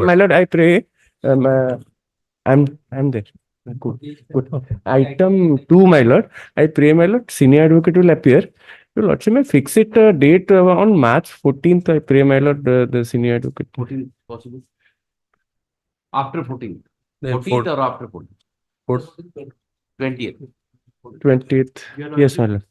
My lord, I pray. I'm there. Good. Okay. Item 2, my lord. I pray, my lord, senior advocate will appear. Your lordship may fix it date on March 14th. I pray, my lord, the senior advocate. 14th possible. After 14th. Then 14th or after 14th? 20th. 20th. Yes, my lord.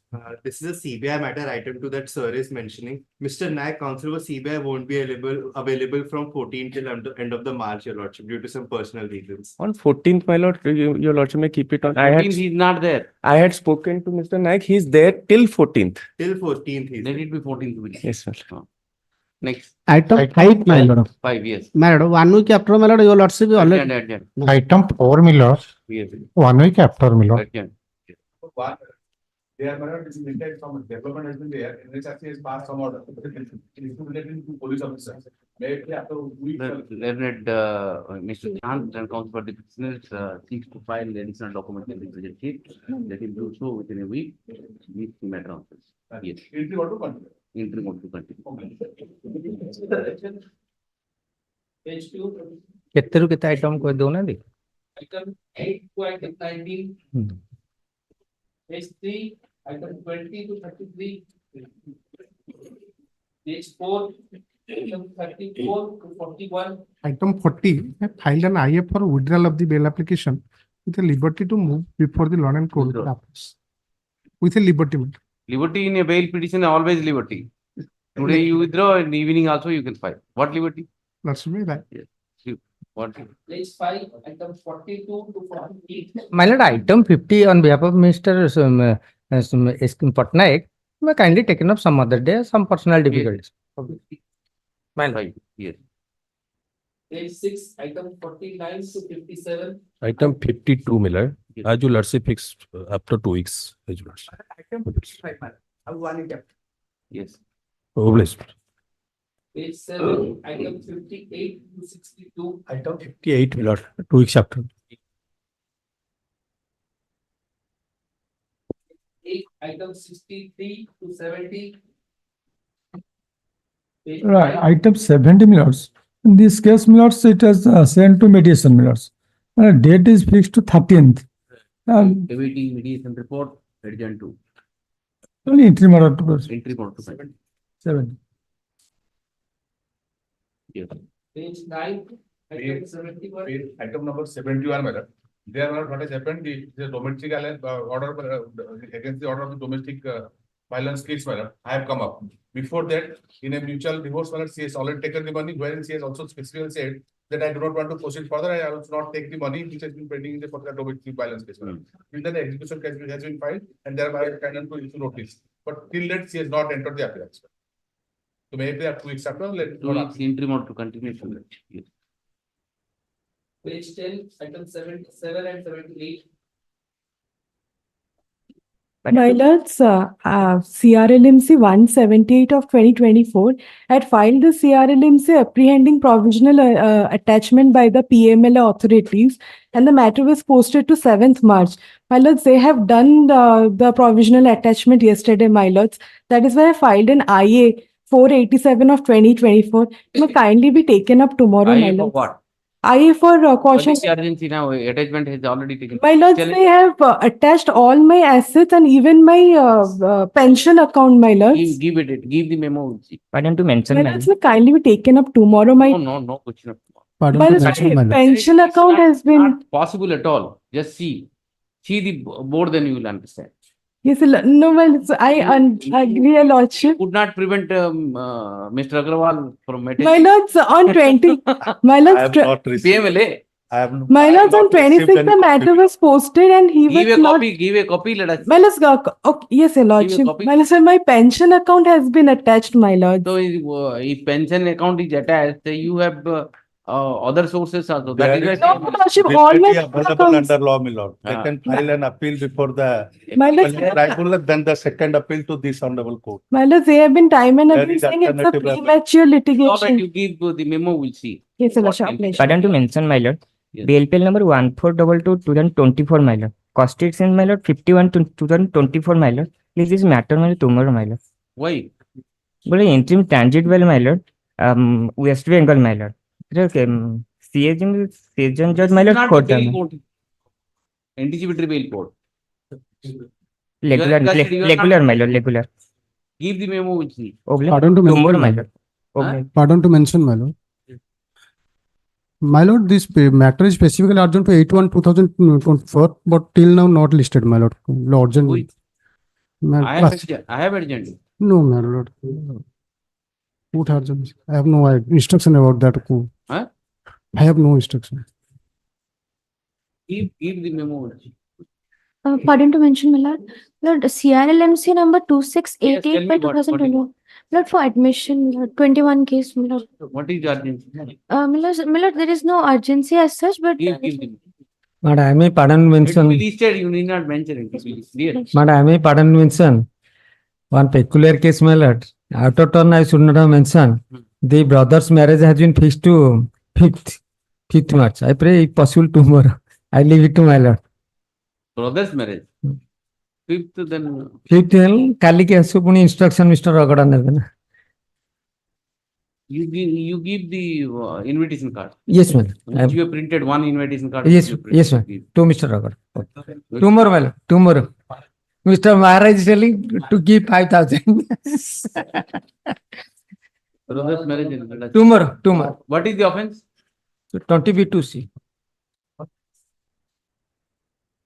This is a CBI matter item 2 that sir is mentioning. Mr. Naik, counsel for CBI won't be available from 14 till end of the March, your lordship, due to some personal reasons. On 14th, my lord, your lordship may keep it on. 14th he is not there. I had spoken to Mr. Naik. He's there till 14th. Till 14th, he's Let it be 14th. Yes, sir. Next. Item 5, my lord. 5 years. My lord, 1 week after, my lord, your lordship will already. Adjourn. Item 4, my lord. Yes. 1 week after, my lord. Adjourn. There are this military some development has been there. NHRC has passed some order. It is related to police officers. Maybe after week. Learned Mr. Chan, then counsel for the business, seeks to file the additional document in the present sheet. Let him do so within a week. Meet the matter on this. Yes. Entry or to continue. Interim want to continue. Page 2, କେତେ ରୁ କେତେ item କହି ଦଉନାହାନ୍ତି? item 8 to item 19. Page 3, item 20 to 33. Page 4, item 34 to 41. Item 40, I filed an IF for withdrawal of the bail application with a liberty to move before the Law and Court Withdraw. office. With a liberty. Liberty in a bail petition, always liberty. Today you withdraw, in the evening also you can file. What liberty? That's me, right? What? Page 5, item 42 to 48. My lord, item 50 on behalf of Mr. Patnaik, may kindly taken up some other day, some personal difficulties. My lord. 5 years. Page 6, item 49 to 57. Item 52, my lord. Yes. As you lordship fixed after 2 weeks. As you lordship. Item 55, my lord. Yes. Oh, bless. Page 7, item 58 to 62. Item 58, my lord. 2 weeks after. 8, item 63 to 70. Page Right, 9, item 70 minutes. In this case, minutes, it has sent to mediation minutes. Date is fixed to 13th. Awaiting mediation report, adjourn to Only interim order to entry court to file. 7. Yes. page 9, item 71. Item number 71, madam. There are what has happened, the domestic order against the order of the domestic violence case, madam. I have come up. Before that, in a mutual divorce, madam, she has already taken the money, wherein she has also specifically said that I do not want to proceed further. I will not take the money which has been pending in the particular domestic violence case, madam. Till then, the execution case has been filed, and thereby I can to issue notice. But till that, she has not entered the appearance. So maybe after 2 weeks after, let it 2 go. weeks interim want to continue. Yes. Page 10, item 77 and 78. My lords, CRLMC 178 of 2024 had filed the CRLMC apprehending provisional attachment by the PMLA authorities, and the matter was posted to 7th March. My lords, they have done the provisional attachment yesterday, my lords. That is why I filed an IA 487 of 2024. It may kindly be taken up tomorrow, my I for lords. what? IA for caution. What is the urgency now? Attachment has already taken. My lords, Tell it. they have attached all my assets and even my pension account, my lords. Give it. Give the memo. We'll see. Why don't you mention, My my lords lord? will kindly be taken up tomorrow. My No question of tomorrow. Why my don't you lords, mention, my lord? pension account has been. Not possible at all. Just see. See the board, then you will understand. Yes, no, my lords, I agree, your lordship. Could not prevent Mr. Agrawal from attaching. My lords, on 20, my lords, PMLA. my lords, on 26th, the matter was posted and he Give was a not. copy. Give a copy. Let us. My lords, okay, yes, your lordship. copy. My lords, my pension account has been attached, my lords. So if pension account is attached, you have other sources also. That is No, why. lordship, all my available accounts. under law, my lord. They Ah. can file an appeal before the My lords, tribunal, then the second appeal to this honorable court. my lords, they have been time and There again is saying it's a alternative remedy. premature All right, litigation. you give the memo. We'll see. Yes, your What lordship. can be pleasure. Why don't you mention, my lord? Yes. BLPL number 1422-2024, my lord. Constitution, my lord, 51 to 2024, my lord. Please, this matter, my lord, tomorrow, my lord. Why? But interim transit well, my lord. West Bengal, my lord. Okay, session judge, my It's lord, not court. bail court. Anticipatory bail court. Regular, custody, you are regular, not- my lord, regular. Give the memo with me. Pardon to Tomorrow, mention, my my lord. Huh? Okay. pardon to mention, my lord. My lord, this matter is specifically urgent for 8/1/2024, but till now not listed, my lord. Urgent. Who is- I have urgent. No, my lord. What urgent? I have no instruction about that. Huh? I have no instruction. Give the memo with me. Pardon to mention, my lord. Lord, CRLMC number Yes, tell 2688 me by what- 2021. Lord, for admission, my lord, 21 case, my lord. What is the urgency? My lord, there is no urgency as such, but Give the. Madam, I may pardon It will mention, be listed, you need not mention it. It will be clear. Madam, I may pardon mention one peculiar case, my lord. Out of turn, I should not have mentioned. The brother's marriage has been fixed to 5th March. I pray if possible tomorrow. I leave it to my lord. Brother's marriage. Fifth, then 5th ହେଲେ କାଲିକି ଆସିବ ପୁଣି instruction Mr. ରଗଡ଼ା ନେବେ ନା. you give the invitation card. Yes, ma'am. Which you have printed one invitation card. Yes, which you printed. yes, ma'am. To Mr. Ragad. Tomorrow, my lord. Tomorrow. Mr. Maharaj is telling to give 5,000. Brother's marriage. is- Tomorrow. What is the offense? 20B2C.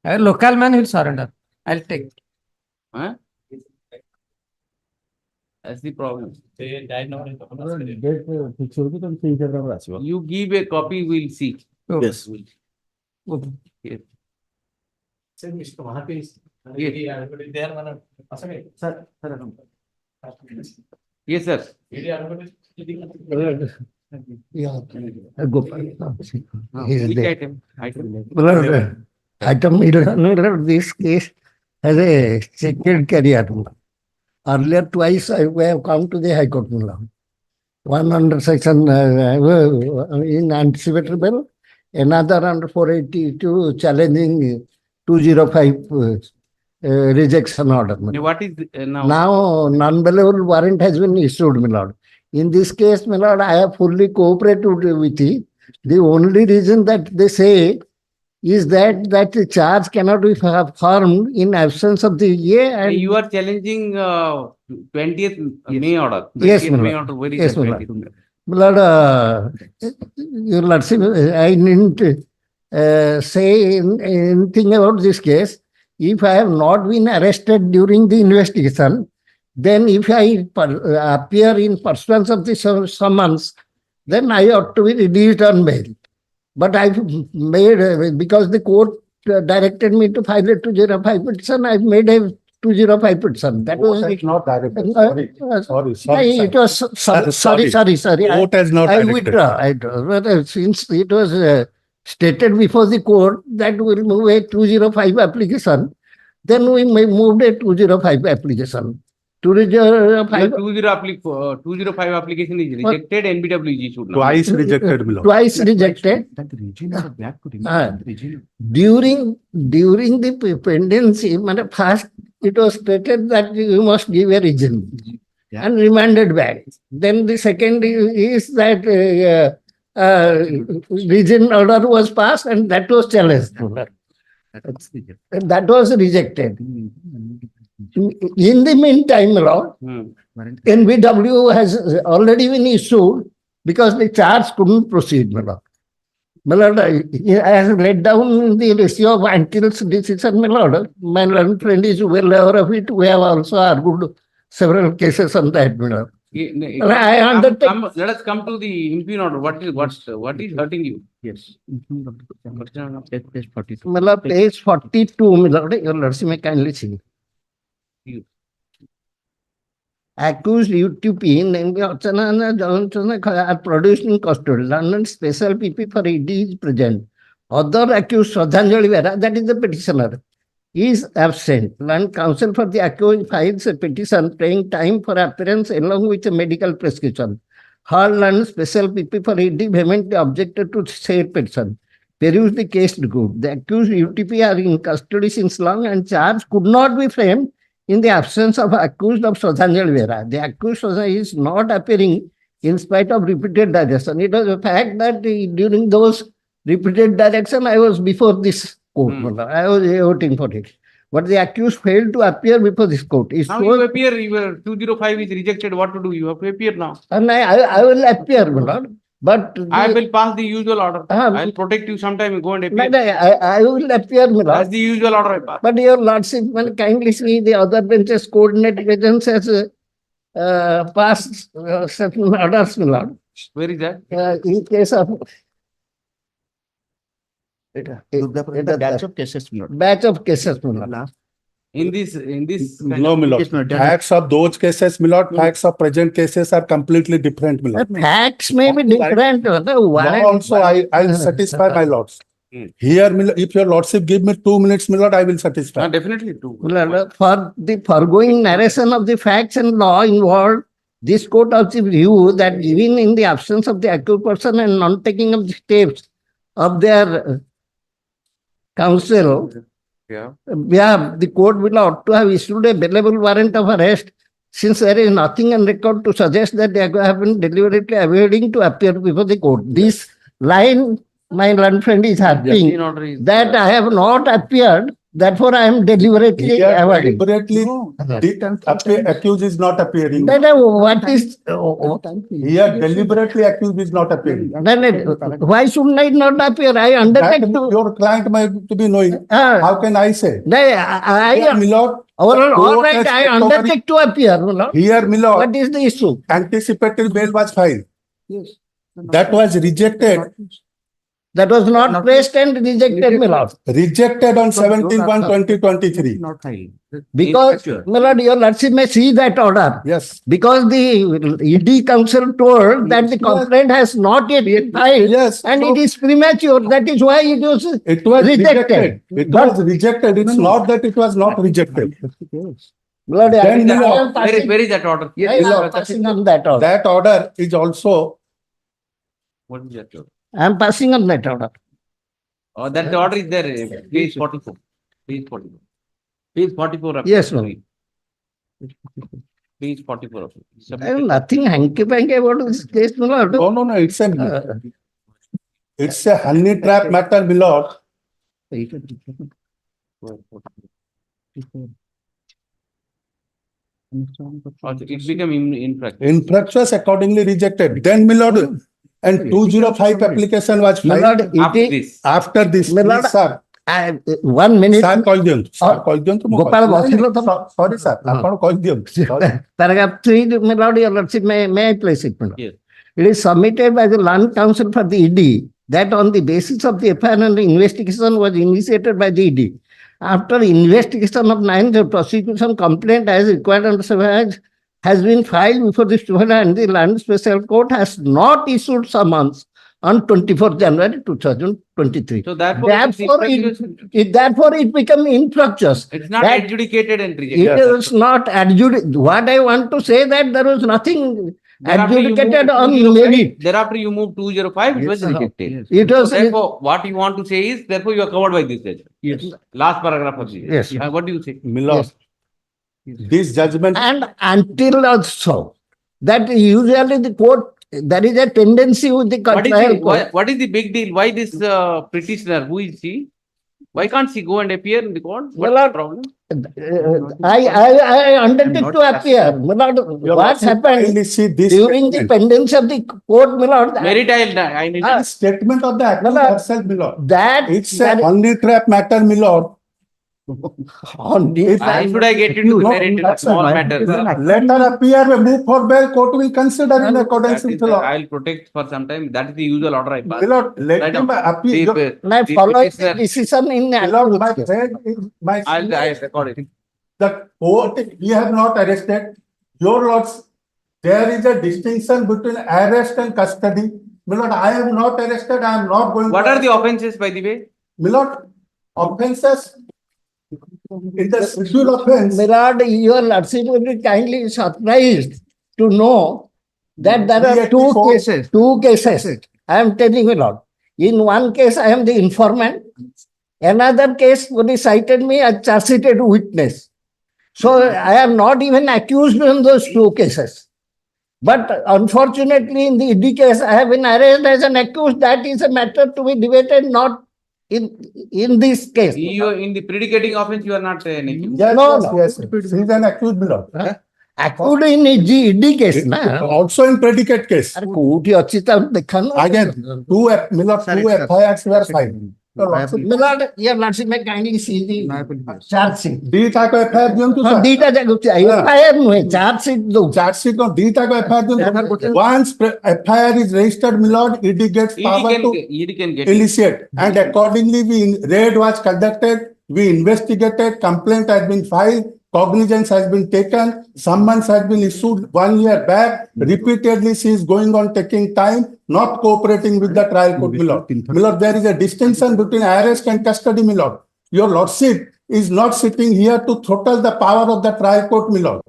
A local man will surrender. I'll take. Huh? That's the problem. You give a copy, we'll see. Yes. We'll- Yes. Yes, sir. Which item? Item 11, this case has a checkered career. Earlier twice I have come to the High Court. One under section in anticipatory bail, another under 482 challenging 205 rejection order. What is now? Now, non-bailable warrant has been issued, my lord. In this case, my lord, I have fully cooperated with it. The only reason that they say is that the charge cannot be formed in absence of the and You are challenging 20th May order. Yes, 20th my May lord. order. Where is Yes, that my lord. 20th? Lord, your lordship, I didn't say anything about this case. If I have not been arrested during the investigation, then if I appear in pursuance of the summons, then I ought to be released on bail. But I've made, because the court directed me to file a 205 petition, I've made a 205 petition. That was not directed. Sorry. It was sorry. Court has not I directed. withdraw. But since it was stated before the court that we'll move a 205 application, then we moved a 205 application. 205 205 application is rejected, NBW is issued now. Twice rejected, my lord. twice rejected. During the pendency, first it was stated that you must give a reason and remanded back. Then the second is that reason order was passed and that was challenged. That was rejected. In the meantime, my lord, NBW has already been issued because the charge couldn't proceed, my lord. My lord, I have laid down the ratio of Antil's decision, my lord. My learned friend is well aware of it. We have also argued several cases on that, my lord. I undertake. Let us come to the impugn order. What is hurting you? Yes. My lord, page 42, my lord, your lordship may kindly see. Accused UTP named Archana Johnson are produced in custody. London special PP for ED is present. Other accused Shraddhanjali Vera, that is the petitioner, is absent. Land counsel for the accused files a petition praying time for appearance along with a medical prescription. Her London special PP for ED vehemently objected to said petition. Peruse the case report. The accused UTP are in custody since long and charge could not be framed in the absence of accused of Shraddhanjali Vera. The accused is not appearing in spite of repeated direction. It was a fact that during those repeated direction, I was before this court. I was voting for it. But the accused failed to appear before this court. It Now was- you appear, your 205 is rejected, what to do? You have to appear now. and I will appear, my lord. But I will pass the usual order. Ah, I'll protect you sometime, go and no, appear. no, I will appear, my That's lord. the usual order I pass. But your lordship, will kindly see the other benches coordinate presence has passed certain orders, my lord. Where is that? In case of Batch of cases, my lord. batch of cases, my lord. In this kind No, of- my lord. Facts of those cases, my lord, facts of present cases are completely different, my lord. Facts may be different. Now also, I'll satisfy my lords. Hmm. Here, my lord, if your lordship give me 2 minutes, my lord, I will satisfy. Definitely two. For the foregoing narration of the facts and law involved, this court of the view that even in the absence of the accused person and non-taking of the steps of their counsel, Yeah. the court will ought to have issued a bailable warrant of arrest, since there is nothing on record to suggest that they have been deliberately avoiding to appear before the court. This line, my learned friend is harping, In order is- that I have not appeared, therefore I am deliberately Here, avoiding. deliberately, accused is not appearing. Then what is, Here, deliberately accused is not appearing. then why shouldn't I not appear? I That undertake to. your client might to be knowing. How can I say? Here, I, my lord, all court right, has I taken over- undertake to appear. My lord. Here, my lord, What is the issue? anticipatory bail was filed. That was rejected. That was not pressed and rejected, my lord. Rejected on 17/1/2023. Not filed. Because, my lord, your lordship may see that order. Yes. Because the ED counsel told that the complaint has not yet been filed. Yes. And So it is premature. That is why it was it was rejected. rejected. It was rejected. It's not that it was not rejected. Lord, Then, I my lord, am passing- Where is that order? I am passing on that order. that order is also, What is that order? I am passing on that order. Oh, that order is there, page 44. Page 44. Page 44 of. Yes, ma'am. Page 44 of. I have nothing hanky-panky about this case, my lord. no, it's a honey trap matter, my lord. Also, it became infraction. Infractions accordingly rejected. Then, my lord, and 205 application was My filed lord, it After is, this. after this. My lord, Please, sir. 1 minute. Sir, କହିଦିଅନ୍ତୁ sir, କହିଦିଅନ୍ତୁ ମୁଁ ଗୋପାଳ ବସିଲ ତ? ସରି sir ଆପଣ କହିଦିଅନ୍ତୁ Sorry. Paragraph 3, my lord, your lordship, may I place it, my lord? Yes. It is submitted by the land counsel for the ED that on the basis of the FIR and the investigation was initiated by the ED. After investigation of 9th, the prosecution complaint as required under surveillance has been filed before the superintendent and the land special court has not issued summons on 24th January 2023. So therefore, Therefore, it became infructuous. it's not that- adjudicated and It rejected. was not adjudicated. What I want to say that there was nothing Thereafter you adjudicated move on 205, merit. Thereafter you move 205, it was rejected. It was, So therefore, what you want to say is, therefore you are covered by this judgment. yes. Last paragraph of this. Yes. What do you say? My lord, this judgment, And until also, that usually the court, there is a tendency with the What is trial the, court. what is the big deal? Why this petitioner, who is she? Why can't she go and appear in the court? What's Well, the problem? I undertake to appear. My lord, your what lordship happened kindly see this during the statement. pendency of the court, my lord, Merit, I need. Ah, Statement of the accused My lord, herself, my lord. that, It's a that honey trap matter, my lord. on the, Why should I get into No, merit in a that's small a- matter? Let her appear, move for bail, court will consider in accordance That with is, the law. I'll protect for some time. That is the usual order I My pass. lord, let Right him now. appear. my The following petitioner- decision in My lord, my accused. friend, my I'll record it. the court, we have not arrested. Your lords, there is a distinction between arrest and custody. My lord, I am not arrested, I am not going. What to are the arrest. offences, by the way? My lord, offences in the schedule offense. My lord, your lordship will be kindly surprised to know that there are two 384 cases. Two cases. I am telling you, Lord. In one case, I am the informant. Another case, police cited me as charge sheeted witness. So I am not even accused in those two cases. But unfortunately, in the ED case, I have been arrested as an accused. That is a matter to be debated, not in this case. You, in the predicating offense, you are not an accused. Yes, No, yes, yes. He is an accused, my lord. Accused in ED case, na? Also in predicate case. अरे कोठी अच्छी तरह देखा ना Again, two FIRs were filed. Milord, your lordship may kindly see the charge sheet. Dita ko FIR diyantu हाँ sir. दीटा जागो FIR नुहे charge sheet दो. Charge sheet no Dita ko FIR diyantu. Once FIR is registered, my lord, ED gets power to ED can get. initiate, and accordingly, raid was conducted. We investigated. Complaint has been filed. Cognizance has been taken. Summons has been issued 1 year back. Repeatedly, she is going on taking time, not cooperating with the trial court, my lord. My lord, there is a distinction between arrest and custody, my lord. Your lordship is not sitting here to throttle the power of the trial court, my lord.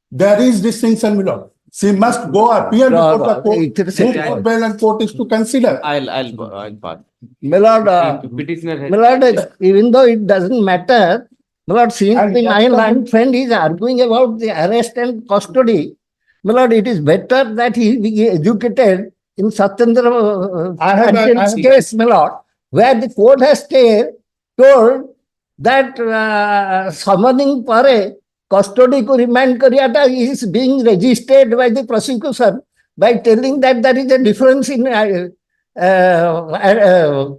There is distinction, my lord. She must go appear before the court. Move for bail and court is to consider. I'll pass. Milord, Petitioner has. Milord, even though it doesn't matter, Milord, since my learned friend is arguing about the arrest and custody, Milord, it is better that he be educated in Satyendra I have- case, Milord, where the court has told that summoning pare custody ko remand kariyata is being registered by the prosecution by telling that there is a difference in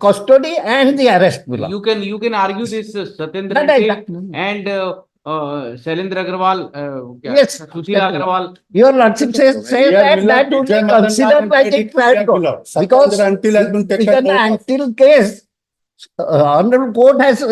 custody and the arrest. You can argue this Satyendra That I- and Shailendra Agarwal, Yes. Sushila Agarwal. Your lordship says that would be considered by the trial court. Because until has been taken until case, Honorable Court has,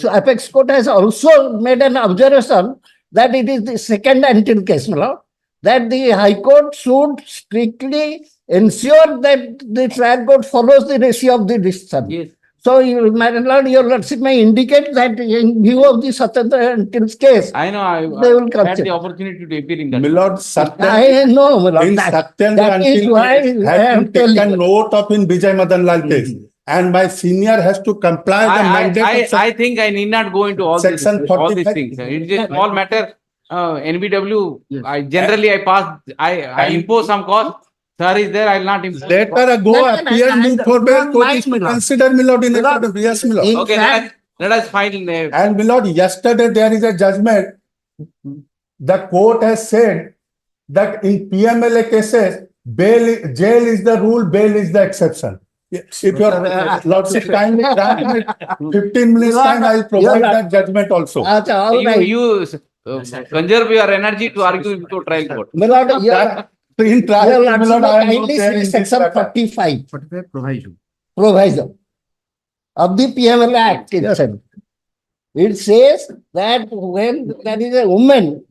Apex Court has also made an observation that it is the second until case, my lord, that the High Court should strictly ensure that the trial court follows the ratio of the decision. Yes. So, my lord, your lordship may indicate that in view of the Satyendra Until's case, I know, they will I had consider. the opportunity to appear in that. My lord, Satyendra. I know, my lord, In that Satyendra is until why I has am been taken telling. note of in Vijay Madan Lal case. And my senior has to comply the mandate of I think I need not go into all these Section 45. things. It is a small matter. NBW, I pass, I impose some cost. Sir is there, I will not impose. Let her go appear move for bail, court is to my lord. consider, my lord, in accordance with yes, my lord. In Okay, fact, let us find. And my lord, yesterday there is a judgment. The court has said that in PMLA cases, jail is the rule, bail is the exception. If your lordship kindly grant me 15 minutes time, I will provide that judgment also. acha, all right. You conserve your energy to argue before trial court. My lord, your In trial, Your my lordship lord, may I am not kindly there see in this section matter. 45 proviso of the PMLA Act itself. It says that when there is a woman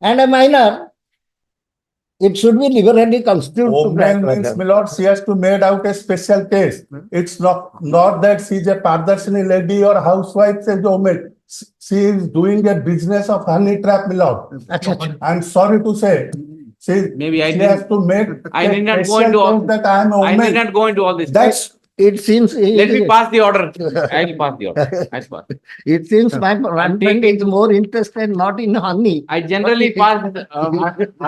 and a minor, it should be liberally construed to Woman means, my lord, she has to made out a special case. It's not that she is a Pardarshini lady or housewife, says the woman. She is doing a business of honey trap, my lord. Acha, acha. I'm sorry to say, Maybe I she didn't- has to make I a need not go special into all- case that I am a I need woman. not go into all this. That's It seems. Let me pass the order. I will pass the order. I'll pass. It seems my friend is more interested not in honey. I generally pass.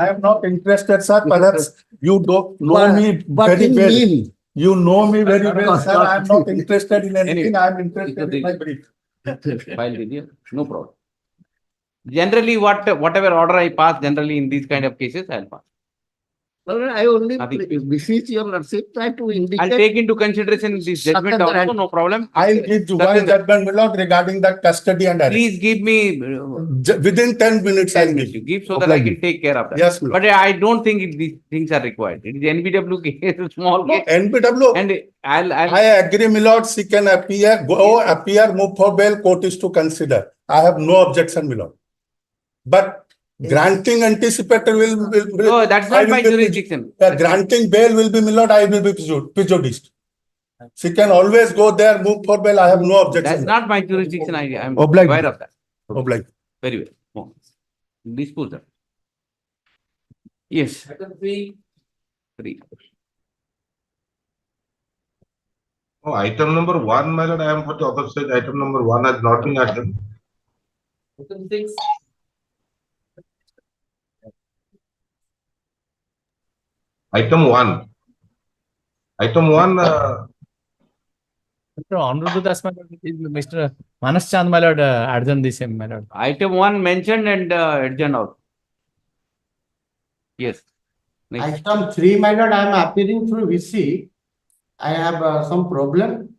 I am not interested, sir. Perhaps you don't know me but very in well. meal. You know me very well, sir. I am not interested in anything. Anyway. I am interested in my brief. File with you. No problem. Generally, whatever order I pass, generally in these kind of cases, I'll pass. Well, I only Nothing. beseech your lordship that to I'll indicate. take into consideration this judgment Satyendra. also, no problem. I'll give you one Satyendra, judgment, my lord, regarding the custody and arrest. please give me Within 10 minutes, I'll give you. give so that I can take care of that. Yes, my lord. But I don't think these things are required. It is NBW case, a small No, case. NBW, And I agree, my lord, she can appear, move for bail, court is to consider. I have no objection, my lord. But granting anticipatory will no, that's I not will my be- jurisdiction. Granting bail will be, my lord, I will be prejudiced. She can always go there, move for bail, I have no objection. That's not my jurisdiction. I am Obliged. aware of that. Obliged. Very well. Go on. Dispose that. Yes. Item 3, 3. Oh, item number 1, my lord, I am for the other side. Item number 1 has not been attended. item 6, Item 1. Item 1, Mr. Honorable Das, my lord, is Mr. Manas Chand, my lord, adjourn the same, my lord. Item 1 mentioned and adjourned out. Yes. Next. Item 3, my lord, I am appearing through VC. I have some problem.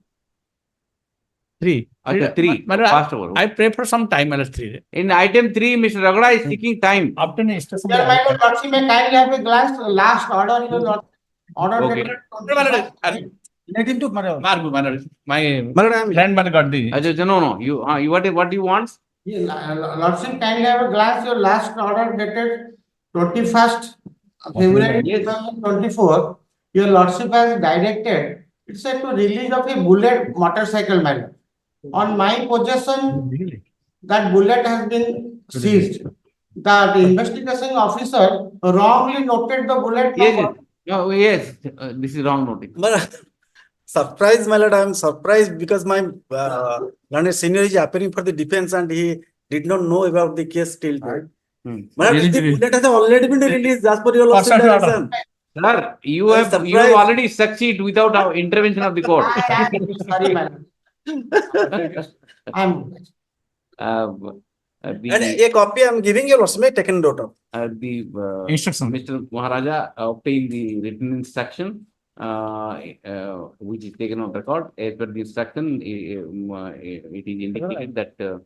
3. Okay, 3. My lord, Fast over. I pray for some time, my lord, 3. In item 3, Mr. Ragada is seeking time. After the instruction. Sir, my lord, Lordship, may kindly have a glance last order, your lord. Order Okay. dated My lord, let him to Margu, my lord. My friend, my lord, got the. No. You what do you want? Lordship, kindly have a glance your last order dated 21st February Yes. 2024. Your lordship has directed, it said to release of a bullet motorcycle, my lord. On my possession, that bullet has been seized. The investigation officer wrongly noted the bullet Yes. number. No, yes. This is wrong notice. Surprised, my lord. I am surprised because my learned senior is appearing for the defense and he did not know about the case till date. My lord, the bullet has already been released as per your lordship direction. Sir, you I'm have surprised. already succeed without our intervention of the court. I am sorry, madam. I'm The And a copy I am giving your lordship, taken note of. Instruction. Mr. Maharaja obtained the written instruction, which is taken on record. As per the instruction, it is indicated that the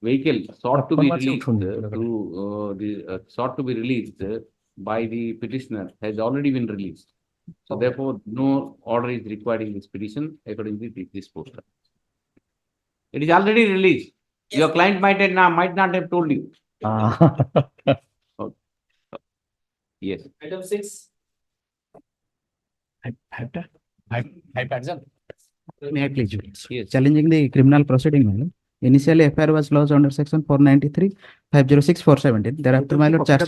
vehicle sought to be released by the petitioner has already been released. So therefore, no order is required in this petition according to this poster. It is already released. Your client might not have told you. Okay. Yes. Item 6. May I please? Yes. Challenging the criminal proceeding, my lord. Initially, FIR was lodged under section 493, 506, 417. Thereafter, my lord, charge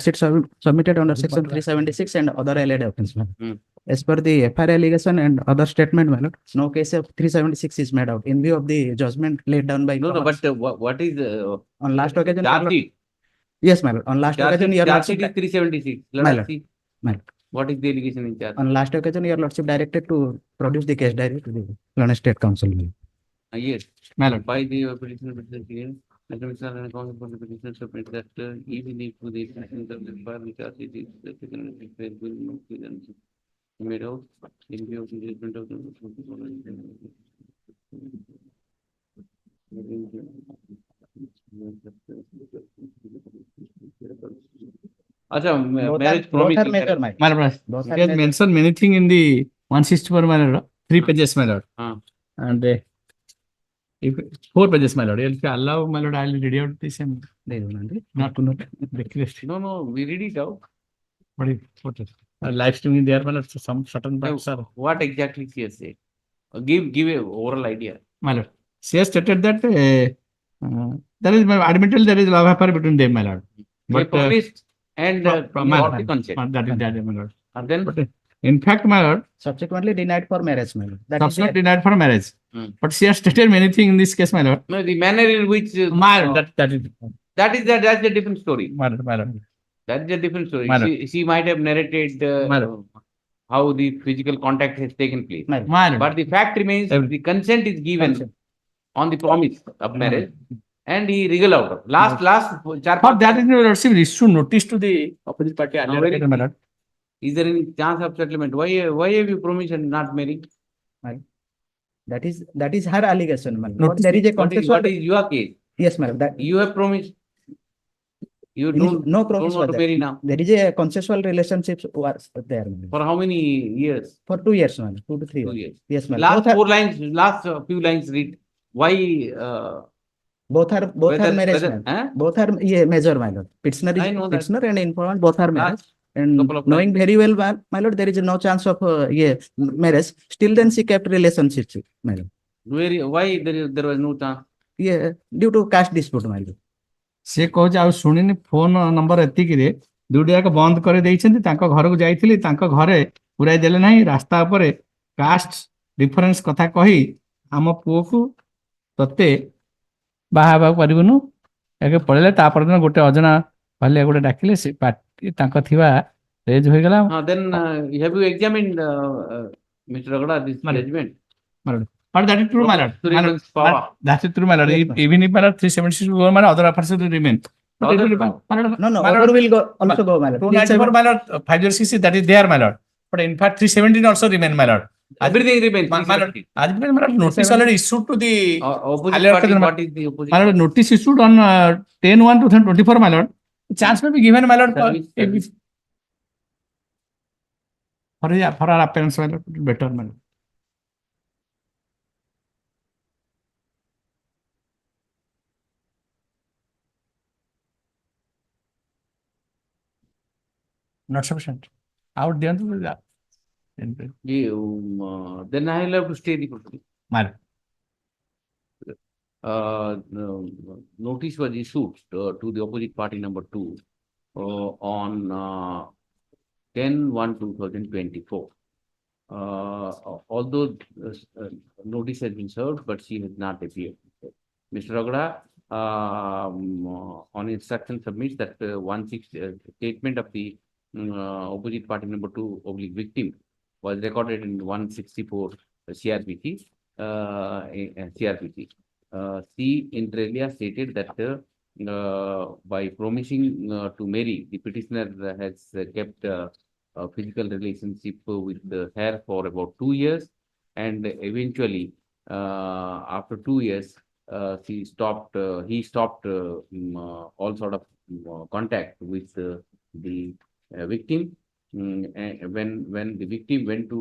sheet submitted under section 376 and other allied offense, my lord. As per the FIR allegation and other statement, my lord, no case of 376 is made out in view of the judgment laid down by. No, but what is on last occasion? Charge sheet. Yes, my lord. On last occasion, your charge sheet lordship. is 376. My Let us lord. see. My lord. What is the allegation in charge? On last occasion, your lordship directed to produce the case diary to the London State Council. Yes. My lord. By the petitioner here, the commissioner and account for the petitioner submit that even if the petition of the file charge sheet is will not be made out in view of the judgment of the marriage promise. My lord, he has mentioned many things in the 164, my lord. 3 pages, my lord. And if 4 pages, my lord. If you allow, my lord, I will read out the same. Not request. No, we read it out. What is live streaming there, my lord? Some certain parts are. What exactly she has said? Give a oral idea. My lord, she has stated that there is admittedly there is love affair between them, my lord. They promised and my consent. that is that, my lord. And then, But in fact, my lord, Subsequently denied for marriage, my lord. That is subsequently denied for marriage. But she has stated many things in this case, my lord. no, the manner in which My lord, that's a different story. my lord. That is a different story. Madam. She might have narrated Madam. how the physical contact has taken place. My lord. But the fact remains, the consent is given on the promise of marriage, and he wriggled out. Last, For that is your lordship issue notice to the opposite party. No, very- My lord. is there any chance of settlement? Why have you promised and not married? That is her allegation, my lord. But Notice- there is a What contextual. is your case? Yes, madam. That You have promised. You don't no promise want was to there. marry now. There is a consensual relationship was there, madam. For how many years? For 2 years, madam. 2 to 3 2 years. years. Yes, madam. Last 4 lines, last few lines read. Why? Both are marriage, madam. Huh? Both are major, my lord. Petitioner I is know that. petitioner and informant both are marriage. Last And couple of knowing very well, my lord, there is no chance of marriage. Still, then she kept relationship, madam. why there was no chance? Yeah, due to caste dispute, my lord. ସେ କହୁଛି ଆଉ ଶୁଣିନି phone number ଏତିକିରେ ଦୁଇଟି ଯାକ ବନ୍ଦ କରିଦେଇଛନ୍ତି ତାଙ୍କ ଘରକୁ ଯାଇଥିଲି ତାଙ୍କ ଘରେ ପୁରାଇ ଦେଲେ ନାହିଁ ରାସ୍ତା ଉପରେ କାଷ୍ଟ ଡିଫରେନ୍ସ କଥା କହି ଆମ ପୁଅକୁ ତତେ ବାହା ହେବାକୁ ପାରିବୁନୁ ଏବେ ପଳେଇଲେ ତା ପରଦିନ ଗୋଟେ ଅଜଣା କହିଲେ ଗୋଟେ ଡାକିଲେ ସେ ପାର୍ଟି ତାଙ୍କ ଥିବା ରେଜ୍ ହୋଇଗଲା Then have you examined Mr. Ragada this Madam. judgment? but that is true my lord. Suryavansh power. That's true my lord. Even if my lord 376 go my lord, other offers will remain. But it Other- will be- my lord, No, no, my lord, order will go, also go, my lord. 294 my lord, 506 that is there my lord. But in fact 317 also remain my lord. Everything remains. My lord, as my lord, notice already issued to the Opposite Earlier party, my- what is the opposite? my lord, notice issued on 10/1/2024 my lord. Chance may be given my lord Service. for our appearance my lord, better my lord. Not sufficient. Out there to that. Then I will have to stay the proceeding. My lord. Notice was issued to the opposite party number 2 on 10/1/2024. Although notice has been served, but she has not appeared. Mr. Ragada, on instruction submits that 16 statement of the opposite party number 2 oblique victim was recorded in 164 CRPC. CRPC. C. inter alia stated that by promising to marry, the petitioner has kept a physical relationship with her for about 2 years, and eventually, after 2 years, he stopped all sort of contact with the victim. And when the victim went to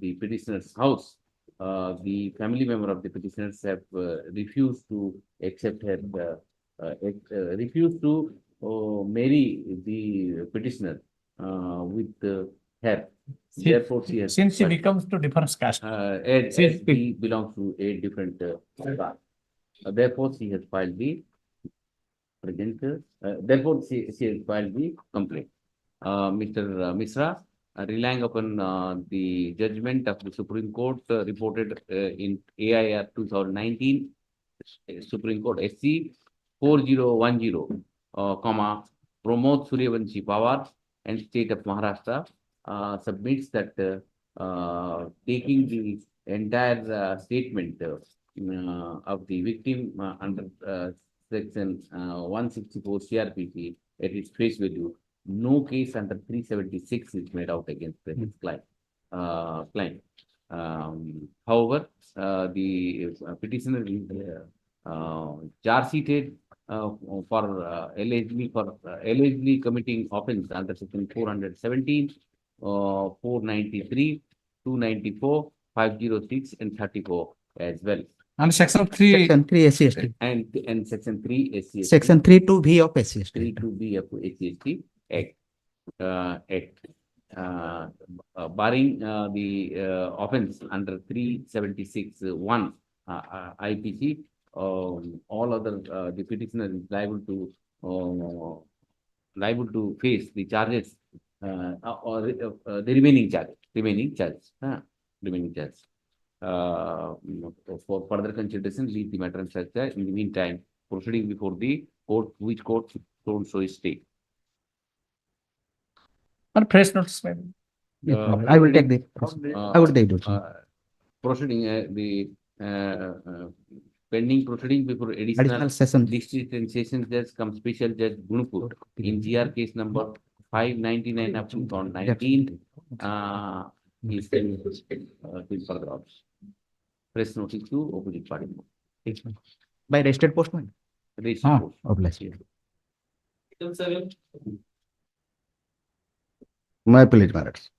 the petitioner's house, the family member of the petitioners have refused to accept her, refused to marry the petitioner with her. Therefore, she has Since she becomes to different caste. as he belongs to a different caste. Therefore, she has filed the present. Therefore, she has filed the complaint. Mr. Mishra, relying upon the judgment of the Supreme Court reported in AIR 2019, Supreme Court SC 4010, Pramod Suryavanshi Pawar and State of Maharashtra submits that taking the entire statement of the victim under section 164 CRPC at its face value, no case under 376 is made out against his client. However, the petitioner is charge sheeted for allegedly committing offence under section 417, 493, 294, 506, and 34 as well. And section 3. Section 3 SC/ST. And section 3 SC/ST. Section 3(2)(b) of SC/ST. 3(2)(b) of SC/ST Act. Barring the offence under 376(1) IPC, all other the petitioner is liable to face the charges or the remaining charges. For further consideration, leave the matter and such. In the meantime, proceeding before the court, which court don't so stay. Or press notes maybe. I will take the. I will take it. Proceeding the pending proceeding before Additional session. district and sessions judge come special judge Gunpur in GR case number 599 of 2019. Is till further orders. Press notice to opposite party. By registered postman. Registered post. Oh, bless you. My please, my lords.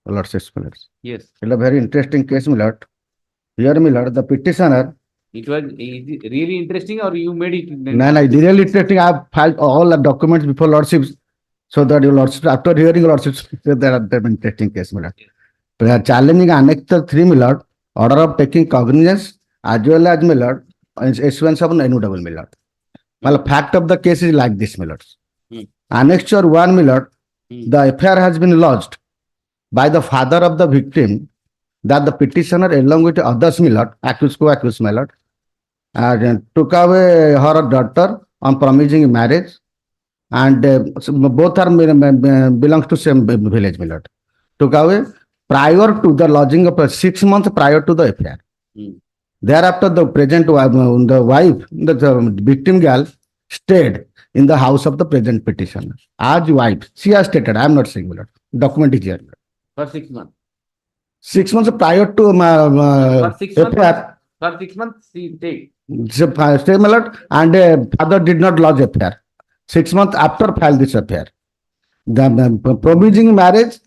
Lords, my lords. Yes. It's a very interesting case, my lord. Here, my lord, the petitioner. It was really interesting, or you made it? No, really interesting. I have filed all the documents before lordships, so that your lordships, after hearing lordships, there are interesting case, my lord. They are challenging Annex 3, my lord, order of taking cognizance as well as, my lord, issuance of NU double, my lord. Well, fact of the case is like this, my lords. Annexure 1, my lord, the FIR has been lodged by the father of the victim that the petitioner, along with others, my lord, accused, co-accused, my lord, and took away her daughter on promising marriage and so both are belongs to same village, my lord. Took away prior to the lodging of 6 months prior to the affair. Thereafter, the present the wife, the victim girl, stayed in the house of the present petitioner. As wife, she has stated, I am not saying, my lord. Document is here. For 6 months. 6 months prior to For 6 months. affair. For 6 months, she stayed. Stay, my lord, and father did not lodge affair. 6 months after filed this affair. The promising marriage,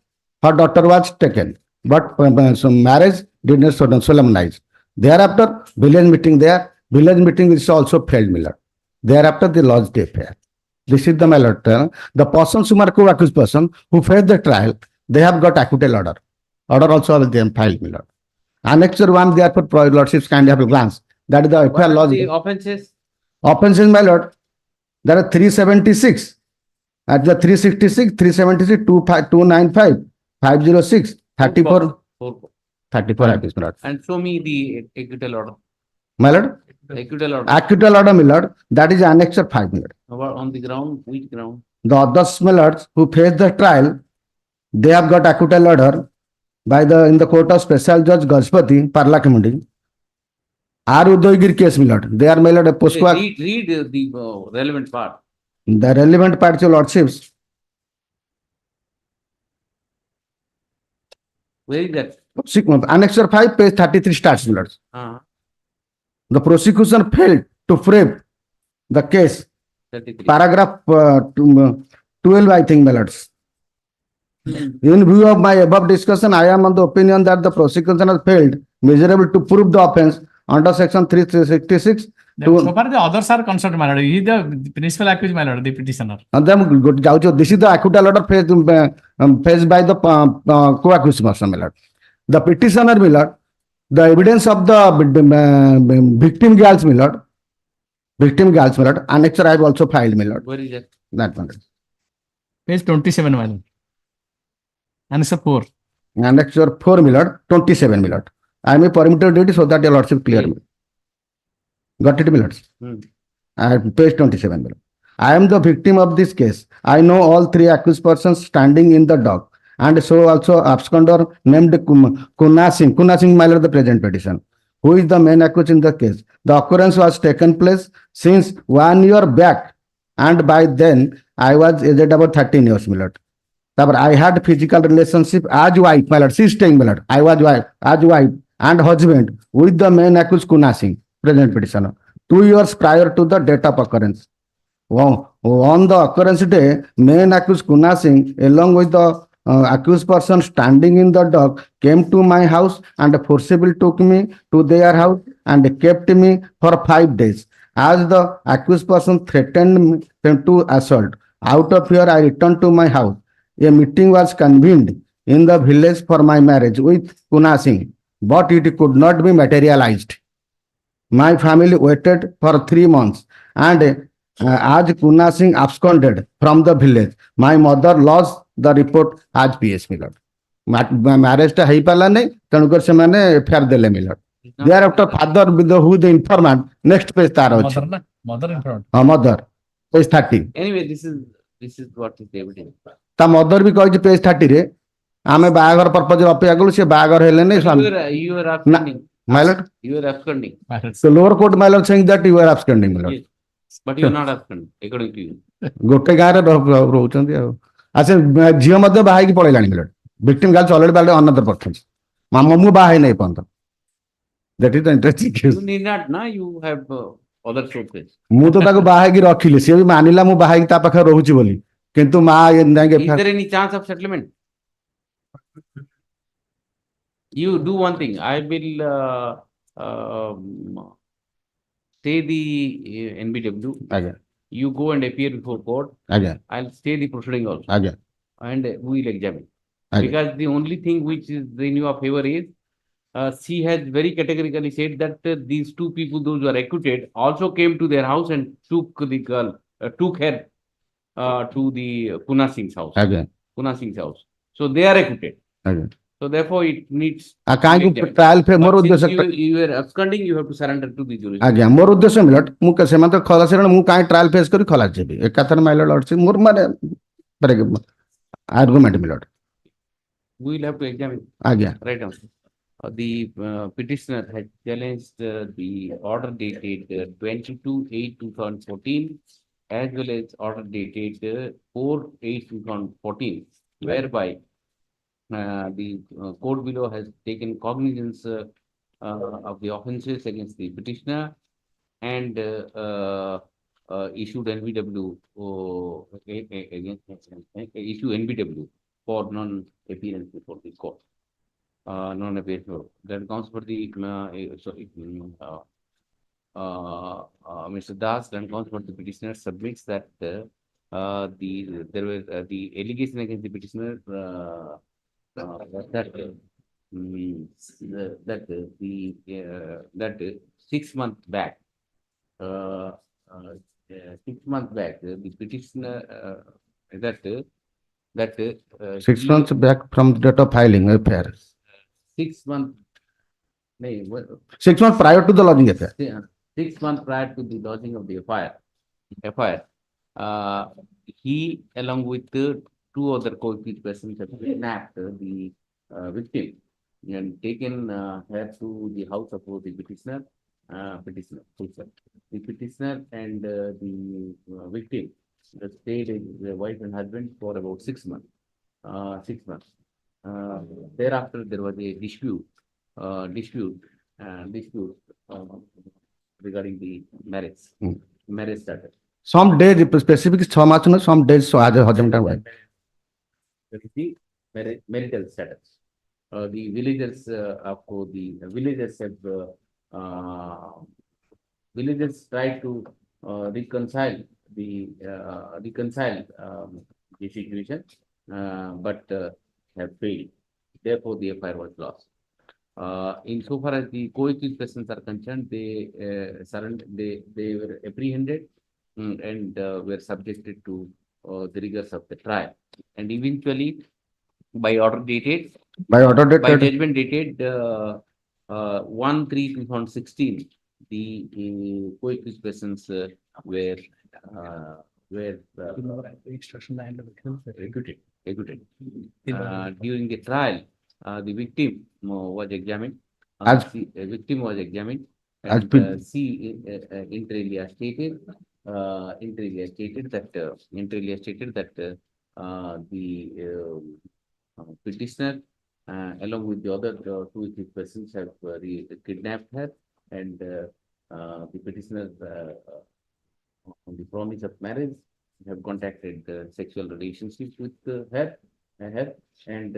her daughter was taken, but some marriage did not solemnize. Thereafter, village meeting there. Village meeting is also failed, my lord. Thereafter, they lodged the affair. This is the, my lord. The persons who are co-accused person who faced the trial, they have got acquittal order. Order also has been filed, my lord. Annexure 1, therefore, your lordships kindly have a glance. That is the What affair are lodged. the offences? Offenses, my lord. There are 376. At the 366, 376, 295, 506, 34, Four. 34 accused, my lord. And show me the acquittal order. My lord, The acquittal order. acquittal order, my lord, that is annexure 5, my lord. On the ground, which ground? The others, my lords, who faced the trial, they have got acquittal order by the in the court of special judge Gajpati, Parla Committee. R. Udoygir case, my lord. They are, my lord, a post. Read the relevant part. The relevant parts, your lordships. Where is that? Annexure 5, page 33 starts, my lords. Uh, The prosecution failed to prove the case. 33. Paragraph 12, I think, my lords. In view of my above discussion, I am on the opinion that the prosecution has failed miserable to prove the offense under section 366. So far, the others are concerned, my lord. He is the principal accused, my lord, the petitioner. And then this is the acquittal order faced by the co-accused person, my lord. The petitioner, my lord, the evidence of the victim girls, my lord. Victim girls, my lord. Annexure I have also filed, my lord. Where is that? That one. Page 27, my lord. Answer 4. Annexure 4, my lord. 27, my lord. I am a permitted duty so that your lordship clear me. Got it, my lords? Page 27, my lord. I am the victim of this case. I know all three accused persons standing in the dock. And so also absconder named Kuna Singh. Kuna Singh, my lord, the present petition. Who is the main accused in the case? The occurrence was taken place since 1 year back. And by then, I was aged about 13 years, my lord. I had physical relationship as wife, my lord. She is staying, my lord. I was wife, as wife and husband with the main accused Kuna Singh, present petitioner, 2 years prior to the date of occurrence. Wow. On the occurrence day, main accused Kuna Singh, along with the accused person standing in the dock, came to my house and forcibly took me to their house and kept me for 5 days. As the accused person threatened me to assault, out of fear, I returned to my house. A meeting was convened in the village for my marriage with Kuna Singh, but it could not be materialized. My family waited for 3 months, and as Kuna Singh absconded from the village, my mother lost the report as PS, my lord. Marriage ta hai pala nahi, tenukar semane affair dele, my lord. Thereafter, father with who the informant, next page tar hoche. Mother informant. Mother, page 30. Anyway, this is what is the evidence. ତା ମଦର ବି କହିଛି ପେଜ 30 ରେ ଆମେ ବାହାଘର ପର୍ପଜରେ ଅପେକ୍ଷା କଲୁ ସେ ବାହାଘର ହେଲେନି You were absconding. my lord. You were absconding. So lower court, my lord, saying that you are absconding, my lord. Yes. But you are not absconding, according to you. ଗୋଟେ ଗାଁରେ ରହୁଛନ୍ତି ଆଉ ଆଚ୍ଛା ଝିଅ ମଧ୍ୟ ବାହା ହେଇକି ପଳେଇଲାଣି, my lord. Victim girls already ବାହାରେ another person. ମୁଁ ବାହା ହେଇ ନାହିଁ ପର୍ଯ୍ୟନ୍ତ. That is the interesting case. You need not, na? You have other sources. ମୁଁ ତ ତାକୁ ବାହା ହେଇକି ରଖିଲି, ସିଏ ବି ମାନିଲା ମୁଁ ବାହା ହେଇକି ତା ପାଖରେ ରହୁଛି ବୋଲି, କିନ୍ତୁ ମା Is there any chance of settlement? You do one thing. I will stay the NBW. Again. You go and appear before court. Again. I'll stay the proceeding also. Again. And we will examine. Again. Because the only thing which is in your favor is she has very categorically said that these two people, those who are acquitted, also came to their house and took the girl, took her to the Kuna Singh's house. Again. Kuna Singh's house. So they are acquitted. Again. So So therefore, it needs. କାହିଁକି to be trial ଫେ ମୋର But since ଉଦ୍ଦେଶ୍ୟ you are absconding, you have to surrender to the jurisdiction. ଆଜ୍ଞା ମୋର ଉଦ୍ଦେଶ୍ୟ millet ମୁଁ ସେମାନେ ତ ଖଲାସ ହେଲେଣି ମୁଁ କାହିଁ ଟ୍ରାଏଲ ଫେସ୍ କରି ଖଲାସ ଯିବି ଏକାଥରେ ମାଇଲଟ ଅଛି ମୋର ମାନେ argument millet We will have to examine. ଆଜ୍ଞା Right now. The petitioner had challenged the order dated 22/8/2014 as well as order dated 4/8/2014, whereby the court below has taken cognizance of the offences against the petitioner and issued NBW for non-appearance before the court. Non-appearance. That counts for the Mr. Das then counts for the petitioner submits that there was the allegation against the petitioner that 6 months back, 6 months back, the petitioner that 6 months back from the date of filing affair 6 months. 6 months prior to the lodging affair 6 months prior to the lodging of the FIR, he, along with two other co-accused persons, have kidnapped the victim and taken her to the house of the petitioner. The petitioner and the victim stayed as the wife and husband for about 6 months. 6 months. Thereafter, there was a dispute regarding the marriage. Marriage started. some days specific 6 months no some days so as a husband and wife That is the marital status. The villagers villagers try to reconcile the situation, but have failed. Therefore, the FIR was lost. Insofar as the co-accused persons are concerned, they they were apprehended and were subjected to the rigors of the trial. And eventually, by order dated, by order dated by judgment dated 1/3/2016, the co-accused persons were acquitted. During the trial, the victim was examined. The victim was examined, and she inter alia stated that the petitioner, along with the other two accused persons, have kidnapped her, and the petitioner, on the promise of marriage, have contacted sexual relationships with her, and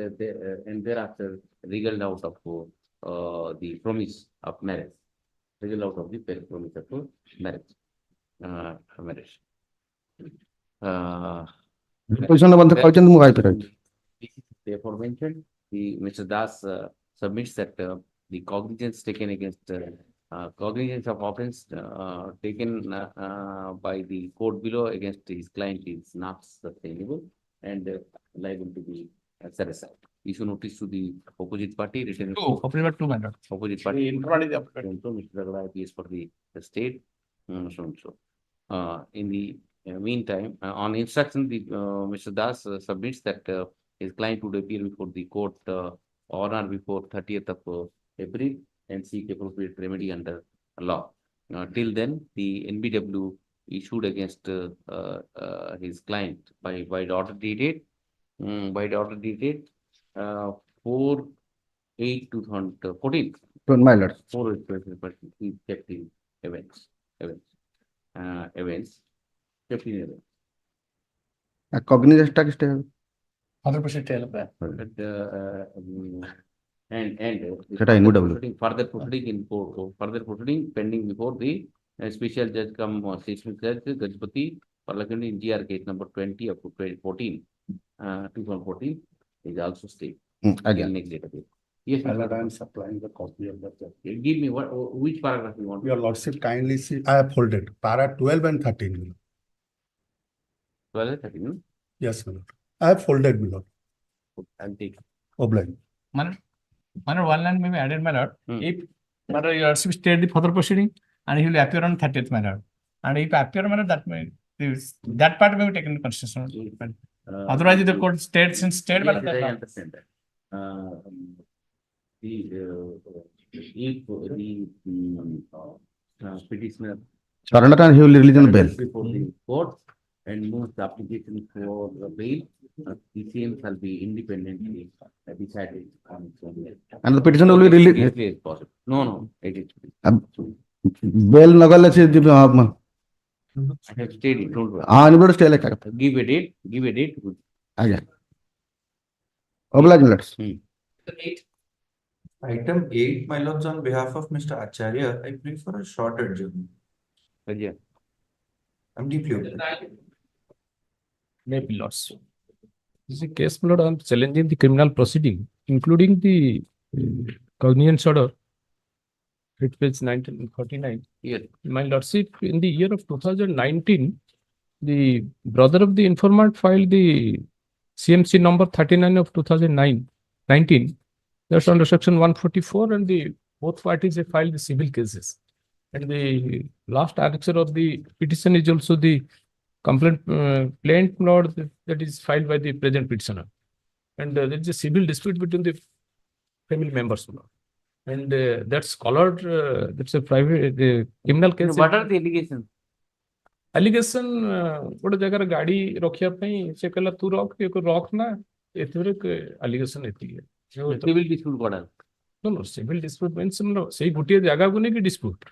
thereafter wriggled out of the promise of marriage. Wriggled out of the promise of marriage. Therefore mentioned, Mr. Das submits that the cognizance taken against cognizance of offense taken by the court below against his client is not sustainable and liable to be set aside. Issue notice to the opposite party. Written Opposite party. Mr. Raghurai appears for the state. In the meantime, on instruction, the Mr. Das submits that his client would appear before the court on or before 30th of April and seek appropriate remedy under law. Till then, the NBW issued against his client by the order dated 4/8/2014. my lord 4/8/2014. He kept in events. Kept in events. cognizance tax 100% tail up there. And That I know double. further proceeding pending before the special judge come session judge Gajpati Parlakandi in GR case number 20 up to 2014 is also stayed. Again. Next date. Yes, I am supplying the copy of that. give me which paragraph you want. Your Lordship kindly see, I have folded para 12 and 13. my lord. 12 and 13. Yes, my lord. I have folded, my lord. I'll take. Obliged. Minor one line may be added, my lord. Hmm. If my lord, your lordship state the further proceeding and he will appear on 30th, my lord. And if appear, my lord, that part may be taken into consideration. Otherwise, the court states in state, my Yes, lord. I that's not- understand that. If the petitioner Surrender and he will release on bail. before the court and moves the application for the bail, the same shall be independently decided on its own. And the petitioner will be released. Easily as possible. No, it is. Bail nagale se I have stayed it, don't worry. anybody stay like that. Give a date, good. Again. Oblige, my lords. Item 8, my lords, on behalf of Mr. Acharya, I pray for a short adjournment. Yeah. I'm deeply offended. Maybe lots. This is a case, my lord, I am challenging the criminal proceeding, including the cognizance order. It page 1949. Yes. My lordship, in the year of 2019, the brother of the informant filed the CMC number 39 of 2019. That's under section 144, and the both parties have filed the civil cases. And the last annexure of the petition is also the complaint lord that is filed by the present petitioner. And there is a civil dispute between the family members. Lord. And that's colored, that's a private criminal case. What are the allegations? Allegation, ଗୋଟେ ଜାଗାରେ ଗାଡି ରଖିବା ପାଇଁ ସେ କହିଲା ତୁ ରଖ ନା ଏଥିରେ allegation ଏତିକି Civil dispute what are? No, civil dispute means ସେଇ ଗୋଟିଏ ଜାଗାକୁ ନେଇକି dispute.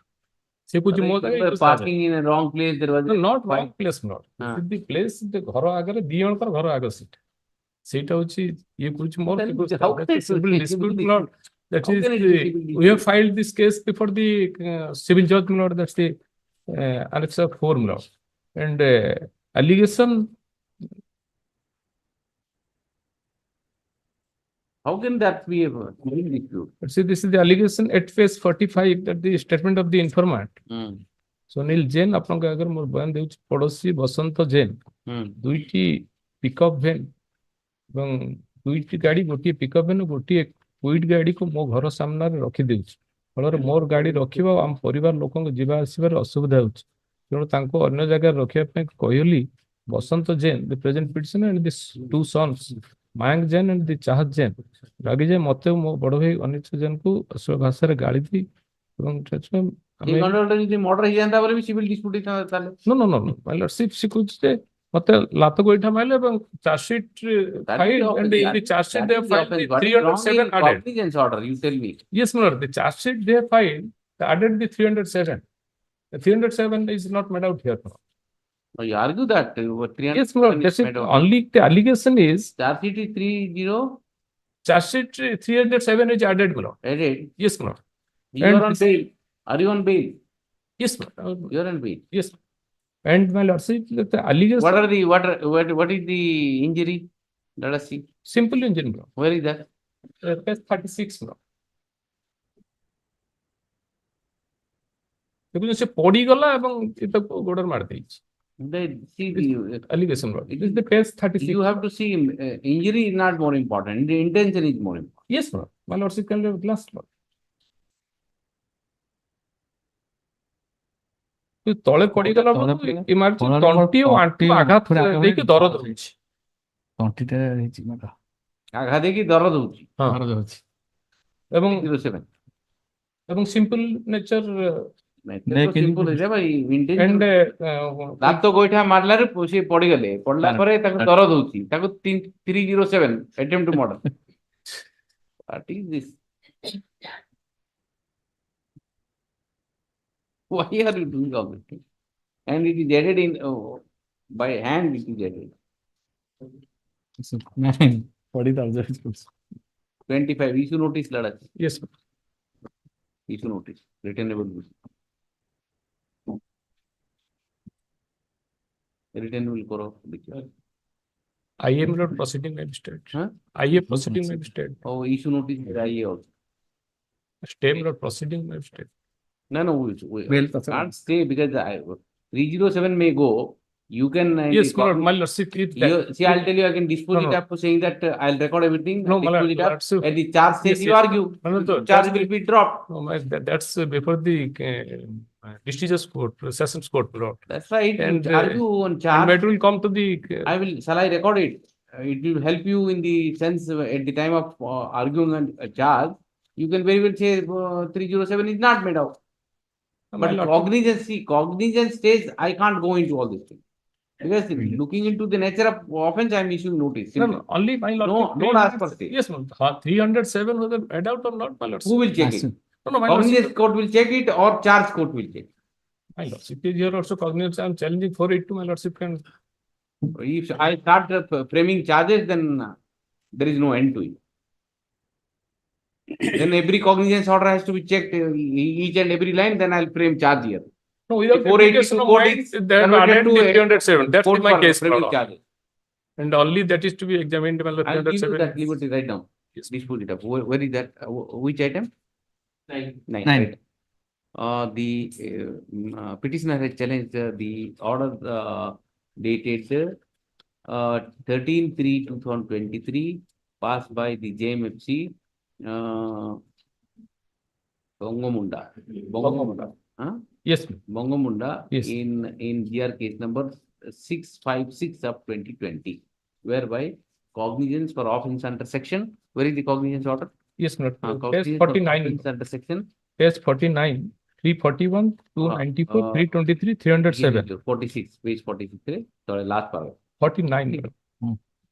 ସେ କହୁଛି ମୋ ଜାଗା Parking in a wrong place, there was no, not wrong place, not. The place, the ଘର ଆଗରେ ଦି ଜଣଙ୍କର ଘର ଆଗ ସେଇଟା ହଉଛି ଇଏ କହୁଛି ମୋର civil dispute, not. That is, we have filed this case before the civil judge, Lord. That's the annex of 4, Lord. And allegation. How can that be a civil dispute? See, this is the allegation at phase 45, that the statement of the informant. Sunil Jain, ଆପଣଙ୍କ ଆଗରେ ମୋର ବୟାନ ଦେଉଛି ପଡୋଶୀ ବସନ୍ତ ଜୈନ ଦୁଇଟି pickup van ଏବଂ ଦୁଇଟି ଗାଡି ଗୋଟିଏ ପିକଅପ୍ ଭ୍ୟାନ୍ ଗୋଟିଏ କୁଇଟ୍ ଗାଡିକୁ ମୋ ଘର ସାମ୍ନାରେ ରଖିଦେଉଛି ଫଳରେ ମୋର ଗାଡି ରଖିବା ଆମ ପରିବାର ଲୋକଙ୍କ ଯିବା ଆସିବାରେ ଅସୁବିଧା ହେଉଛି ତେଣୁ ତାଙ୍କୁ ଅନ୍ୟ ଜାଗାରେ ରଖିବା ପାଇଁ କହିଲି ବସନ୍ତ Jain the present petitioner and the two sons ମାୟାଙ୍କ Jain and the Chahat Jain ରାଗି ଯାଇ ମତେ ମୋ ବଡ ଭାଇ ଅନିଚ୍ଛ ଜୈନକୁ ଅଶ୍ଳୀଳ ଭାଷାରେ ଗାଳି ଦେଇ ଏବଂ ମର୍ଡର ହେଇଯାନ୍ତା ବୋଲି ବି ସିଭିଲ ଡିସ୍ପ୍ୟୁଟ ହେଇଥାନ୍ତା ତାହେଲେ no my lordship she କହୁଛି ଯେ ମତେ ଲାତ ଗୋଇଠା ମାଇଲେ ଏବଂ chargesheet filed and in the charge sheet they have filed the 307 added. Cognizance order, you tell me. Yes, my lord, the charge sheet they have filed, they added the 307. The 307 is not made out here. No, you argue that. Yes, my lord, that's it. Only the allegation is charge sheet is 30. Charge sheet 307 is added, my lord. Added? Yes, my lord. You are on bail. Are you on bail? Yes, my lord. You are on bail. Yes. And my lordship, the allegation. What is the injury? Let us see. Simple injury, bro. Where is that? Page 36, bro. ଦେଖୁଛ ସେ ପଡିଗଲା ଏବଂ ତାକୁ ଗୋଡରେ ମାରି ଦେଇଛି. See the allegation, bro. It is the page 36. You have to see injury is not more important. The intention is more important. Yes, bro. My lordship can have glass, bro. ତଳେ ପଡିଗଲା ଇମାର୍ଜି ତଣ୍ଟି ଓ ଆଣ୍ଠୁ ଆଘାତ ଦେଇକି ଦରଦ ହଉଛି ତଣ୍ଟିଟା ହେଇଛି ଆଘାତ ଦେଇକି ଦରଦ ହଉଛି ଏବଂ 07 ଏବଂ ସିମ୍ପଲ ନେଚର ଦାନ୍ତ ଗୋଇଠା ମାରିଲାରୁ ସେ ପଡିଗଲେ ପଡିଲା ପରେ ତାକୁ ଦରଦ ହଉଛି ତାକୁ 307 attempt to murder. What is this? Why are you doing all this thing? And it is added in by hand. It is added. 40,000. 25. Issue notice, lada. Yes. Issue notice. Returnable. Returnable karo. I am not proceeding magistrate. I am proceeding magistrate. Oh, issue notice is I also. Stay not proceeding magistrate. No, we can't say because 307 may go You can. Yes, my lordship. See, I'll tell you, I can dispose No, it up saying that I'll record everything. No, and my dispose it up. lordship. At the charge stage, Yes, you yes. argue. No, Charge will be dropped. No, that's before the district court, sessions court, my lord. That's right. And, You argue on And charge. matter will come to the. I will. Shall I record it? It will help you in the sense at the time of arguing on a charge. You can very well say 307 is not made out. My But lord. cognizance stage, I can't go into all these things. Because looking into the nature of offense, I am issuing notice. No, simply. no, only my lord. No, don't ask for stay. Yes, ma'am. 307 was made out or not, my lord? Who will check it? No, my Cognizance lordship. court will check it or charge court will check. My lordship is here also cognizance. I am challenging for it to my lordship can. If I start framing charges, then there is no end to it. Then every cognizance order has to be checked, each and every line, then I'll frame charge here. No, without The 482 application of code mine, is they have converted added to the a 307. That's code my for case, my framing lord. charges. And only that is to be examined by the I'll give you 307. that liberty right now. Yes. Dispose it up. Where is that? Which item? 9. Right. The petitioner has challenged the order dated 13/3/2023 passed by the JMFC Bongomunda. Huh? Yes. Bongomunda Yes. in GR case number 656 of 2020, whereby cognizance for offense under section. Where is the cognizance order? Yes, not. Page Cognizance for 49. offense under section. Page 49, 341, 294, 323, 307. 46, page 46. Sorry, last paragraph. 49.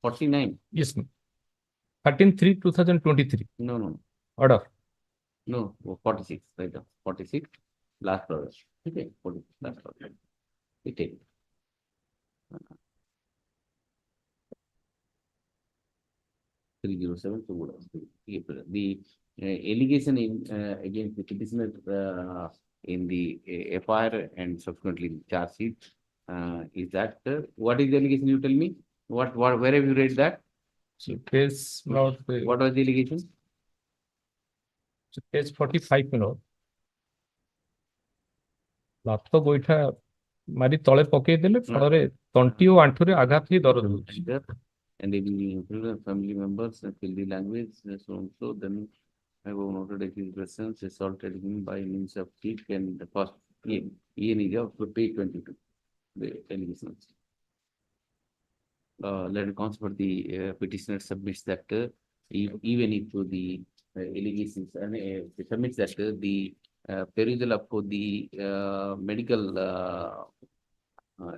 49. Yes, ma'am. 13/3/2023. No. Order. No, 46. Right now. 46. Last paragraph. Okay, 46. Last paragraph. We take it. (307) so the allegation against the petitioner in the FIR and subsequently the charge sheet is that what is the allegation? You tell me. Where have you read that? So page not. What was the allegation? So page 45, my lord. ଲାତ ଗୋଇଠା ମାରି ତଳେ ପକେଇ ଦେଲେ ଫଳରେ ତଣ୍ଟି ଓ ଆଣ୍ଠୁରେ ଆଘାତ ହେଇ ଦରଜ ହେଉଛି. And if the family members fill the language so then I have noted that his presence assaulted him by means of kick and the first Ian is of page 22. The allegations. Let it consider the petitioner submits that even if the allegations submits that the perusal of the medical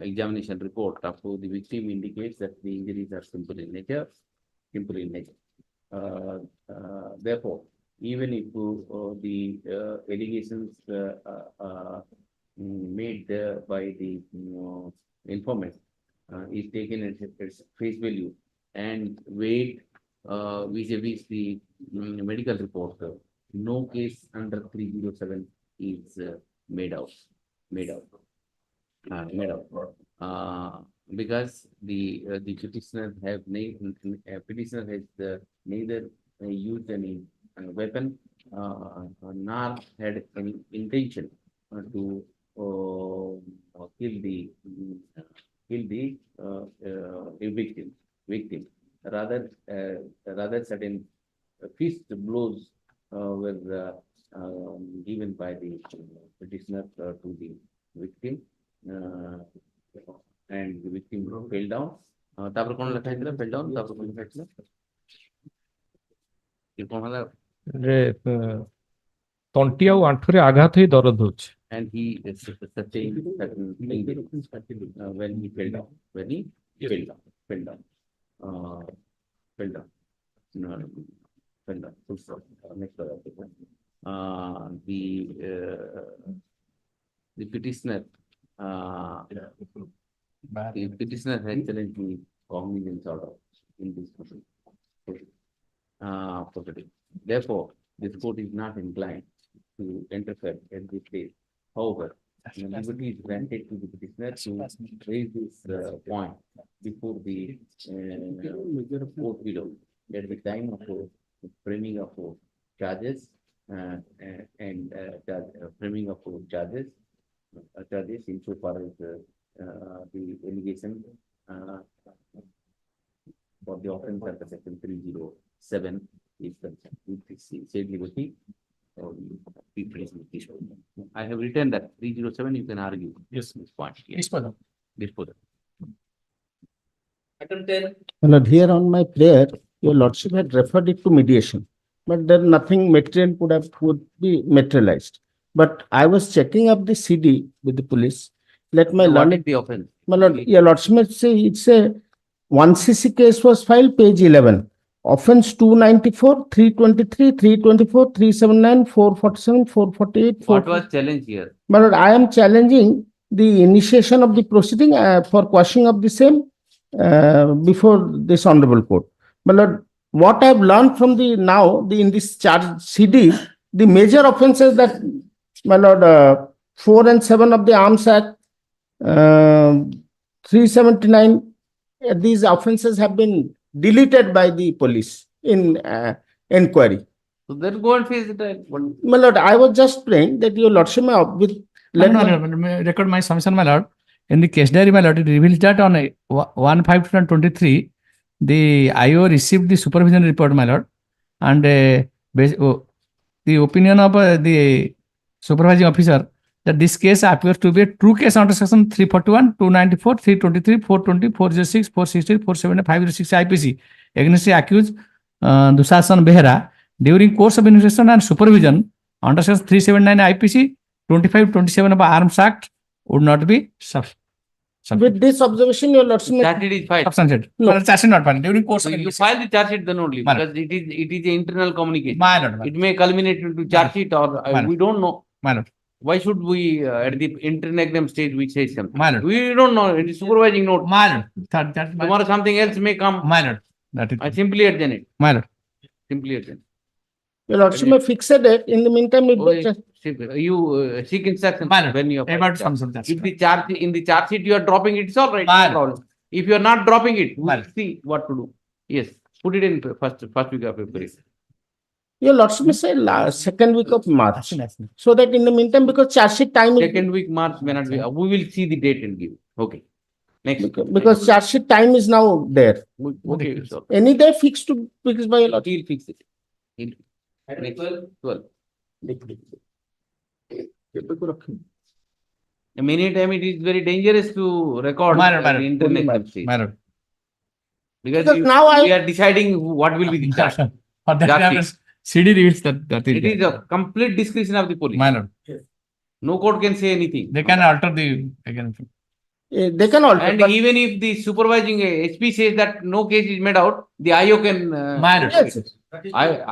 examination report of the victim indicates that the injuries are simple in nature. Therefore, even if the allegations made by the informant is taken at its face value and weighed vis-a-vis the medical report, no case under 307 is made out. Because the petitioner has neither used any weapon nor had any intention to kill the victim. Rather certain fist blows were given by the petitioner to the victim, and the victim fell down. ତାପରେ କଣ ଲେଖା ହେଇଥିଲା? Fell down. ତାପରେ କଣ ଲେଖା ହେଇଥିଲା? କଣ ହେଲା? ତଣ୍ଟି ଆଉ ଆଣ୍ଠୁରେ ଆଘାତ ହେଇ ଦରଜ ହେଉଛି. And he sustained certain injuries when he fell down. Fell down. Full stop. Next paragraph. The petitioner has challenged the cognizance order in this proceeding. Therefore, this court is not inclined to interfere at this stage. However, liberty is granted to the petitioner to raise this point before the court below at the time of framing of charges and framing of charges insofar as the allegation for the offense under section 307 is concerned. Said liberty. I have written that 307 you can argue. Yes. This point. Yes, madam. Disposal. My lord, here on my prayer, your lordship had referred it to mediation, but there nothing material would be materialized. But I was checking up the CD with the police. Let my What learned, is the offense? my lord, your lordship say it's a 1cc case was filed, page 11. Offense 294, 323, 324, 379, 447, 448. What was challenged here? My lord, I am challenging the initiation of the proceeding for quashing of the same before this honorable court. My lord, what I have learned from the in this charge CD, the major offences that, my lord, 4 and 7 of the Arms Act, 379, these offences have been deleted by the police in inquiry. So then go and face it. My lord, I was just praying that your lordship may Record my submission, my lord. In the case diary, my lord, it reveals that on 1/5/2023, the IO received the supervision report, my lord, and the opinion of the supervising officer that this case appears to be a true case under section 341, 294, 323, 420, 406, 460, 470, 506 IPC against the accused Dushasan Behera during course of investigation and supervision under section 379 IPC 2527 of Arms Act would not be sufficient. With this observation, your lordship Charge sheet is filed. Substantiated. No. Charge sheet not filed during course So of you investigation. file the charge sheet then only My because it is an internal communication. My lord, It may culminate into charge sheet or My lord. we don't know. my lord, Why should we at the interregnum stage we say something? my lord, We don't know. It is supervising note. my lord. That, my, Tomorrow something else may come. my lord. That is I simply adjourn it. my lord. Simply adjourn. Your lordship may fix a date. In the meantime, Oh, you seek instructions My lord. when you About apply. some that's If the charge in the charge sheet you are dropping it, it's all right. My No problem. If you are not dropping it, My we'll see what to do. Yes, put it in first week of February. your lordship may say second week of March. So that in the meantime, because charge sheet time is Second week March may not be. We will see the date and give. Okay. Next. because charge sheet time is now there. Okay. So Any day fixed to fixed by your lordship. he'll fix it. Next. 12. Many time it is very dangerous to record My lord, my the lord. internet stage. My lord. Because now we are deciding what will be the charge. For that Charge happens, CD reveals that It is a complete discretion of the police. my lord. No court can say anything. They can alter the again. They can alter. And but even if the supervising SP says that no case is made out, the IO can. My lord. yes.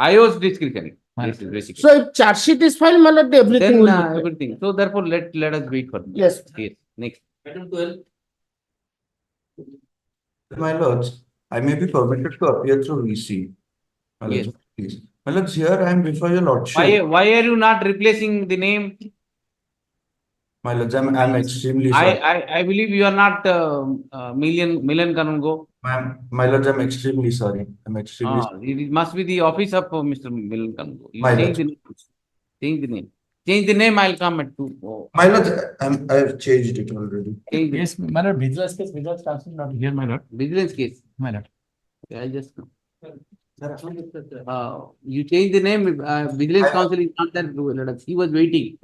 IO's discretion. My This is basically. So if charge sheet is filed, my lord, everything Then will be everything. So therefore, let us wait for that. Yes. Yes. Next. Item 12. My lords, I may be permitted to appear through VC. My lords, Yes. please. My lords, here I am before your lordship. Why are you not replacing the name? My lords, I'm extremely sorry. I believe you are not Milan Kanungo. My lords, I'm extremely sorry. I'm extremely sorry. It must be the office of Mr. Milan Kanungo. You My change lord. the name. Change the name. Change the name. I'll come at 2. Oh. My lords, I've changed it already. Change the Yes, my lord. Vigilance case, vigilance counsel not here, my lord. vigilance case. My lord. I'll just. You change the name. Vigilance counsel is not there. Let us. He was waiting.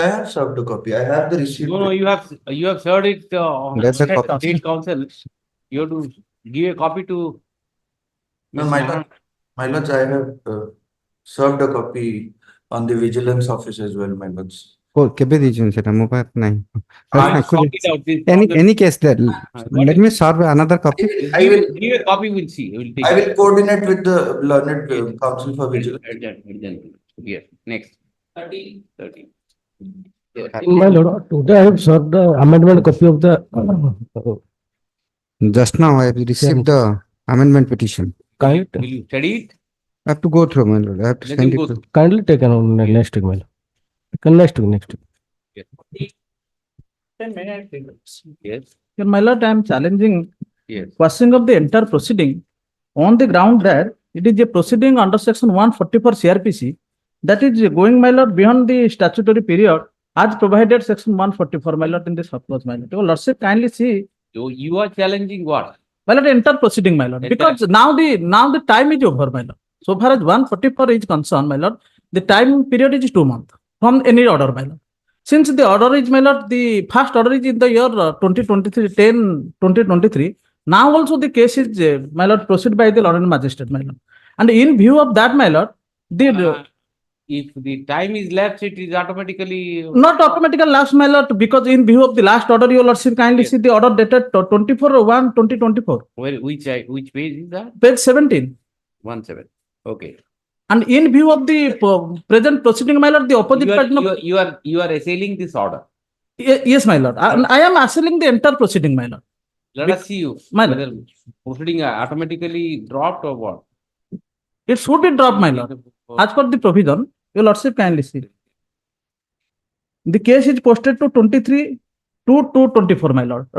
I have served a copy. I have the receipt. No, you have served it That's a at copy. State Council. You have to give a copy to. No, Ms. my Mohan. lord, my lords, I have served a copy on the vigilance office as well, my lords. Oh, କେବେ ଦେଇଛନ୍ତି ସେଟା ମୋ ପାଖରେ ନାହିଁ। I sort it out. This Any problem. case there. What Let is- me serve another copy. I will, Give a copy, we'll see. We'll take I will it. coordinate with the learned council for vigilance. Yes, next. 30. Yes. My lord, today I have served the amendment copy of the Just now I have received the amendment petition. Will you study it? I have to go through, my lord. I have to Let send him it go to. kindly taken on next week, my lord. Next week. Yes. Yes. Here, my lord, I am challenging Yes. questioning of the entire proceeding on the ground that it is a proceeding under section 144 CRPC that is going, my lord, beyond the statutory period as provided section 144, my lord, in this surplus, my lord. Your lordship kindly see, So you are challenging what? my lord, entire proceeding, my lord, because now the time is over, my lord. So far as 144 is concerned, my lord, the time period is 2 months from any order, my lord. Since the order is, my lord, the first order is in the year 2023, now also the case is, my lord, proceeded by the Lord Magistrate, my lord. And in view of that, my lord, If the time is lapsed, it is automatically. not automatically last, my lord, because in view of the last order, your lordship kindly see the order dated 24/1/2024, Which page is that? page 17. 17. Okay. And in view of the present proceeding, my lord, the opposite party. You are assailing this order. Yes, my lord. I am assailing the entire proceeding, my lord. Let us see you. My lord. Whether proceeding automatically dropped or what? It should be dropped, my lord. As per the provision, your lordship kindly see. The case is posted to 23/2/24, my lord. A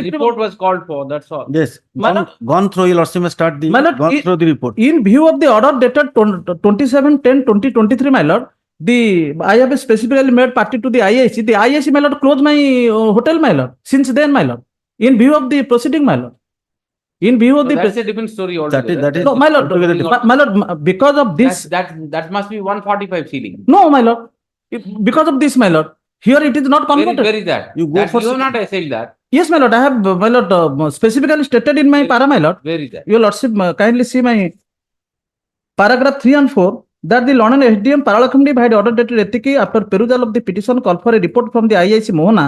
report was called for, that's all. Yes, My lord, gone through, your lordship may start the, My lord, gone through the report. in view of the order dated 27/10/2023, my lord, I have specifically made party to the IIC. The IIC, my lord, closed my hotel, my lord. Since then, my lord, in view of the proceeding, my lord. In view of No, the that's a different story altogether. that is no, my lord, altogether different. my lord, because of this, That must be 145 ceiling. no, my lord, because of this, my lord, here it is not converted. Where is that? You go for You have not assailed that. Yes, my lord, I have, my lord, specifically stated in my para, my lord. Where is that? Your lordship kindly see my paragraph 3 and 4 that the London SDM Paralakhandi had ordered dated ethics after perusal of the petition called for a report from the IIC Mohana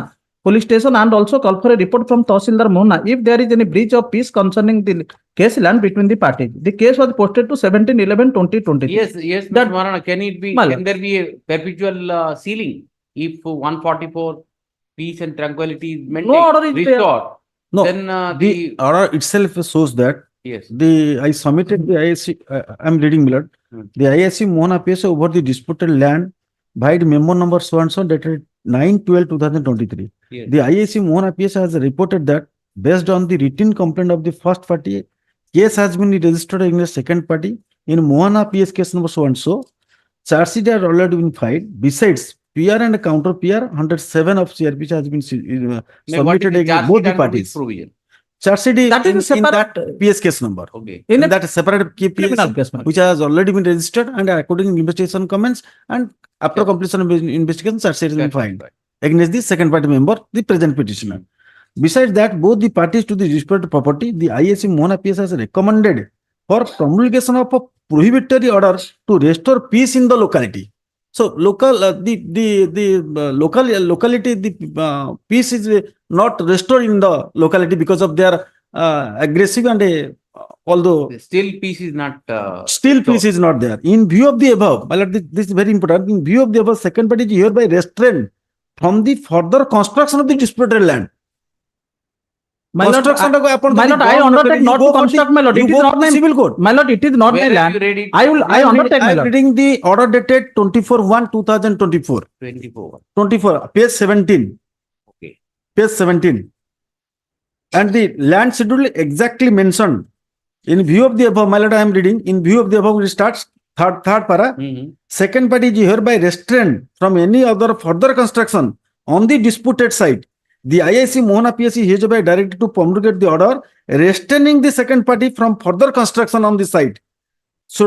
police station and also called for a report from Tahsildar Mohana if there is any breach of peace concerning the case land between the parties. The case was posted to 17/11/2023. Yes, That- Mr. Marana, can My lord. there be a perpetual ceiling if 144 peace and tranquility is maintained, No order is there. restored? No, Then the order itself shows that yes. I submitted the IIC, I'm reading, my lord. The IIC Mohana PSA over the disputed land by memo number so and so dated 9/12/2023. Yes. The IIC Mohana PSA has reported that based on the written complaint of the first party, case has been registered against the second party in Mohana PS case number so and so. Charge sheet has already been filed. Besides, PR and counter PR 107 of CRPC has been submitted against both the parties. Provision. Charge sheet is That is a in separate that PS case number. Okay. in In a that separate criminal PS case, my lord. which has already been registered and according to investigation comments and after Yes. completion of investigation, charge sheet has been That's filed right. against the second party member, the present petitioner. Besides that, both the parties to the disputed property, the IIC Mohana PS has recommended for promulgation of a prohibitory order to restore peace in the locality. So local, locality, the peace is not restored in the locality because of their aggressive and although Still peace is not. still peace is not there. In view of the above, my lord, this is very important. In view of the above, second party is hereby restrained from the further construction of the disputed land. My lord, Construction my lord, I undertake not to construct, my lord. It is not my civil code. My lord, it is not my Where have land. you read it? I undertake, my I am lord. reading the order dated 24/1/2024. 24. 24, page 17. Okay. Page 17. And the land schedule exactly mentioned. In view of the above, my lord, I am reading. In view of the above, it starts third para. Second party is hereby restrained from any other further construction on the disputed site. The IIC Mohana PSC is hereby directed to promulgate the order restraining the second party from further construction on the site. So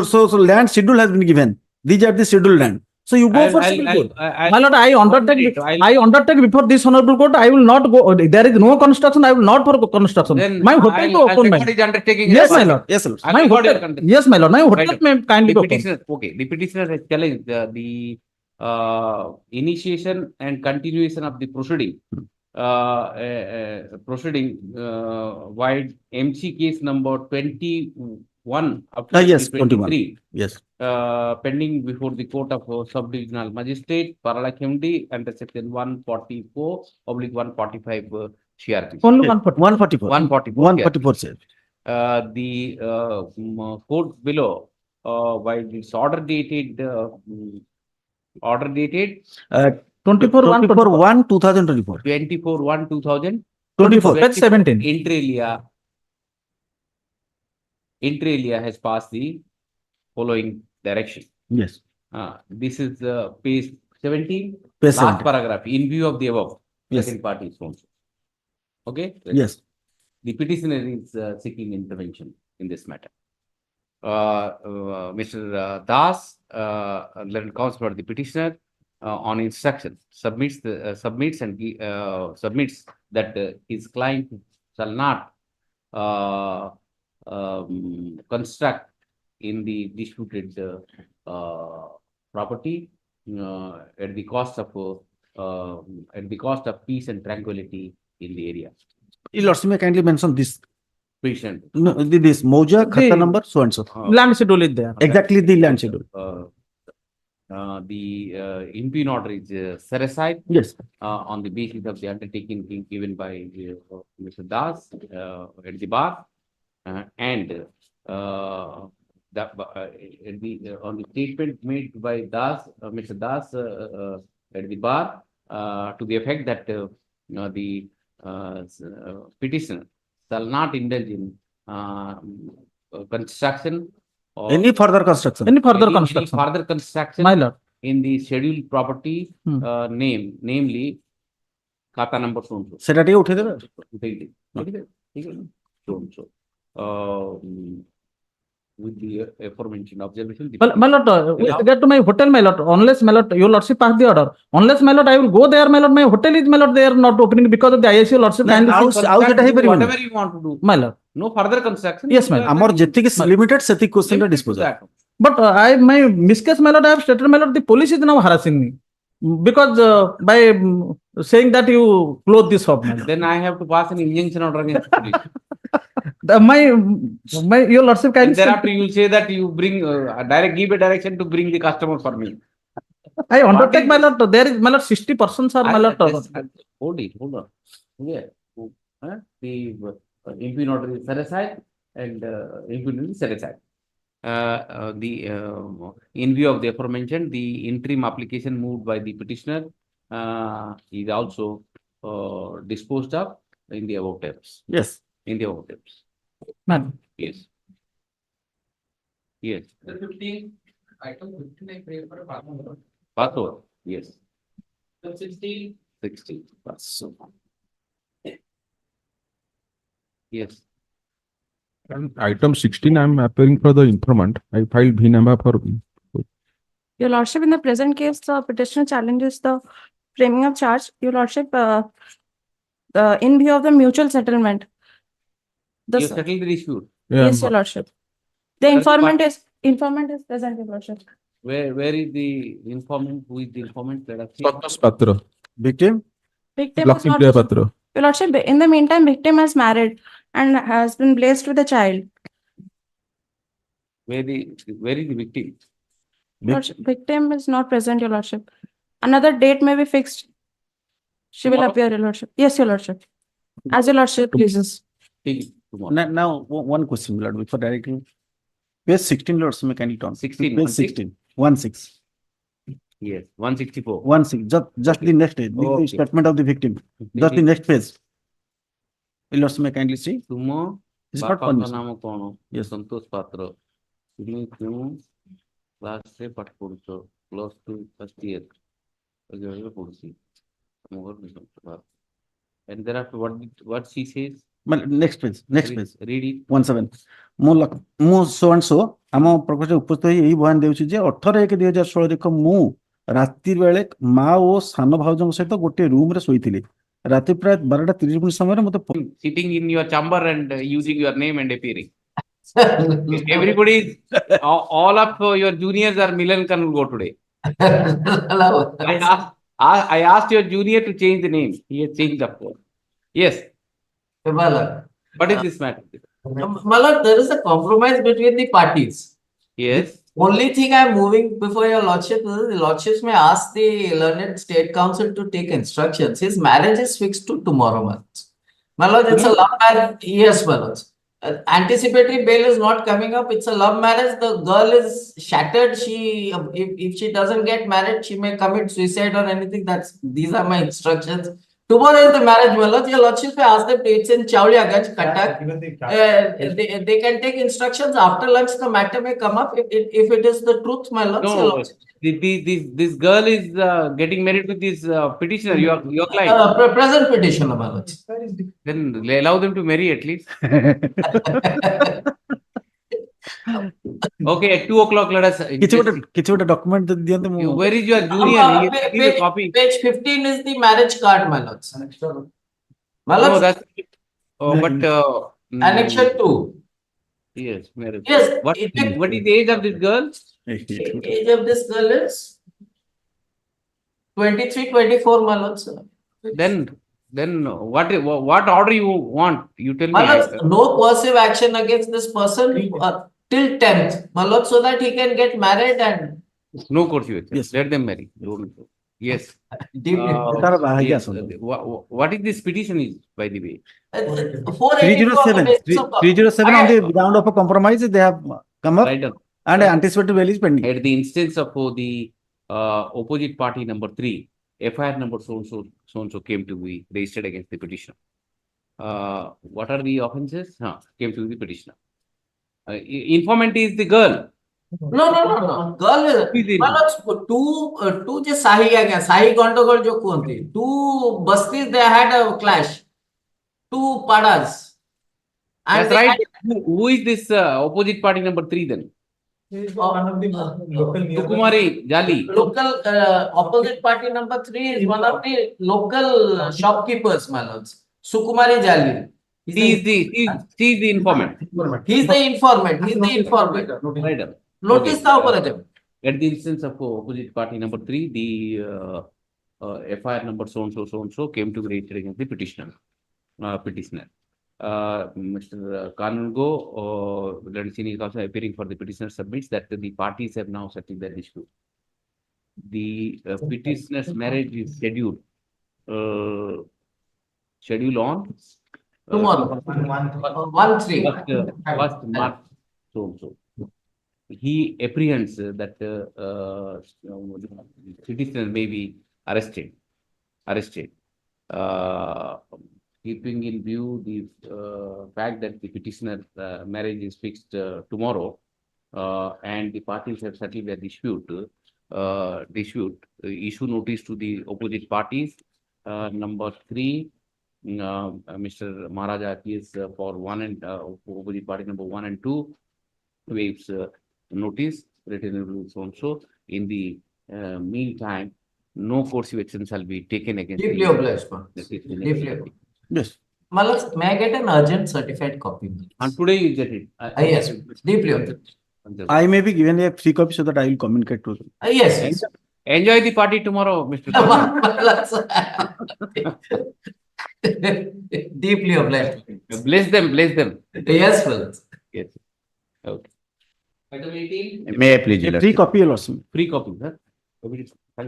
land schedule has been given. These are the scheduled land. So you go for civil court. My lord, I undertake before this honorable court, I will not go. There is no construction, I will not for construction. Then My hotel to open my. is undertaking. Yes, my lord. Yes, lord. My hotel. Yes, my lord. My hotel may kindly The open. petitioner, okay, the petitioner has challenged the initiation and continuation of the proceeding. Wide MC case number 21 up to Yes, 23. Yes. Pending before the court of subdivisional magistrate, Paralak MD under section 144/145 CRP. Only 144. 144. sir. The court below, by this order dated 24/1/2024. 24/1/2024. Page 17. Inter alia has passed the following direction. Yes. This is page 17, Page last 17. paragraph. In view of the above, Yes. second part is also. Okay? Yes. The petitioner is seeking intervention in this matter. Mr. Das, learned counsel for the petitioner, on instruction, submits that his client shall not construct in the disputed property at the cost of peace and tranquility in the area. Your lordship may kindly mention this. Patient. No, this Moja, Khata number, so and so. Land schedule is there. Exactly the land schedule. The impugn order is set aside. Yes. On the basis of the undertaking being given by Mr. Das at the bar, and on the statement made by Mr. Das at the bar, to the effect that the petitioner shall not indulge in construction or Any further construction. Any further construction My lord. in the scheduled property namely Khata number so and so. সেটা দিয়ে উঠে দেবে? So and so. With the aforementioned observation. Well, my lord, with regard to my hotel, my lord, unless my lord, your lordship pass the order, unless my lord, I will go there, my lord, my hotel is, my lord, they are not opening because of the IAC lordship. Whatever you want to do. My lord. No further construction. Yes, my lord. Amar ଯେତିକି limited ସେତିକି question ଟା dispose. But my miscase, my lord, I have stated, my lord, the police is now harassing me because by saying that you close this shop. Then I have to pass an injunction order against the police. My your lordship kindly. Thereafter, you will say that you bring give a direction to bring the customer for me. I undertake, my lord. There is, my lord, 60% are, my lord. Hold on. Yeah. The impugn order is set aside and impunity is set aside. In view of the aforementioned, the interim application moved by the petitioner is also disposed of in the above terms. Yes. In the above terms. Ma'am. Yes. Yes. The 15, item 15, I pray for a password. Password. Yes. The 16. 16. Password. Yes. And item 16, I am appearing for the informant. I filed V number for. Your lordship, in the present case, the petitioner challenges the framing of charge. Your lordship, in view of the mutual settlement. You settled the dispute. Yes, your lordship. The informant is present, your lordship. Where is the informant? Who is the informant? Let us see. Santosh Patra. Victim? Victim is Lakshmi not Priya present. Patra. Your lordship, in the meantime, victim is married and has been blessed with a child. Where is the victim? Lordship, victim is not present, your lordship. Another date may be fixed. She will Tomorrow? appear, your lordship. Yes, your lordship. As your lordship pleases. Now, one question, my lord, before directly. Page 16, lordship, may kindly turn. 16. Page 16. 16. Yes. 164. 16. Just the next page. The Okay. statement of the victim. Just the next page. Lordship, may kindly see. तुम It's not बापा का permission. नाम कौन? Yes. संतोष पात्र. तुम्हें क्यों class से पाठ पढ़ो? Plus 2 first year. अगर पढ़ी. And thereafter, what she says? Next page. Read it. 17. ମୁଁ so and so ଆମ ପ୍ରକୃତରେ ଉପସ୍ଥିତ ହୋଇ ଏହି ବୟାନ ଦେଉଛି ଯେ 18/1/2016 ଦେଖ ମୁଁ ରାତି ବେଳେ ମା ଓ ସାନ ଭାଉଜଙ୍କ ସହିତ ଗୋଟିଏ ରୁମ ରେ ଶୋଇଥିଲି। ରାତି ପ୍ରାୟ 12:30 ସମୟରେ ମତେ Sitting in your chamber and using your name and appearing. Everybody, all of your juniors are Milan Kanulgo today. I asked your junior to change the name. He has changed the code. Yes. What is this matter? Malad, there is a compromise between the parties. Yes. Only thing I am moving before your lordship is the lordships may ask the learned state council to take instructions. His marriage is fixed to tomorrow, Malad, it's a love marriage. Yes, Malad. Anticipatory bail is not coming up. It's a love marriage. The girl is shattered. If she doesn't get married, she may commit suicide or anything. These are my instructions. Tomorrow is the marriage, Malad. Your lordship may ask them. It's in Chauliagaj, Cuttack. They can take instructions after lunch. The matter may come up. If it is the truth, my lord. No, this girl is getting married with this petitioner. Your client. Present petitioner, my lord. Then allow them to marry at least. Okay, at 2 o'clock, let us. କିଛି ଗୋଟେ document ଦିଅନ୍ତୁ ମୁଁ Where is your junior? Give a copy. Page 15 is the marriage card, my lord. My lord. No, that's. But. Annexure 2. Yes, marriage. Yes. What is the age of this girl? Age of this girl is 23, 24, my lord, sir. Then what order you want? You tell My me. lord, no coercive action against this person till 10th, my lord, so that he can get married and. No coercive action. Yes. Let them marry. Yes. What is this petition is, by the way? 307 on the ground of a compromise they have come up Right. and anticipated bail is pending. At the instance of the opposite party number 3, FIR number so and so came to be registered against the petitioner. What are the offences? Came to the petitioner. Informant is the girl. No. Girl is. My lord, two je Sahi agya, Sahi Gondogol jo kuhanti. Two bastis they had a clash. Two padas. That's right. Who is this opposite party number 3 then? Sukumari Jali. Local opposite party number 3 is one of the local shopkeepers, my lords. Sukumari Jali. She is the informant. He's the informant. Right. Notice the operative. At the instance of opposite party number 3, the FIR number so and so came to be registered against the petitioner. Mr. Kanungo, Lansini is also appearing for the petitioner, submits that the parties have now settled their dispute. The petitioner's marriage is scheduled on tomorrow, 1/3. First March, so. He apprehends that petitioner may be arrested. Keeping in view the fact that the petitioner marriage is fixed tomorrow and the parties have settled their dispute, issue notice to the opposite parties. Number 3, Mr. Maharaja appears for opposite party number 1 and 2, waives notice written so and so. In the meantime, no coercive action shall be taken against. Deeply obliged, Deeply. Yes. Malak, may I get an urgent certified copy? And today you get it. Yes, deeply obliged. I may be given a free copy so that I will communicate to them. Yes. Enjoy the party tomorrow, Mr. Deeply obliged. Bless them. Yes, well. Yes. Okay. May I please? Free copy also. Free copy, sir. My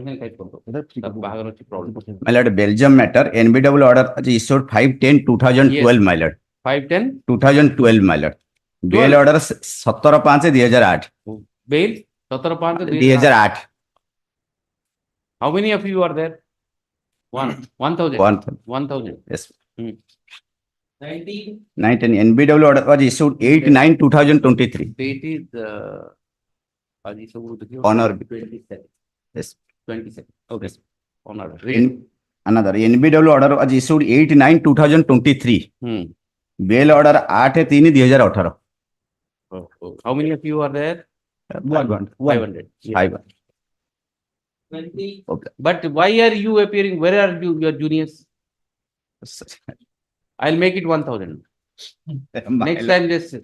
lord, Belgium matter, NBW order issued 5/10/2012, my lord. 5/10/2012, my lord. Bail order 17/5/2008. Bail 17/5/2008. 2008. How many of you are there? 1,000. 1,000. Yes. 19. NBW order was issued 8/9/2023. Date is Honor. 27. Yes. 27. Okay. Honor. Another NBW order was issued 8/9/2023. Bail order 8/3/2018. How many of you are there? 500. Okay. But why are you appearing? Where are you, your juniors? I'll make it 1,000. Next time, just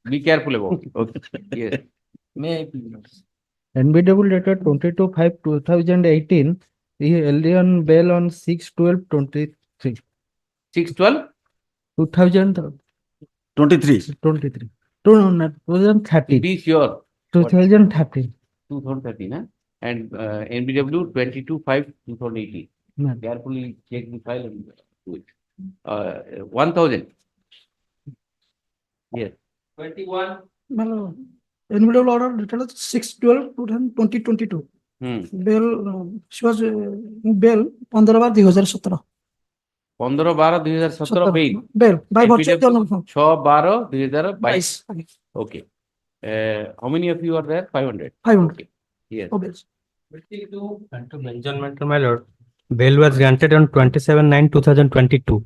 be careful about it. Okay. Yes. May I please? NBW letter 22/5/2018, Elian Bell on 6/12/23. 6/12? 2023. 23. 2013. Be sure. 2013. 2013, huh? And NBW 22/5/2018. Ma'am. Carefully check the file and do it. 1,000. Yes. 21. NBW order dated 6/12/2022. Bell, she was Bell 15/12/2017. 15/12/2017 bail. Bell by virtue of the NBW 6/12/2022. Okay. How many of you are there? 500. 500. Okay. Yes. And to mention matter, my lord, bail was granted on 27/9/2022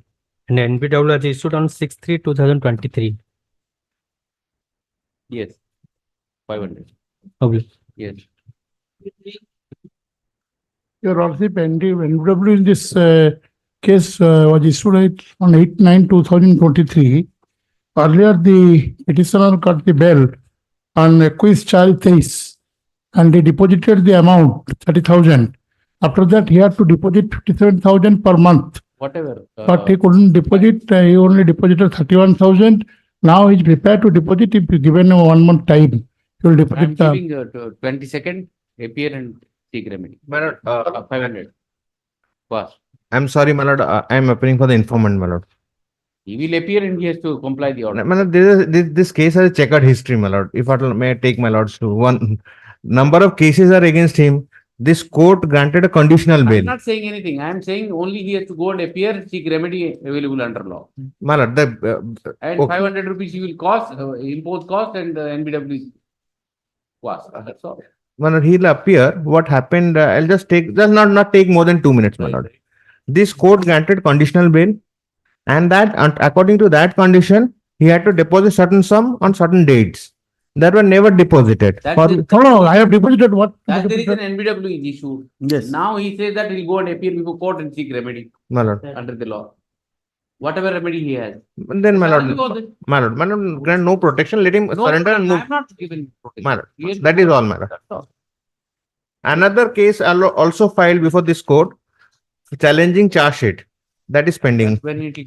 and NBW was issued on 6/3/2023. Yes. 500. Obvious. Yes. Your Lordship, NBW in this case was issued on 8/9/2023. Earlier, the petitioner got the bail on quiz charge 23 and he deposited the amount 30,000. After that, he had to deposit 57,000 per month. Whatever. But he couldn't deposit, he only deposited 31,000. Now he's prepared to deposit if given 1 month time. He will I'm deposit the. giving 22nd, appear and seek remedy. My lord, 500. Pass. I'm sorry, my lord. I'm appearing for the informant, my lord. He will appear and he has to comply the order. My lord, this case has a checkered history, my lord. If I may take my lords to one number of cases are against him. This court granted a conditional bail. I'm not saying anything. I'm saying only he has to go and appear, seek remedy available under law. My lord, And 500 rupees he will cost, impose cost and NBW cost. That's all. My lord, he'll appear. What happened? I'll just not take more than 2 minutes, my lord. This court granted conditional bail, and that according to that condition, he had to deposit certain sum on certain dates that were never deposited. No, I have deposited what? That's the reason NBW is issued. Yes. Now he says that he'll go and appear before court and seek remedy My lord. under the law. Whatever remedy he has. And then, my lord, grant no protection. Let him surrender and move. I'm not giving protection. My lord, that is all, my lord. Another case also filed before this court, challenging charge sheet. That is pending. When it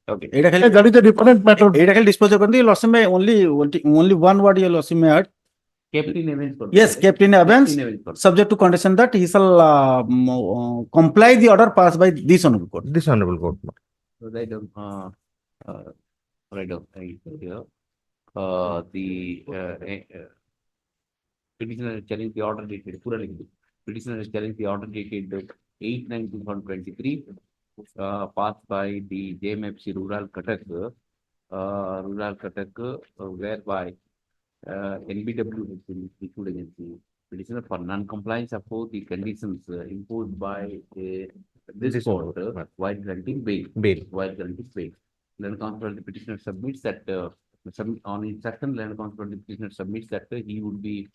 Okay. That is a different matter. Dispose of only one word you lost him at. Captain Evans. Yes, Captain Evans, subject to condition that he shall comply the order passed by this honorable court. This honorable court. So right down, right down here. The petitioner challenged the order dated. Petitioner challenged the order dated 8/9/2023. Passed by the JMFC Rural Cuttack, whereby NBW has been issued against the petitioner for non-compliance of the conditions imposed by this court while granting bail. While granting bail. Then consequently, the petitioner submits that on instruction, then consequently, the petitioner submits that he would be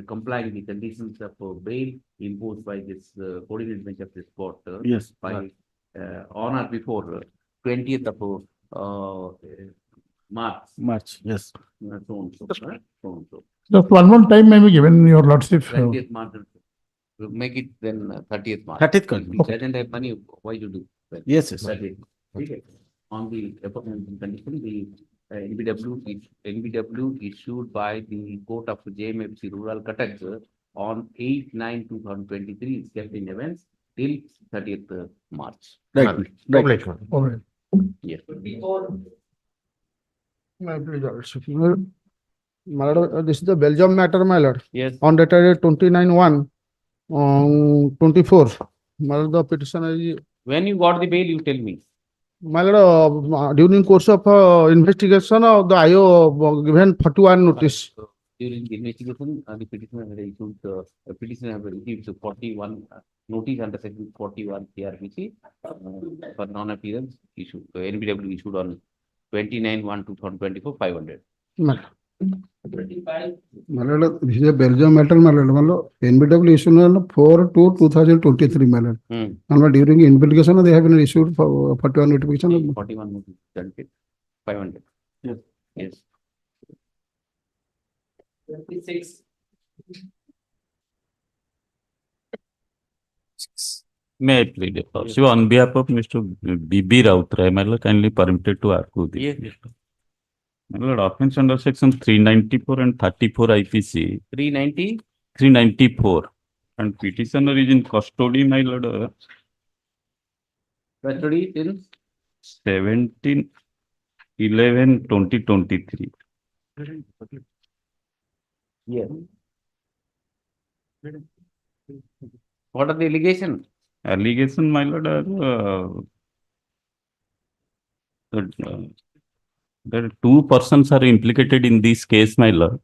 complying with the conditions of bail imposed by this coordinated bench of this court. Yes. By on or before 20th of March, yes. So. Just one more time may be given, your lordship. 20th March. We'll make it then 30th March. 30th. If he doesn't have money, why you do? Yes, yes. Okay. On the appointment condition, the NBW issued by the court of JMFC Rural Cuttack on 8/9/2023 Captain Evans till 30th March. Right. Yes. My lord, this is the Belgium matter, my lord. Yes. On dated 29/1/24. My lord, the petitioner is. When you got the bail, you tell me. My lord, during course of investigation, the IO given 41 notice. During the investigation, the petitioner had issued petitioner have received 41 notice under section 41 CRPC for non-appearance issued. NBW issued on 29/1/2024 500. My lord, this is a Belgium matter, my lord. My lord, NBW issued on 4/2/2023, my lord. And during investigation, they have been issued for 41 notification. 41 notice, 500. Yes. Yes. 26. May I plead the Lordship on behalf of Mr. B.B. Rautray, my lord, kindly permitted to argue this. Yes, yes. My lord, offense under section 394 and 34 IPC. 390. 394. And petitioner is in custody, my lord. Custody since 17/11/2023. Yes. What are the allegations? Allegation, my lord, there are two persons are implicated in this case, my lord.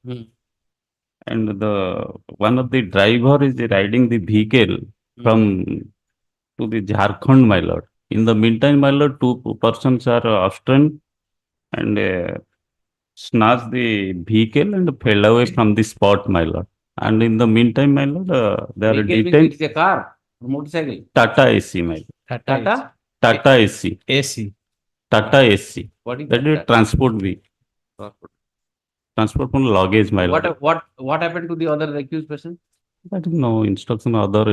And one of the driver is riding the vehicle from to the Jharkhand, my lord. In the meantime, my lord, two persons are abstain and snatched the vehicle and fell away from the spot, my lord. And in the meantime, my lord, they are Vehicle means detained. it's a car, motorcycle. Tata AC, my lord. Tata? Tata AC. AC. Tata AC. What is That that? is transport vehicle. Transport from luggage, my lord. What happened to the other accused person? That is no instruction other,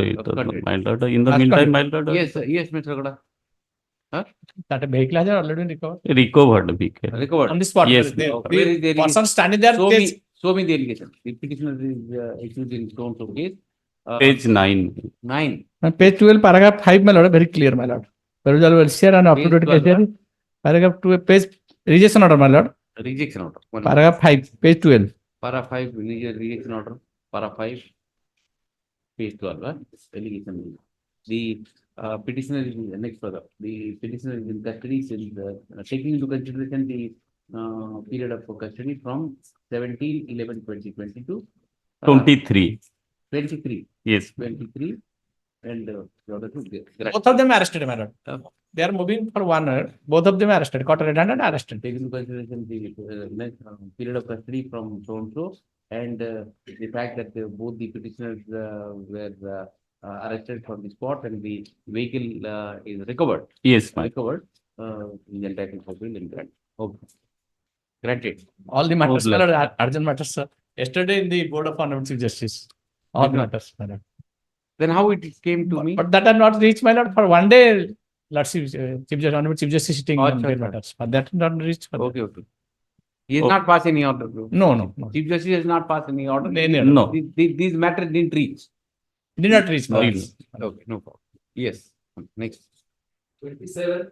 my lord. In the meantime, my lord. Yes, yes, Mr. Gada. Huh? That a vehicle has already been recovered. Recovered vehicle. Recovered. On the spot. Yes, The, okay. Where is the person allegation? standing there. Show me the allegation. The petitioner is accused in so case. Page 9. 9. And page 12, paragraph 5, my lord, very clear, my lord. Perusal will share and up to date Page 12, case. Paragraph 2, page rejection order, my lord. Rejection order. Paragraph 5, page 12. Para 5, rejection order. Para 5, page 12. Allegation. The petitioner is next further. The petitioner is in custody since taking into consideration the period of custody from 17/11/2022. 23. 23. Yes. 23. And the other two. Both of them arrested, my lord. They are moving for 1 hour. Both of them arrested. Caught red-handed and arrested. Taking into consideration the period of custody from so and so, and the fact that both the petitioners were arrested from the spot and the vehicle is recovered. Yes, ma'am. Recovered. The entire will and grant. Okay. Granted. All the matters, Oh, my lord, are urgent matters, sir. Yesterday in the Board of Honorable Chief Justice. All the matters, my lord. Then how it came to me? But that are not reached, my lord, for 1 day. Lordship, Chief Justice, Honorable Chief Justice sitting on their matters. But that not reached. For Okay, okay. He has not passed any order. No. Chief Justice has not passed any order. No. These matters didn't reach. Did not reach. Okay, okay, no problem. Yes. Next. 27.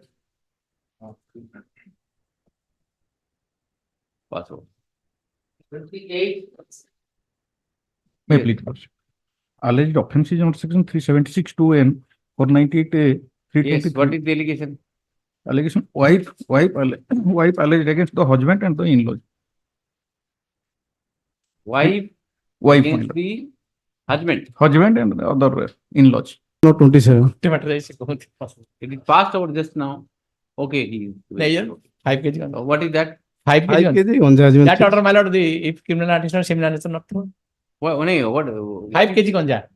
Password. 28. May I plead, Lordship. Alleged offences under section 376 2M 498A 323. Yes, what is the allegation? Allegation wife alleged against the husband and the in-laws. Wife Wife, against my the husband. husband and the other in-laws. No, 27. It is passed over just now. Okay. 5 kg. What is that? 5 5 kg. kg on judgment. That order, my lord, if criminal artisan, similar is not true. What? 5 kg ganja.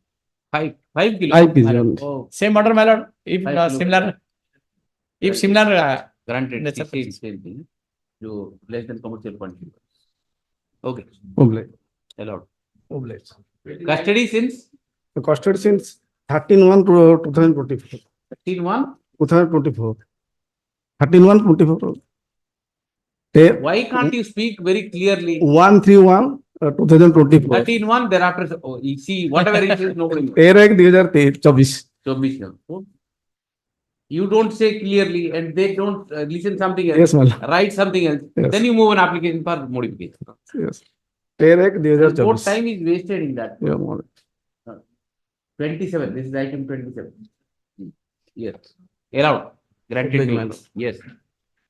5 kilo. 5 kg. Oh, Same order, my lord. If 5 kilo. similar. Granted. Nature Same thing. So less than commercial quantity. Okay. Hon'Ble. Allowed. Hon'Ble. Custody since The custody since 13/1/2024. 13/1. 2024. 13/1/24. Why can't you speak very clearly? 1/3/1/2024. 13/1 thereafter. Oh, you see, whatever it is, nobody knows. 13/1/2024. So you don't say clearly and they don't listen something else. Yes, my lord. Write something else. Yes. Then you move an application for modification. Yes. And more 13/1/2024. time is wasted in that. Yeah, more. 27. This is item 27. Yes. Allowed. Granted. Big to you. man. Yes.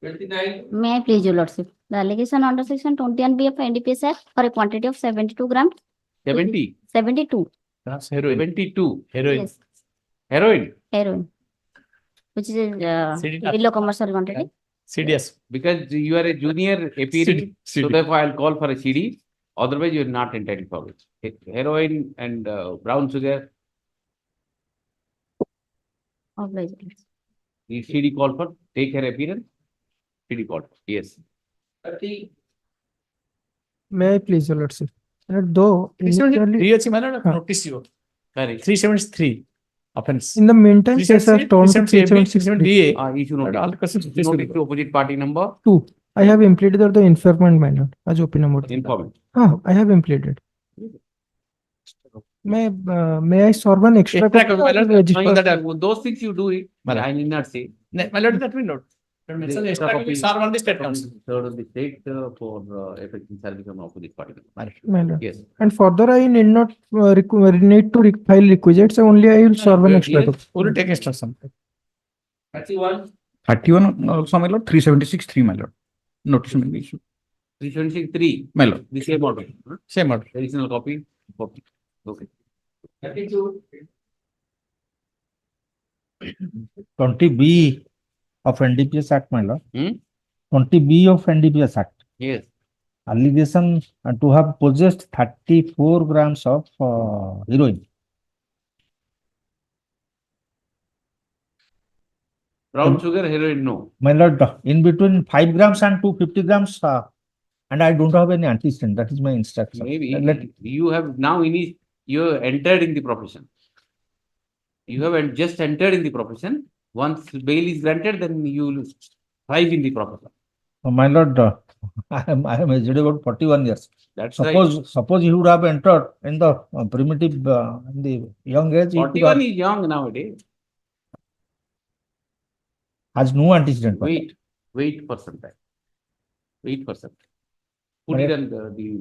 29. May I please, your lordship? The allegation under section 21B of NDPS Act for a quantity of 72 grams. 70. 72. That's heroin. 72. Heroin. Yes, Heroin. heroin. Which is CD. below commercial quantity. CDS. Because you are a junior appearing, so therefore I'll call for a CD. Otherwise, you are not entitled for it. Heroin and brown sugar, Obliged. the CD call for take her appearance. CD call. Yes. May I please, your lordship? Though 373 my lord, notice you. Correct. 373 offense. in the meantime, case has 373, torn to 376 376. DA. Issue But all notice. cases, please Notice will to opposite party number. 2. I have implemented the informant, my lord. As opinion number. Informant. I have implemented. May I serve an extra Extra copy copy, my or lord. register? Knowing that Those things you do it. My lord. I need not say. My lord, that we note. That means The extra extra copies copy are on the state council. Third of the state for effecting service on opposite party. My lord. Yes. And further, I need not need to file requisites. Only I will serve an extra copy. Who will take extra some? 31. 31 also, my lord. 376 3, my lord. Notice may be issued. 376.3. My lord. The same order. Same order. Additional copy. Copy. Okay. 32. 20B of NDPS Act, my lord. 20B of NDPS Act. Yes. Allegation to have possessed 34 grams of heroin. Brown sugar, heroin, no. My lord, in between 5 grams and 250 grams, and I don't have any antecedent. That is my instruction. Maybe you have now you have entered in the profession. You have just entered in the profession. Once bail is granted, then you will thrive in the profession. My lord, I am aged about 41 years. That's Suppose he would have entered in the primitive, in the young age. 41 is young nowadays. Has no antecedent. Wait for some time. Wait for some time. Put it on the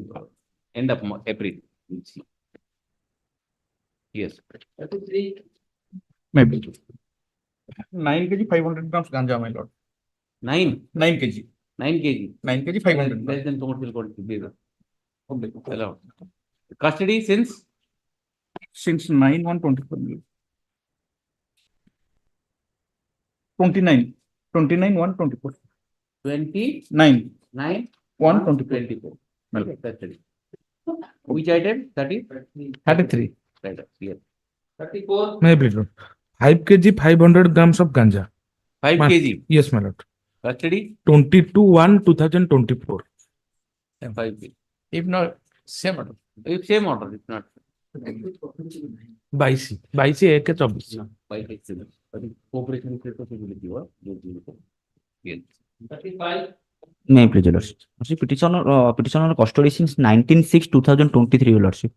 end of April. We'll see. Yes. 33. Maybe. 9 kg 500 grams ganja, my lord. 9 kg. 9 kg. 9 kg 500. Less than commercial quantity. Allowed. Custody since 9/1/24. 29/1/24. 29 9/1/24. Custody. Which item? 33. Right. Yes. 34. May I please, lord? 5 kg 500 grams of ganja. 5 kg. Yes, my lord. Custody? 22/1/2024. 5 kg. If not, same order. If same order, if not. 22/1/24. Cooperation yes. 35. May I please, your lordship? Petitioner custody since 19/6/2023, your lordship.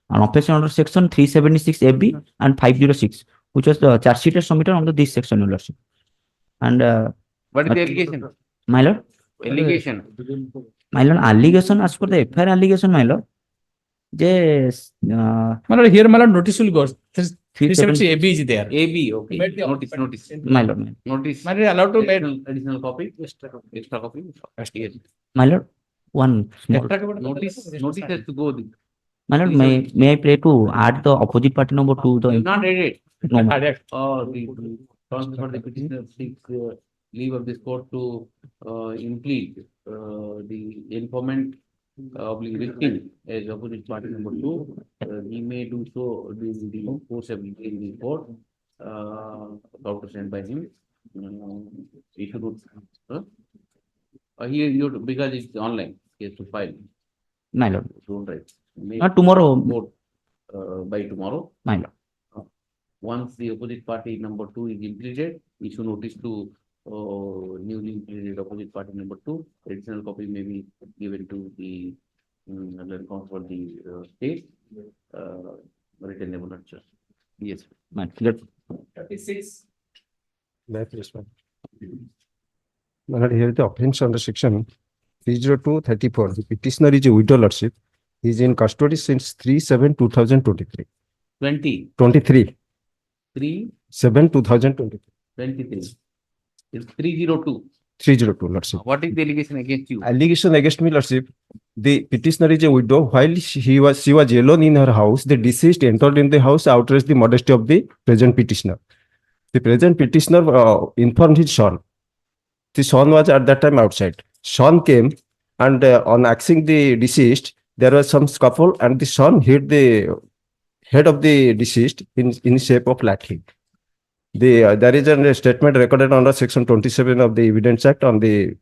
An offense under section 376 AB and 506, which was the charge sheet submitted under this section, your lordship. And what is the allegation? My lord? Allegation. My lord, allegation as per the FIR allegation, my lord. Yes. My lord, here, my lord, notice will go. 370 AB is there. AB, okay. Notice. My lord. Notice. My lord, allowed to make additional copy. Extra copy. Yes. My lord, one small. Notice has to go. My lord, may I play to add the opposite party number to the. You not read it. No, my the petitioner seeks leave of this court to implead the informant victim as opposite party number 2. He may do so during the course of the court. Doctor sent by him. He should here because it's online. He has to file. My lord. Don't write. Tomorrow. By tomorrow. My lord. Once the opposite party number 2 is impleted, issue notice to newly impleted opposite party number 2. Additional copy may be given to the for the state. Written evidence. Yes. 36. Here the offense under section 302/34. The petitioner is a widow lordship. He is in custody since 3/7/2023. 23. 3/7/2023. 23. It's 302. 302, lordship. What is the allegation against you? Allegation against me, lordship. The petitioner is a widow. While she was alone in her house, the deceased entered in the house, outraged the modesty of the present petitioner. The present petitioner informed his son The son was at that time outside. Son came and on asking the deceased, there was some scuffle and the son hit the head of the deceased in shape of lathi. There is a statement recorded under section 27 of the Evidence Act on the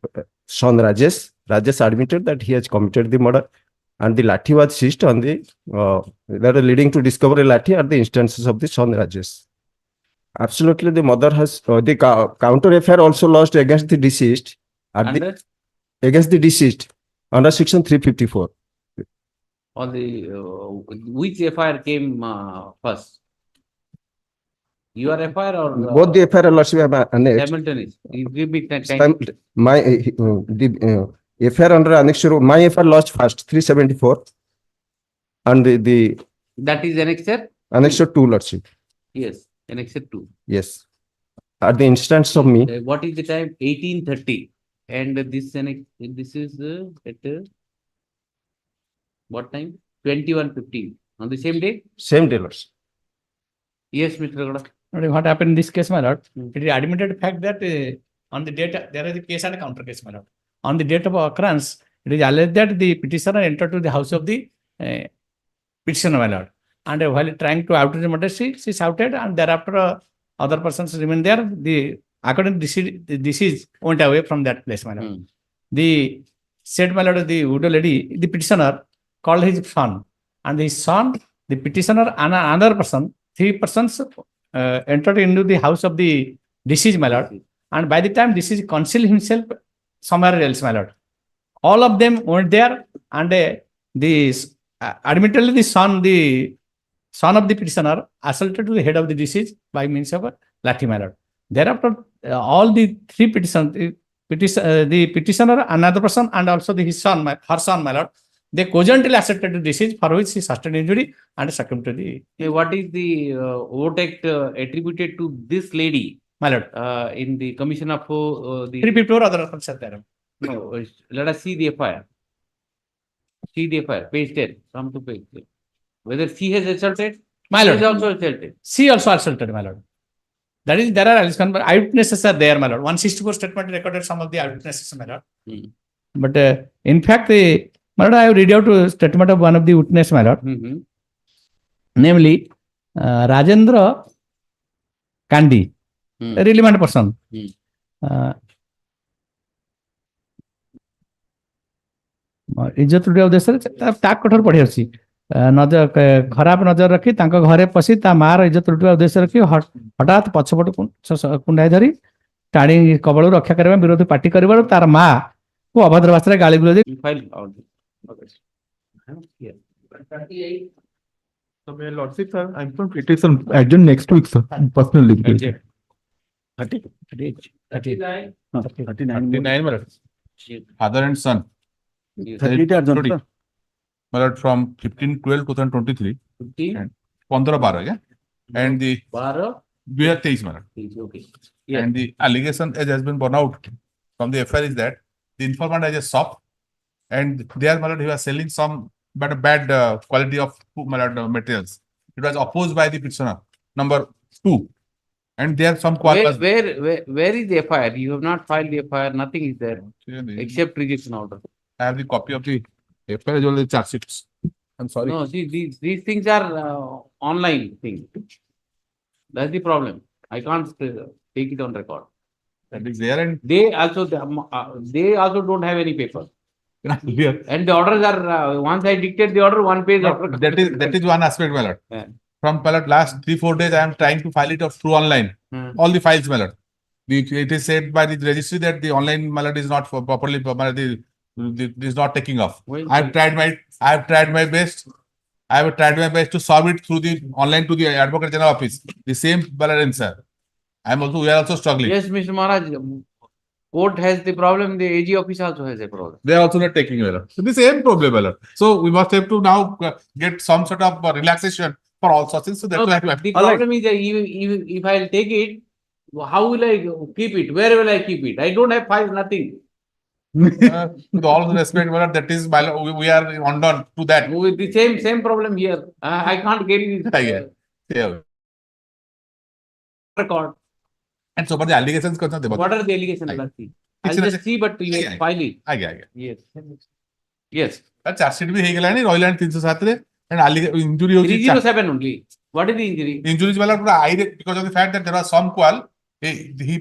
son Rajesh. Rajesh admitted that he has committed the murder and the lathi was seized on the that is leading to discovery lathi at the instances of the son Rajesh. Absolutely, the mother has the counter FIR also lodged against the deceased against the deceased under section 354. On the which FIR came first? Your FIR or Both the FIR lordship have annexed. simultaneous? You give me that time. My the FIR under annexure, my FIR lodged first 374 and the That is annexure? annexure 2 lordship. Yes, annexure 2. Yes. At the instance of me, What is the time? 1830. And this is at what time? 21:15. On the same day? same day lordship. Yes, Mr. Gowda. What happened in this case, my lord? It is admitted fact that on the date there is a case and a counter case, my lord. On the date of occurrence, it is alleged that the petitioner entered to the house of the petitioner, my lord. And while trying to outrage the murder, she shouted, and thereafter other persons remained there. According to the deceased went away from that place, my lord. The said, my lord, the widow lady, the petitioner called his son, and his son, the petitioner, and another person, 3 persons entered into the house of the deceased, my lord. And by the time deceased concealed himself somewhere else, my lord, all of them went there, and admittedly the son of the petitioner assaulted to the head of the deceased by means of a lathi, my lord. Thereafter, all the 3 petitioners, the petitioner, another person, and also her son, my lord, they cogently asserted the disease for which he sustained injury and succumbed to the. What is the verdict attributed to this lady? My lord. In the commission of the 354 other offenses there. No, let us see the FIR. See the FIR, page 10. Come to page 10. Whether she has assaulted? My lord. She has also assaulted. She also assaulted, my lord. That is, there are eyewitnesses are there, my lord. 164 statement recorded some of the eyewitnesses, my lord. But in fact, my lord, I have read out a statement of one of the witnesses, my lord. Namely, Rajendra Kandi, a relevant person. इज्जत लुटिया उद्देश्य ताक कठोर पढ़ी अच्छी नजर खराब नजर रखी घरे पशि मार इज्जत लुटिया उद्देश्य रखी हठात पछपट कुंडाई धरी टाणी कबल रक्षा करने विरोधी पार्टी कर तार माँ को अभद्र भाषा गाली गुलज So, my lordship, sir, I'm from petition adjourn next week, sir, personally. 39, my lord. Father and son. 38 adjourn, sir. My lord, from 15/12/2023. 15/12, yeah. And the 2023, my lord. Okay. And the allegation has been borne out from the FIR is that the informant has a shop, and there, my lord, he was selling some bad quality of materials. It was opposed by the petitioner, number 2. And there some where is the FIR? You have not filed the FIR, nothing is there except rejection order. I have the copy of the FIR as well as charge sheets. I'm sorry. No, these things are online thing. That's the problem. I can't take it on record. That is there, and they also don't have any paper. And the orders are once I dictate the order, 1 page. That is one aspect, my lord. Yeah. From last 3-4 days, I am trying to file it through online. All the files, my lord. It is said by the registry that the online, my lord, is not properly. Is not taking off. I have tried my best. I have tried my best to solve it through the online to the Advocate General Office. The same answer. We are also struggling. Yes, Mr. Maharaj. Court has the problem, the AG office also has a problem. They are also not taking it. So the same problem. So we must have to now get some sort of relaxation for all such things. So that's why the problem is that if I'll take it, how will I keep it? Where will I keep it? I don't have files, nothing. With all the respect, that is, we are undone to that. With the same problem here. I can't carry this record. And so, but the allegations, what are the allegations? I'll just see, but you ଆଜ୍ଞା, file it. ଆଜ୍ଞା ଆଜ୍ଞା Yes. Yes. Chargesheet ବି ହେଇଗଲାଣି ରହିଲାଣି 307 ରେ and injury ହଉଛି 307 only. What is the injury? injuries वाला पूरा eye because of the fact that there was some qual he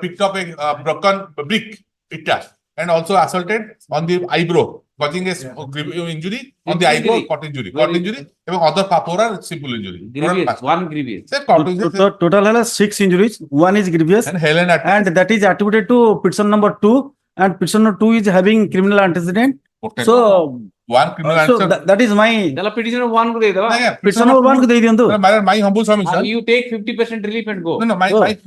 picked up a broken brick itta and also assaulted on the eyebrow causing a injury on the eyebrow cut injury এবং other four are simple injury Grievous, one grievous. Total है 6 injuries. One is grievous and that is attributed to petition number 2 and petition number 2 is having criminal antecedent. So one criminal so antecedent. that is my चलो petitioner 1 को दे दो. petition number 1 को दे दियो तो. My humble submission. You take 50% relief and go. No, my humble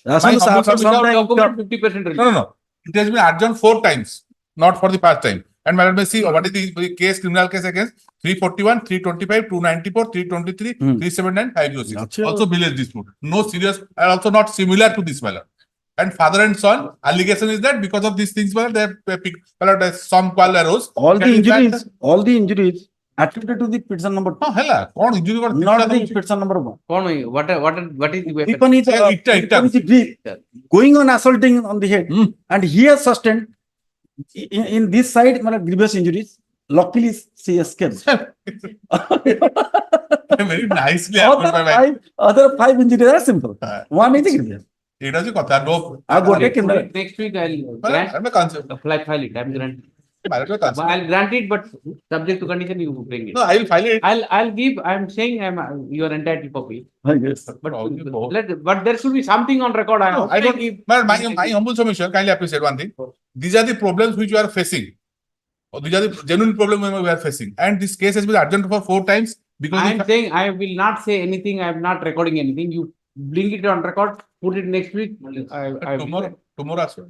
submission. Document 50% relief. No. It has been adjourned 4 times, not for the first time. And Madam may see what is the case, criminal case against 341, 325, 294, 323, 379, 506. Also village dispute. No serious and also not similar to this matter. And father and son, allegation is that because of these things, some quarrel arose. All the injuries attributed to the petition number 2. No, hella. What injury was not the petition number 1. What is the weapon? Weapon is a brick going on assaulting on the head, and he has sustained in this side grievous injuries. Luckily, she escaped. Very nicely. Other 5 injuries are simple. One is grievous. It is a কথা no. Next week I'll file it. I'm granted. I'll grant it, but subject to condition you bring it. No, I will file it. I'm saying you are entitled copy. Yes. But there should be something on record. No, I don't give. My humble submission, kindly appreciate one thing. These are the problems which you are facing. Or these are the genuine problems we are facing. And this case has been adjourned for 4 times because I'm saying I will not say anything. I'm not recording anything. You bring it on record, put it next week. Tomorrow as well.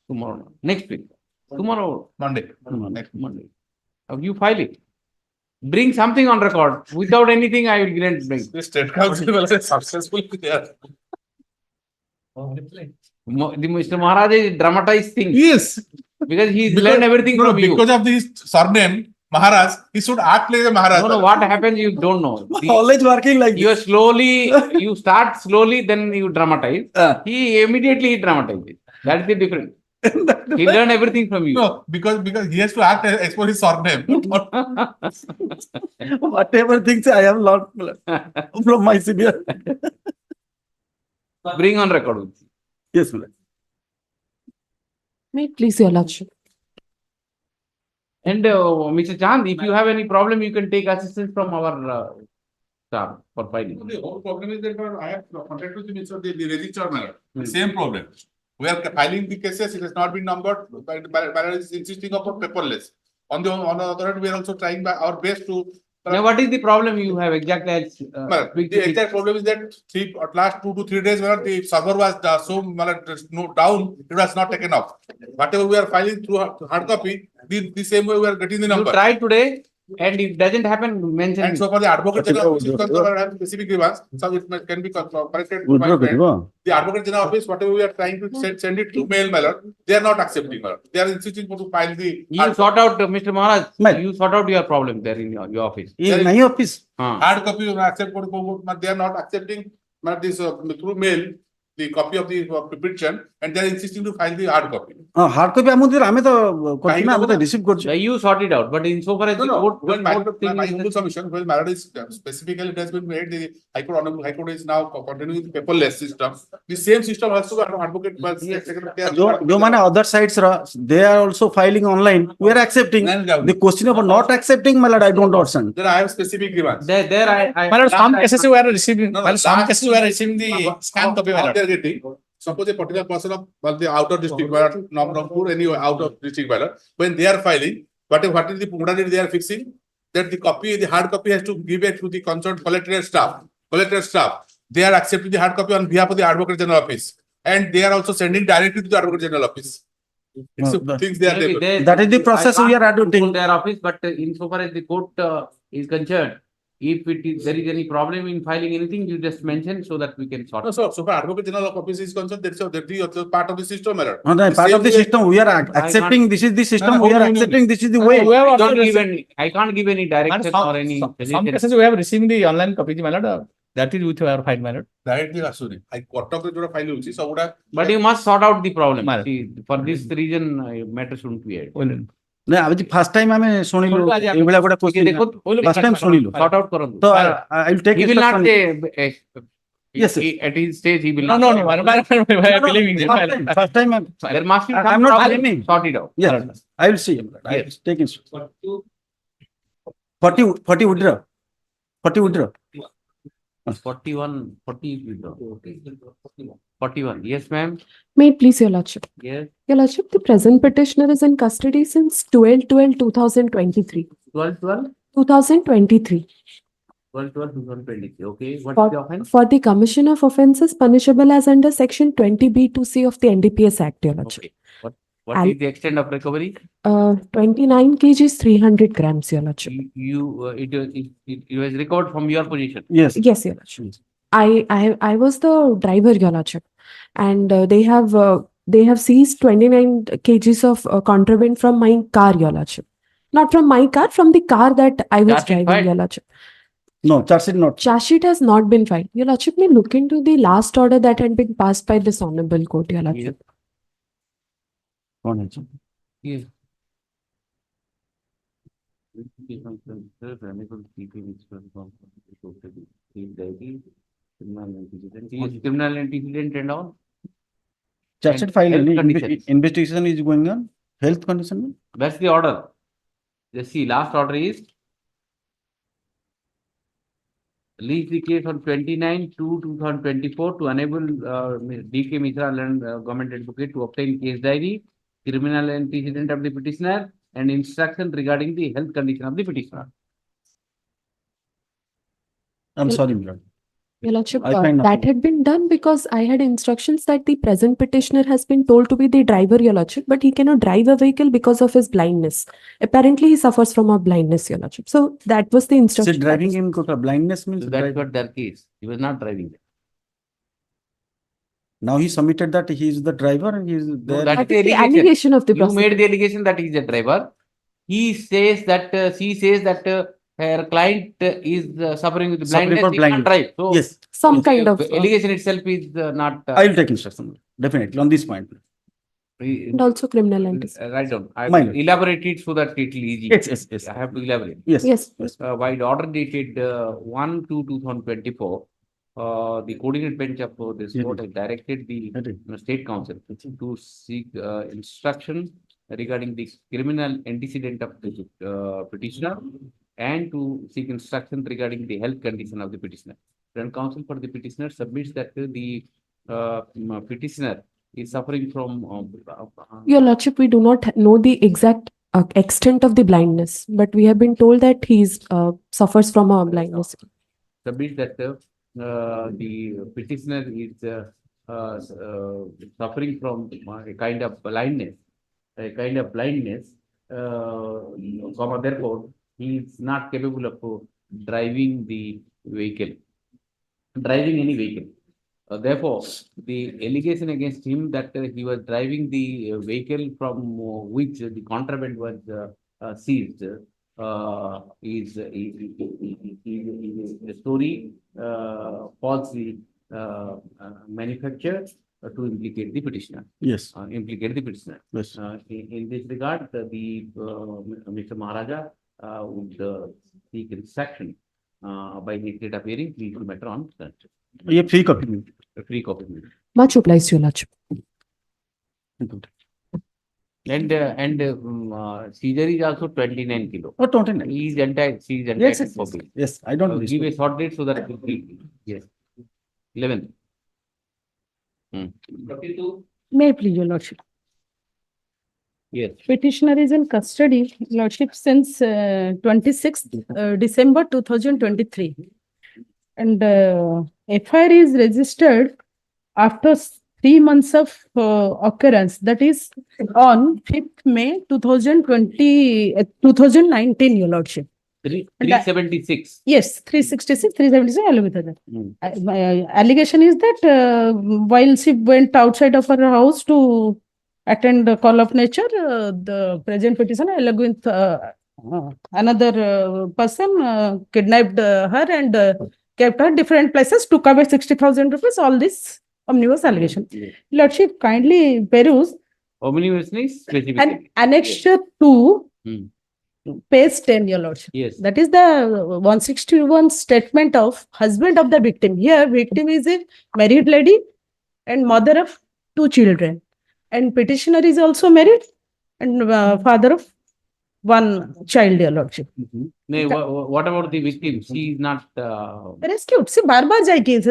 Tomorrow. Next week. Tomorrow. Monday. Next Monday. You file it. Bring something on record. Without anything, I will grant bring. The state council will say successful there. Mr. Maharaj is dramatized things. Yes. Because he's learned everything from you. Because of his surname, Maharaj, he should act like a Maharaj. No, what happens, you don't know. Always working like you you start slowly, then you dramatize. He immediately dramatizes. That's the difference. He learned everything from you. No, because he has to act as per his surname. Whatever things I have learned from my senior. Bring on record. Yes, ma'am. May it please your lordship. And Mr. Chand, if you have any problem, you can take assistance from our staff for filing. The whole problem is that I have contacted the registrar matter. The same problem. We are filing the cases, it has not been numbered, but is insisting upon paperless. On the other hand, we are also trying by our best to. Now, what is the problem you have exactly? The exact problem is that at last 2 to 3 days, where the server was so down, it was not taken off. Whatever we are filing through hard copy, the same way we are getting the number. You try today, and if it doesn't happen, mention. And so for the advocate general office, have specific grievance, so it can be corrected. The advocate general office, whatever we are trying to send it to mail mailer, they are not accepting. They are insisting to file the. You sort out, Mr. Maharaj. You sort out your problem there in your office. In my office. Hard copy, accept, they are not accepting this through mail. The copy of the petition, and they are insisting to file the hard copy. Hard copy, receive. You sort it out, but in so far as my humble submission, well, matter is specifically it has been made. The Hon'Ble High Court is now continuing the paperless system. The same system has to advocate. Other sides, they are also filing online. We are accepting. The question of not accepting, my lord, I don't understand. Then I have specific grievance. Some cases we are receiving. Some cases we are receiving the scan copy. Suppose a particular person of the outer district ballot, Nagpur, any out of district ballot, when they are filing, what is the modality they are fixing? That the hard copy has to give it to the concerned collectorate staff. They are accepting the hard copy on behalf of the advocate general office, and they are also sending directly to the advocate general office. Things they are there. That is the process we are adopting. Their office, but insofar as the court is concerned, if there is any problem in filing anything, you just mention so that we can sort. No, so far advocate general office is concerned, that's part of the system. Part of the system, we are accepting. This is the system. We are accepting. This is the way. I can't give any direction or any. Some cases we have received the online copies, my lord. That is with our file, my lord. Directly assume. I Kotak जो file होची सबुड़ा. But you must sort out the problem. Madam. See, for this reason, matter shouldn't be aired. ନା ଆଜି first time ଆମେ ଶୁଣିଲୁ ଏଇଭଳିଆ ଗୋଟେ question first time ଶୁଣିଲୁ Sort out କରନ୍ତୁ. ତ I will take He will not say, Yes, sir. at his stage, he will No, not. no, no, madam. I am believing you. First time There must be some I'm not problem. blaming. Sort it out. Yes, I will see. I will take it. 40 withdraw. 40 withdraw. 41, 40 withdraw. 41. Yes, ma'am. May it please your lordship. Yes. Your lordship, the present petitioner is in custody since 12/12/2023. 12/12/2023. 2023. Okay. What is the offense? For the commission of offences punishable as under section 20B2C of the NDPS Act, your lordship. Okay. What is the extent of recovery? 29 kgs 300 grams, your lordship. It was recovered from your position. Yes. Yes, your lordship. I was the driver, your lordship, and they have seized 29 kgs of contraband from my car, your lordship. Not from my car, from the car that I was Charge sheet driving, filed? your lordship. No, charge sheet not. Charge sheet has not been filed. Your lordship may look into the last order that had been passed by this honorable court, your lordship. Yes. Criminal antecedent and all. Charge sheet And file. health conditions. Investigation is going on. Health condition. That's the order. Just see, last order is release the case on 29/2/2024 to enable D.K. Mishra and government advocate to obtain case diary, criminal antecedent of the petitioner, and instruction regarding the health condition of the petitioner. I'm sorry, my lord. Your lordship, I find that nothing. had been done because I had instructions that the present petitioner has been told to be the driver, your lordship, but he cannot drive a vehicle because of his blindness. Apparently, he suffers from a blindness, your lordship. So that was the So instruction. driving in Kota blindness means So that's what their case. He was not driving. now he submitted that he is the driver and he is there. That That is is the allegation of the You prosecutor. made the allegation that he is a driver. He says that she says that her client is suffering with Suffering blindness. from He can't blindness. drive. So Yes. Some kind of allegation itself is not. I will take instruction definitely on this point. and also criminal antecedent. Write down. I Mine. will elaborate it so that it will easy. Yes. I have to elaborate. Yes. Yes. By the order dated 1/2/2024, the coordinate bench of this court has directed the state council to seek instruction regarding the criminal antecedent of the petitioner and to seek instruction regarding the health condition of the petitioner. Then counsel for the petitioner submits that the petitioner is suffering from Your lordship, we do not know the exact extent of the blindness, but we have been told that he suffers from a blindness. submits that the petitioner is suffering from a kind of blindness, therefore he is not capable of driving any vehicle. Therefore, the allegation against him that he was driving the vehicle from which the contraband was seized is the story falsely manufactured to implicate the petitioner. Yes. Yes. In this regard, Mr. Maharaja would seek instruction by the date of hearing. Please do matter on that. ये free copy. Free copy. Much obliged, your lordship. And seizure is also 29 kilo. Oh, 29. He is entitled. She is Yes, entitled for bail. Yes, I don't Give a short date so that it will be. Yes. 11th. 42. May I please, your lordship. Yes. Petitioner is in custody, lordship, since 26th December 2023. And FIR is registered after 3 months of occurrence, that is on 5th May 2019, your lordship. 376. Yes, 366, 376, along with that. My allegation is that while she went outside of her house to attend the call of nature, the present petitioner, along with another person, kidnapped her and kept at different places, took away 60,000 rupees, all this omnibus allegation. Lordship, kindly peruse Omnibus means specific. and annexure 2, page 10, your lordship. Yes. That is the 161 statement of husband of the victim. Here, victim is a married lady and mother of 2 children. And petitioner is also married and father of 1 child, your lordship. What about the victim? She is not Rescued. See, Barbar Jaiki,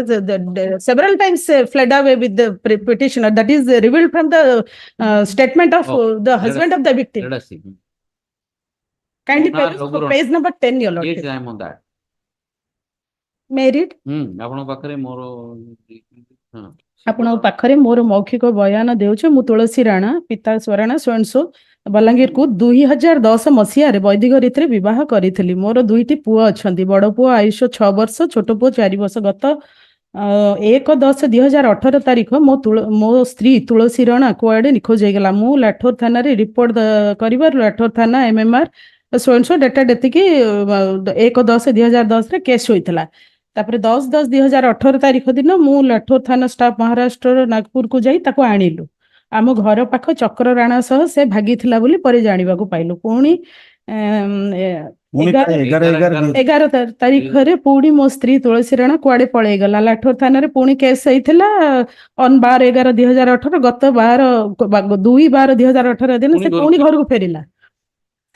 several times fled away with the petitioner. That is revealed from the statement of the husband of the victim. Let us see. Kindly peruse page number 10, your lordship. Yes, I am on that. Married. ଆପଣଙ୍କ ପାଖରେ ମୋର ଆପଣଙ୍କ ପାଖରେ ମୋର ମୌଖିକ ବୟାନ ଦେଉଛି। ମୁଁ ତୁଳସୀ ରାଣା, ପିତା ସ୍ୱରାଣା ସ୍ୱୟଂସୋ ବଲାଙ୍ଗୀରକୁ 2010 ମସିହାରେ ବୈଦିକ ରୀତିରେ ବିବାହ କରିଥିଲି। ମୋର 2ଟି ପୁଅ ଅଛନ୍ତି। ବଡ଼ ପୁଅ ଆୟୁଷ 6 ବର୍ଷ, ଛୋଟ ପୁଅ 4 ବର୍ଷ। ଗତ 1/10/2018 ତାରିଖ ମୋ ସ୍ତ୍ରୀ ତୁଳସୀ ରାଣା କୁଆଡେ ନିଖୋଜ ହେଇଗଲା। ମୁଁ ଲାଠୋର ଥାନାରେ ରିପୋର୍ଟ କରିବାରୁ ଲାଠୋର ଥାନା MMR ସ୍ୱୟଂସୋ ଡେଟା ଏତିକି 1/10/2010 ରେ କେସ୍ ହୋଇଥିଲା। ତାପରେ 10/10/2018 ତାରିଖ ଦିନ ମୁଁ ଲାଠୋର ଥାନା ଷ୍ଟାଫ ମହାରାଷ୍ଟ୍ରର ନାଗପୁରକୁ ଯାଇ ତାକୁ ଆଣିଲୁ। ଆମ ଘର ପାଖ ଚକ୍ର ରାଣା ସହ ସେ ଭାଗିଥିଲା ବୋଲି ପରେ ଜାଣିବାକୁ ପାଇଲୁ। ପୁଣି 11 ତାରିଖରେ ପୁଣି ମୋ ସ୍ତ୍ରୀ ତୁଳସୀ ରାଣା କୁଆଡେ ପଳେଇଗଲା। ଲାଠୋର ଥାନାରେ ପୁଣି କେସ୍ ହେଇଥିଲା ଅନ 12/11/2018। ଗତ 2/12/2018 ଦିନ ସେ ପୁଣି ଘରକୁ ଫେରିଲା।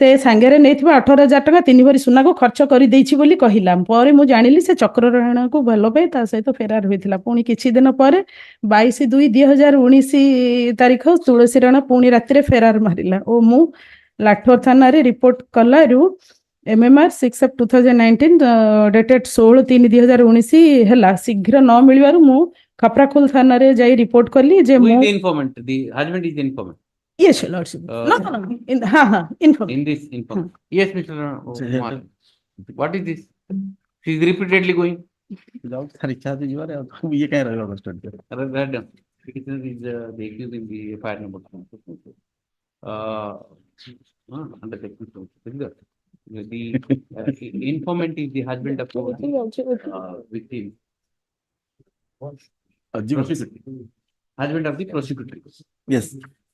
ସେ ସାଙ୍ଗରେ ନେଇଥିବା 18,000 ଟଙ୍କା 3 ଭରି ସୁନାକୁ ଖର୍ଚ୍ଚ କରିଦେଇଛି ବୋଲି କହିଲା। ପରେ ମୁଁ ଜାଣିଲି ସେ ଚକ୍ର ରାଣାକୁ ଭଲ ପାଇ ତା ସହିତ ଫେରାର ହୋଇଥିଲା। ପୁଣି କିଛି ଦିନ ପରେ 22/2/2019 ତାରିଖ ତୁଳସୀ ରାଣା ପୁଣି ରାତିରେ ଫେରାର ମାରିଲା ଓ ମୁଁ ଲାଠୋର ଥାନାରେ ରିପୋର୍ଟ କଲାରୁ MMR 6/2019 ଡେଟେଡ୍ 16/3/2019 ହେଲା। ଶୀଘ୍ର ନ ମିଳିବାରୁ ମୁଁ ଖପ୍ରାଖୋଲ ଥାନାରେ ଯାଇ ରିପୋର୍ଟ କଲି ଯେ Who is ମୁଁ the informant? The husband is the informant. Yes, your lordship. No. Informant. In this informant. Yes, Mr. Kumar. What is this? She is repeatedly going. Write down. Petitioner is the accused in the FIR number. Under section 2. The informant is the husband of the victim. Husband of the prosecutrix. Yes.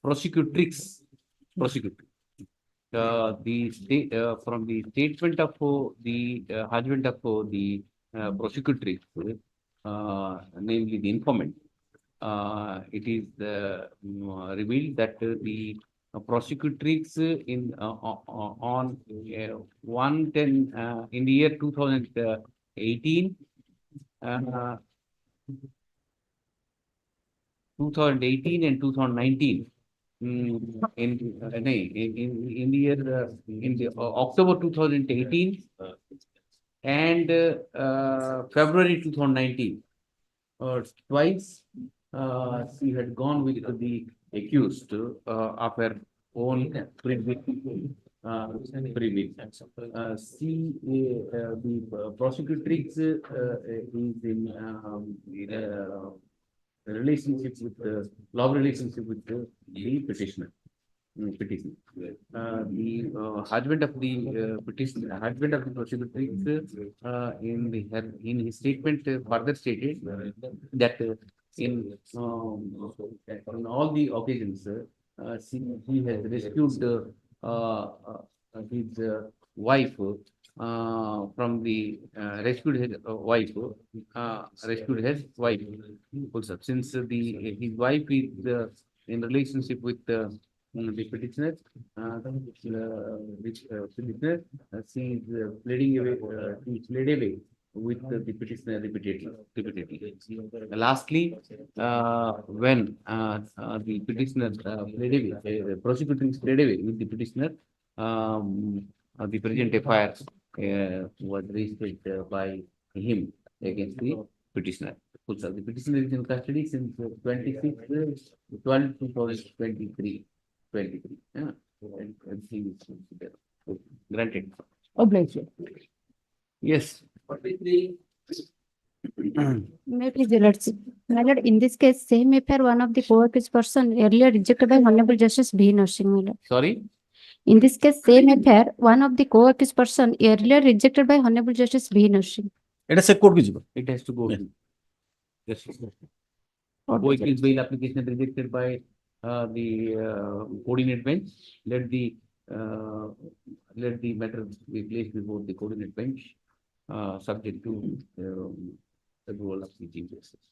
Prosecutrix. From the statement of the husband of the prosecutrix, namely the informant, it is revealed that the prosecutrix in on 1/10 in the year 2018 and 2019 in the year in the October 2018 and February 2019 twice she had gone with the accused of her own previous. The prosecutrix is in relationship with love relationship with the petitioner. The husband of the petitioner, husband of the prosecutrix, in his statement further stated that in all the occasions he has rescued his wife from the rescued his wife also, since his wife is in relationship with the petitioner, she is fled away with the petitioner repeatedly. Lastly, when the petitioner fled away, prosecuting fled away with the petitioner, the present FIR was registered by him against the petitioner. The petitioner is in custody since 26/12/2023. Everything is there. Granted. Obliged. Yes. May please, your lordship. My lord, in this case, same affair, one of the co-accused person earlier rejected by Hon'Ble Justice B. Nursing, my lord. Sorry? In this case, same affair, one of the co-accused person earlier rejected by Hon'Ble Justice B. Nursing. এটা check court কি It has to go to. Yes. Vehicle bail application rejected by the coordinate bench. Let the matter be placed before the coordinate bench, subject to approval of the chief justice.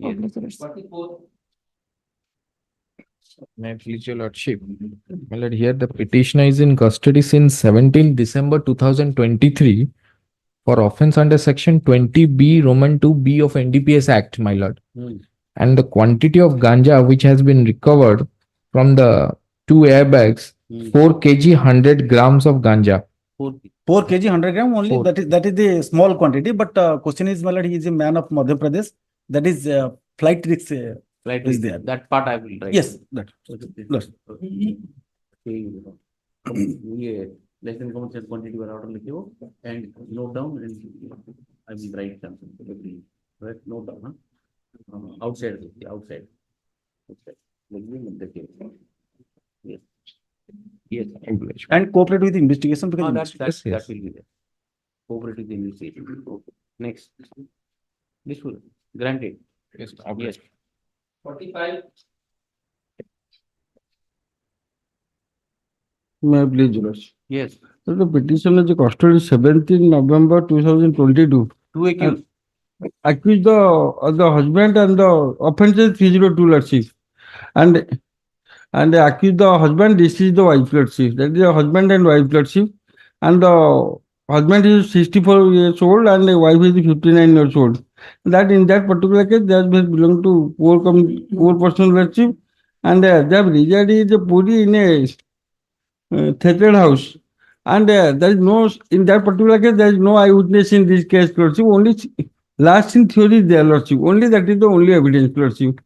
Yes. 44. May I please your lordship? My lord, here the petitioner is in custody since 17 December 2023 for offense under section 20B Roman 2B of NDPS Act, my lord. And the quantity of ganja which has been recovered from the 2 airbags, 4 kg 100 grams of ganja. 4 kg 100 gram only. Four. That is the small quantity. But question is, my lord, he is a man of Madhya Pradesh. That is flight risk. Flight is risk. there. That part I will write. Yes, that. Yes. Less than commercial quantity were order लिखियो and note down and I will write something. Right, note down. Outside. Yes. Yes. And cooperate with the investigation because That will be there. Cooperate with the investigation. Next. This will granted. Yes. Yes. 45. May I please, Your Lordship? Yes. So the petition is custody 17 November 2022. Two accused. Accused the husband and the offense is 302, Lordship. And they accuse the husband, this is the wife, Lordship. That is the husband and wife, Lordship. And the husband is 64 years old and the wife is 59 years old. That in that particular case, they have belong to poor person, Lordship. And they have resided in the Puri in a theater house. And there is no, in that particular case, there is no eyewitness in this case, Lordship. Only last in theory is there, Lordship. Only that is the only evidence, Lordship.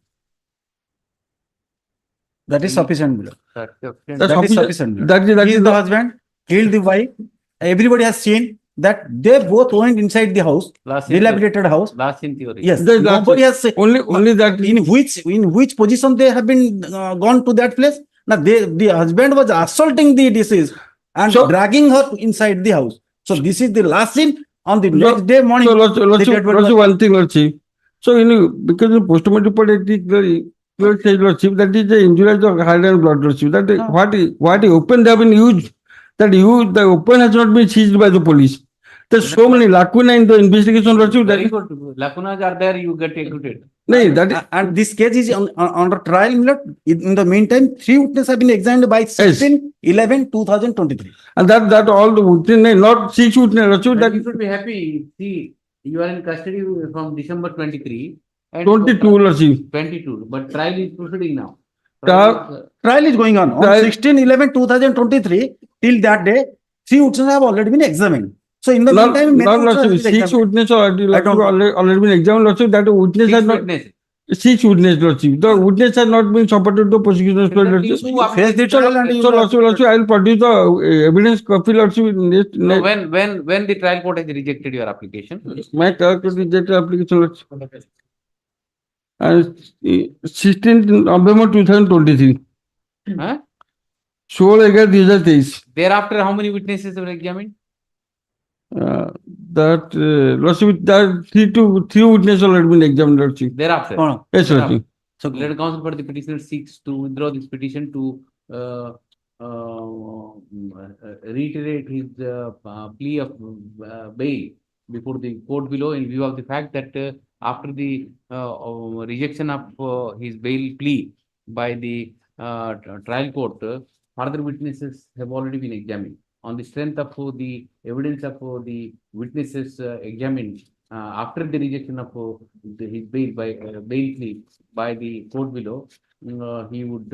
that is sufficient. That is sufficient. That He is is the husband, killed the wife. Everybody has seen that they both went inside the house, Last in dilapidated house. Last in theory. Yes, That- nobody has seen. only that In which position they have been gone to that place? Now the husband was assaulting the deceased and dragging her inside the house. So this is the last scene. On the next day morning. So, the dead body Lordship, was- one thing, Lordship. So, because the postmortem report it clearly says, Lordship, that is the injury of heart and blood, Lordship. That is what open they have been used. The open has not been seized by the police. There's so many lacuna in the investigation, Lordship. Very good. Lacunas are there, you get acquitted. No, that is, and this case is under trial. In the meantime, 3 witnesses have been examined by 16/11/2023. and that all the witness, not 6 witnesses, Lordship. But That you should be happy. See, you are in custody from December 23. And 22, Lordship. 22. But trial is proceeding now. Trial is going on. On Trial- 16/11/2023, till that day, 3 witnesses have already been examined. So in the Not, meantime, many not witnesses have Lordship, been 6 examined. witnesses already don't- already been examined, Lordship. That witness has not. Witness. 6 witnesses, Lordship. The witness has not been supported to prosecution. Then you Face the trial and you So, Lordship, I will produce the evidence copy, Lordship. No, when the trial court has rejected your application. My calculated application, Lordship. And 16 November 2023. Huh? 16/11/2023. Thereafter, how many witnesses were examined? That Lordship, that 3 witnesses already been examined, Lordship. Thereafter. No, no. Yes, Lordship. So let counsel for the petitioner seeks to withdraw this petition to reiterate his plea of bail before the court below in view of the fact that after the rejection of his bail plea by the trial court, further witnesses have already been examined. On the strength of the evidence of the witnesses examined after the rejection of his bail by bail plea by the court below, he would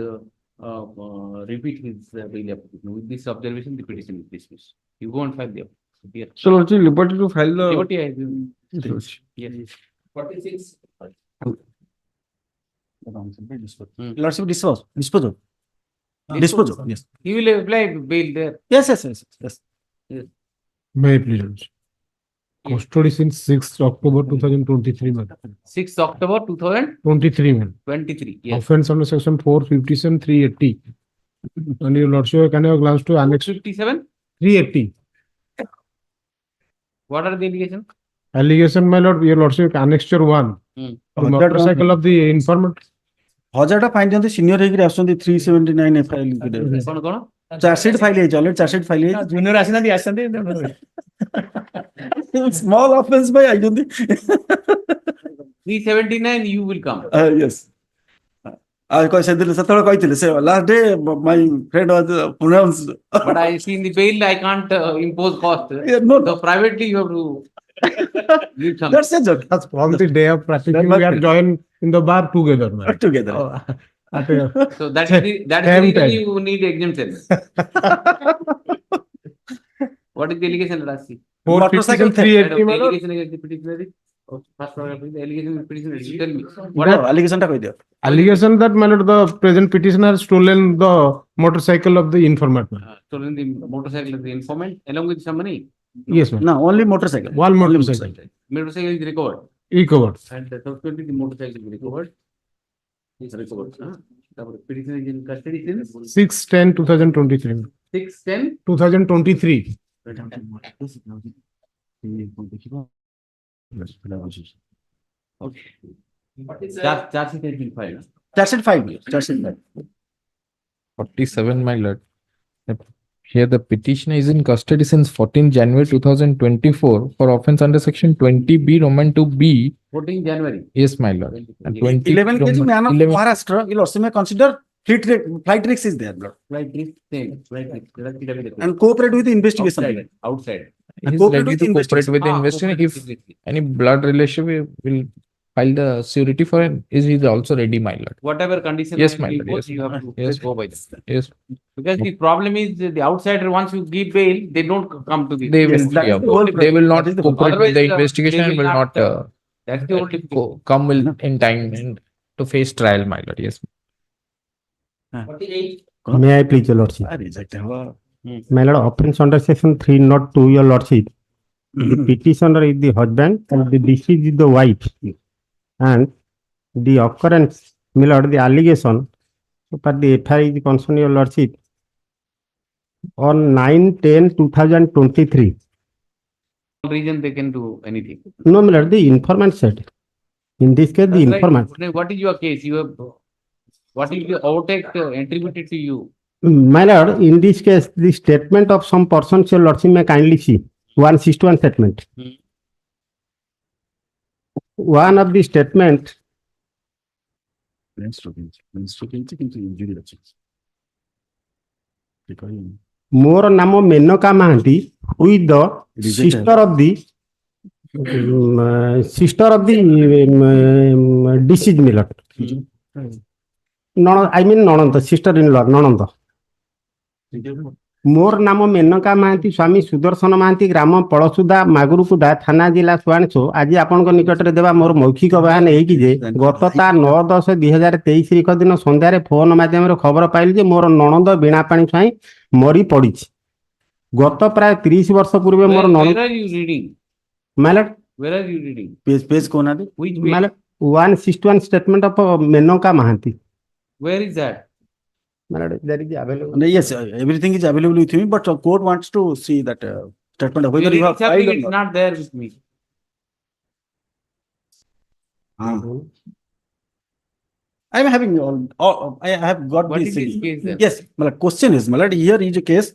repeat his bail application. With this observation, the petition is dismissed. You go and file the application. Here. So, Lordship, liberty to file the. Liberty, Yes, Lordship. yes. 46. Lordship, dispose of. Yes. He will apply bail there. Yes. May I please, Lordship? Custody since 6th October 2023, man. 6th October 23, man. 2023. Yes. Offense under section 457 380. And your Lordship, can you glance to annex 57? 380? What are the allegations? Allegation, my lord, your lordship, annexure 1. Hmm. The motorcycle of the informant. हजारटा fine दियंती senior ହେଇକିରି ଆସୁଛନ୍ତି 379 FIL କଣ କଣ charge sheet file ହେଇଛି already charge sheet file ହେଇଛି junior ଆସିନାହାନ୍ତି ଆସିଛନ୍ତି ସ୍ମଲ୍ ଅଫେନ୍ସ ପାଇଁ ଆଇଛନ୍ତି 379 you will come. yes ସେତେବେଳେ କହିଥିଲେ ସେ last day my friend was pronouns But I see in the bail I can't impose cost. no So privately you have to give some. that's a joke That's from the day of practicing, we are joined in the bar together, man. together So that is the reason you need exemption. What is the allegation, Rasi? Motorcycle 380, my lord. Allegation against the petitioner. First paragraph is the allegation against the petitioner. You tell me. what allegation ଟା କହିଦିଅ Allegation that, my lord, the present petitioner has stolen the motorcycle of the informant, man. Stolen the motorcycle of the informant along with some money. Yes, ma'am. no only motorcycle One motorcycle. Motorcycle is recovered. Recovered. And subsequently the motorcycle is recovered. Is recovered. The petitioner is in custody since 6/10/2023. 6/10. 2023. Okay. Charge sheet has been filed. charge sheet file charge sheet file 47, my lord. Here the petitioner is in custody since 14 January 2024 for offense under section 20B Roman 2B. 14 January. Yes, my lord. And 20 11 kg man of 11 Maharashtra you also may consider flight risk is there blood Flight risk, flight risk. and cooperate with the investigation Outside. And He's cooperate ready with to the cooperate with the Ah, investigation. cooperate If with any blood relation will file the surety for him, is he also ready, my lord? Whatever condition Yes, I my lord. impose, Yes, you have to yes, go by that. yes. Because the problem is the outsider, once you give bail, they don't come to the. They Yes, will, that is yeah, the whole they will not that is the cooperate with the Otherwise, investigation they and will not That's the only. come will in time and to face trial, my lord. Yes. May I please, your lordship? reject My lord, offense under section 302, your lordship. The petitioner is the husband and the deceased is the wife. And the occurrence, my lord, the allegation, so far the FIR is concerned, your lordship, on 9/10/2023. Reason they can do anything. No, my lord, the informant said. In this case, the That's right. informant. What is your case? You have, what is the outtake attributed to you? My lord, in this case, the statement of some persons, your lordship may kindly see. 161 statement. One of the statement, ମୋର ନାମ Maneka Mohanty with the sister of the deceased my lord. I mean ନଣନ୍ଦ, sister in law, ନଣନ୍ଦ. ମୋର ନାମ ମେନକା ମହାନ୍ତି, ସ୍ୱାମୀ ସୁଦର୍ଶନ ମହାନ୍ତି, ଗ୍ରାମ ପଳସୁଦା, ମାଗୁରୁକୁଦା, ଥାନା ଜିଲ୍ଲା ସୁଆଣିଛୁ। ଆଜି ଆପଣଙ୍କ ନିକଟରେ ଦେବା ମୋର ମୌଖିକ ବୟାନ ଏଇକି ଯେ ଗତ ତା 9/10/2023 ଦିନ ସନ୍ଧ୍ୟାରେ ଫୋନ ମାଧ୍ୟମରେ ଖବର ପାଇଲି ଯେ ମୋର ନଣନ୍ଦ ବୀଣାପାଣି ସ୍ୱାଇଁ ମରି ପଡ଼ିଛି। ଗତ ପ୍ରାୟ 30 ବର୍ଷ ପୂର୍ବେ ମୋର Where ନଣନ୍ଦ are you reading? ମାଲଟ Where are you reading? page କହୁନାହାନ୍ତି Which page? ମାଲଟ 161 statement of Maneka Mohanty. Where is that? ମାଲଟ there is available. yes everything is available with me but court wants to see that statement of whether you have filed or It's not. not there with me. I am having all I have got What this is this case then? yes my lord, question is my lord, here is a case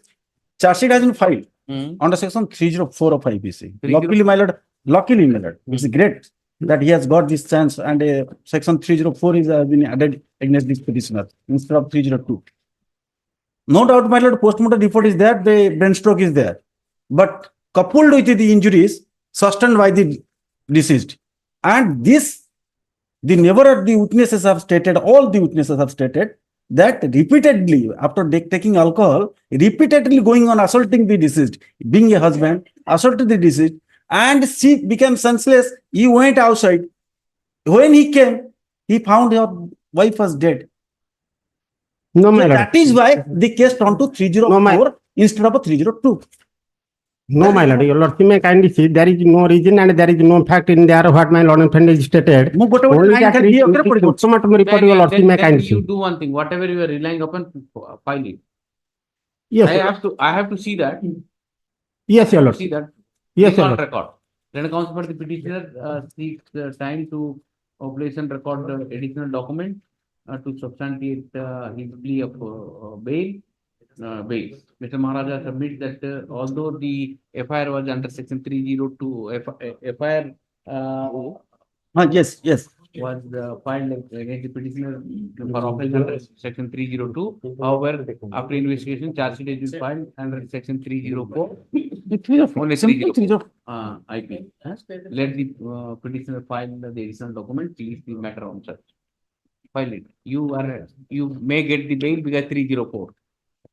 charge sheet has been filed under section 304 of IPC. Luckily my lord, it's great that he has got this chance and section 304 is been added against this petitioner instead of 302. No doubt my lord, postmortem report is there, the brain stroke is there, but coupled with the injuries sustained by the deceased and this the neighbor of the witnesses have stated, all the witnesses have stated that repeatedly after taking alcohol, repeatedly going on assaulting the deceased, being a husband, assaulted the deceased and she became senseless. He went outside. When he came, he found her wife was dead. No, So my lord. that is why the case turned to 304 instead of a 302. No, my lord, your lordship may kindly see there is no reason and there is no fact in there what my lord friend is stated. Only that postmortem report your lordship may Then kindly you see. do one thing, whatever you are relying upon, file it. Yes, I have to see that. yes, your lord. See that. Yes, It's your on lord. record. Learned counsel for the petitioner seeks time to operation record additional document to substantiate his plea of bail. Bail. Mr. Maharaja submits that although the FIR was under section 302, FIR Yes, yes. was filed against the petitioner for offense under section 302. However, after investigation, charge sheet has been filed under section 304. Only 304 IP. Let the petitioner file the additional document, please the matter on such. File it. You may get the bail because 304.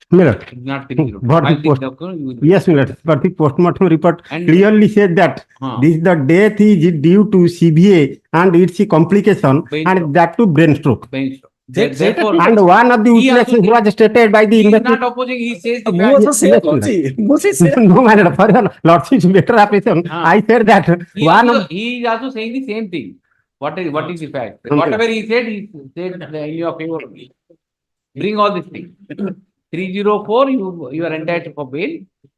Milord. It's not 302. But File the the post- document, you will- Yes, Milord. But the postmortem report And- clearly said that this the death is due to CVA and its a complication Brain and stroke. that to brain stroke. Brain stroke. Therefore, And one of the he witnesses also- was stated by the he is investigator. not opposing, he says the Yes, fact. No, my lord, for your lordship's better appreciation, I said that one of He is also saying the same thing. What is the fact? Okay. Whatever he said in your favor. Bring all these things. 304, you are entitled for bail.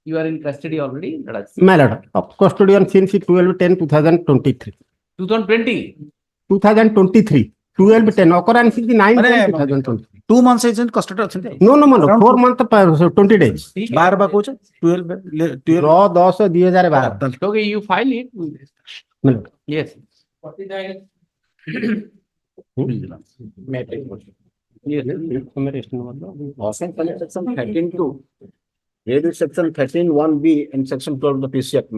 You are in custody already. Let us see. my lord, of custodian since 12/10/2023. 2020. 2023. 12/10 occurrence is the 9/10/2023. 2 months is in custody ଅଛନ୍ତି No, 4 months 20 days. 12 ବା କହୁଛ 12 10/10/2012. Okay, you file it. My lord. Yes. Yes. Offense under section 13(2), read with section 13(1)(b) and section 12 of the PC Act.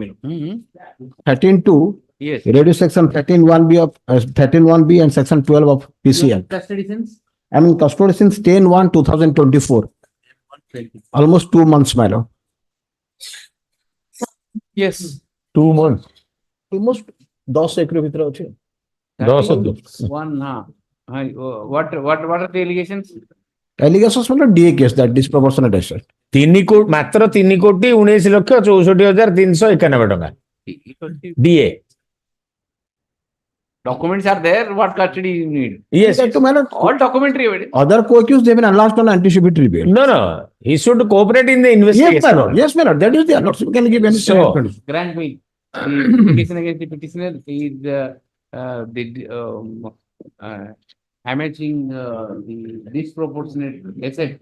13(2), Yes. read with section 13(1)(b) of 13(1)(b) and section 12 of PC Act. Custody since I mean custody since 10/1/2024. Almost 2 months, my lord. yes. 2 months. Almost 10 acre ଭିତରେ ଅଛି। 10 One. What are the allegations? Allegations मतलब DA case, that disproportionate assault. 3 କୋଟି ମାତ୍ର 3,19,64,391 ଟଙ୍କା DA. Documents are there. What custody you need? Yes. All documentary evidence. Other co-accused, they have been enlarged on anticipatory bail. No. He should cooperate in the Yes, investigation. my lord. Yes, my lord. That is the lordship can give any So- condition. Grant me. The petition against the petitioner is damaging the disproportionate effect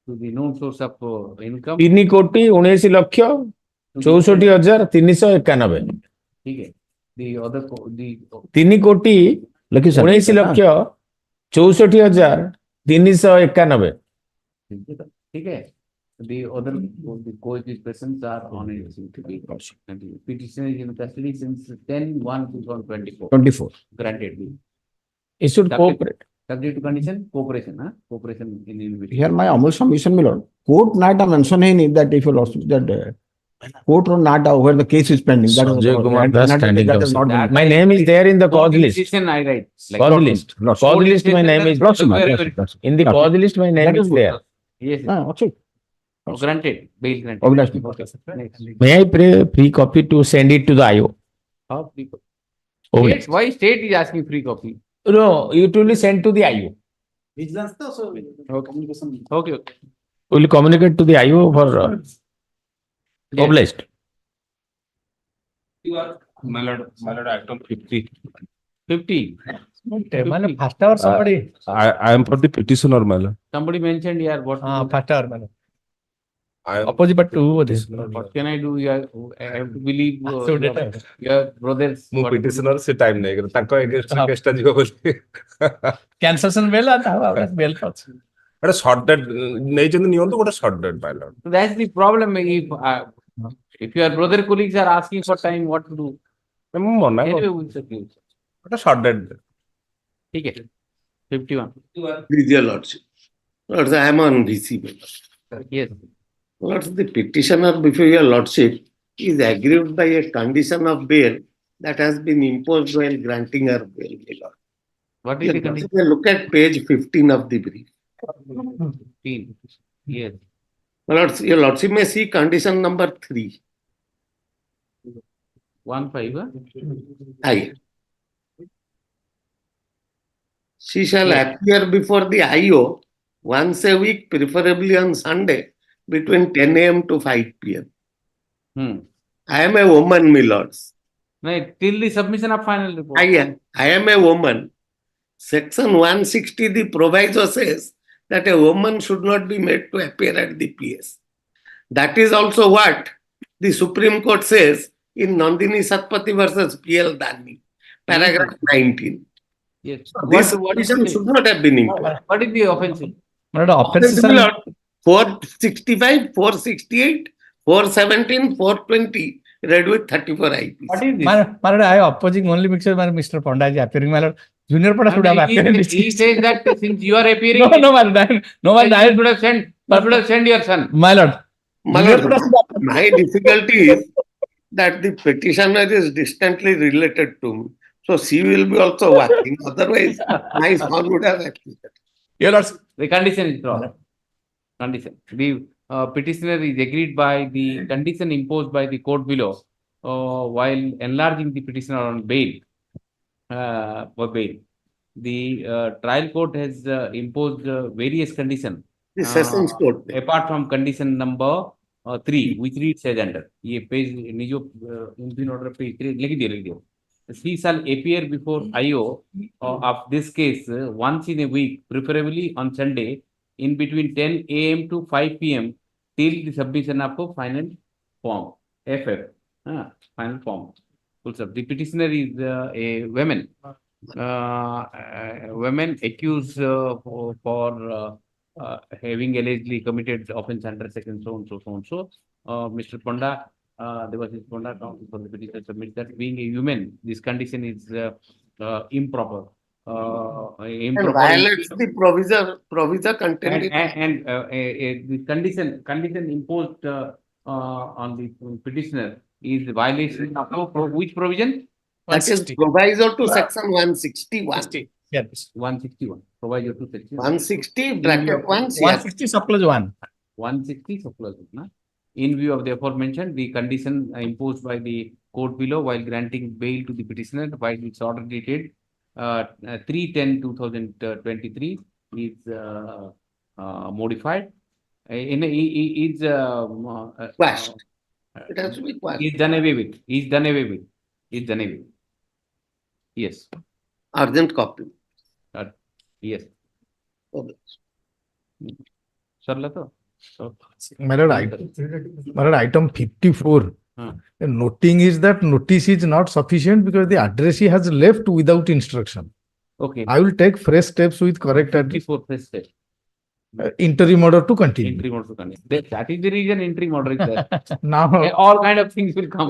to the known source of income. 3,19,64,391. ठीक है. The other the 3,19,64,391. ठीक है. The other the co-accused persons are on it to be and the petitioner is in custody since 10/1/2024. 24. Granted. He should cooperate. Subject to condition cooperation. Cooperation in investigation. Here my humble submission, my lord. Court not a mention in that if you lost that court or not where the case is pending. That is Sanjay Kumar Das standing that is not counsel. My name is there in the cause list. Decision I write. Cause list. Cause list, my name is. In the cause list, my name is there. Yes. Okay. Granted. Bail granted. Obviously. Okay, sir. Next. May I pray free copy to send it to the IO? How free copy? Okay. State, why state is asking free copy? No, it will be sent to the IO. Vigilance also. Okay. We will communicate to the IO for obliged. My lord, item 50. 50. First hour somebody. I am for the petitioner, my lord. Somebody mentioned here what. First hour man. I am Opposite but two of this. What can I do? I have to believe So data. your brothers. ମୁଁ what- petitioner ସେ time ନାହିଁ କିନ୍ତୁ ତାଙ୍କ against case ଟା ଯିବ ବୋଲି Cancellation bail and bail first. ଗୋଟେ short date ନେଇଛନ୍ତି ନିଅନ୍ତୁ ଗୋଟେ short date my lord. So that's the problem. If your brother colleagues are asking for time, what to do? ମୁଁ ମନା Anyway, କରୁଛି we'll secure. ଗୋଟେ short date ठीक है. 51. With your lordship. Lords, I am on VC. Yes. Lords, the petitioner before your lordship is aggrieved by a condition of bail that has been imposed while granting her bail. My lord. What is the condition? Look at page 15 of the brief. 15. Yes. My lords, your lordship may see condition number 3. 1/5. Aye. She shall appear before the IO once a week, preferably on Sunday, between 10 a.m. to 5 p.m. I am a woman, my lords. Right, till the submission of final report. I am a woman. Section 160, the proviso says that a woman should not be made to appear at the PS. That is also what the Supreme Court says in Nandini Satpathy versus PL Dani, paragraph 19. Yes. So this condition should not have been imposed. What is the offensive? Offensive, my lord, 465, 468, 417, 420, read with 34 IPs. What is this? My lord, I opposing only because Mr. Ponda is appearing. My lord, Junior Ponda should have appeared in this He case. says that since you are appearing, No, my lord. No, my lord. you should have sent your son. My lord. My lord, my difficulty is that the petitioner is distantly related to me. So she will be also working. Otherwise, my son would have appeared. Your lord, the condition is wrong. Condition. The petitioner is agreed by the condition imposed by the court below while enlarging the petitioner on bail. For bail. The trial court has imposed various conditions. The sessions court. Apart from condition number 3, which reads as under. ये page निजो in order page 3 लिख दिया. He shall appear before IO of this case once in a week, preferably on Sunday, in between 10 a.m. to 5 p.m. till the submission of a final form, FF, final form. Also, the petitioner is a woman. Women accused for having allegedly committed offense under section so and so. Mr. Ponda, Devashish Ponda, counsel for the petitioner submits that being a human, this condition is improper. And violates the proviso contained and the condition imposed on the petitioner is violation of which provision? That is proviso to section 161. Yes, 161. Proviso to section 160 bracket 1. 160 surplus 1. 160 surplus 1. In view of the aforementioned, the condition imposed by the court below while granting bail to the petitioner by its order dated 3/10/2023 is modified. Is quashed. It has to be quashed. Is done away with. Is done away with. Is done away with. Yes. Urgent copy. Yes. Okay. Sir, My lord, item 54. The noting is that notice is not sufficient because the addressee has left without instruction. Okay. I will take fresh steps with correct address. Before fresh step. Interim order to continue. Interim order to continue. That is the reason interim order is there. Now, all kind of things will come.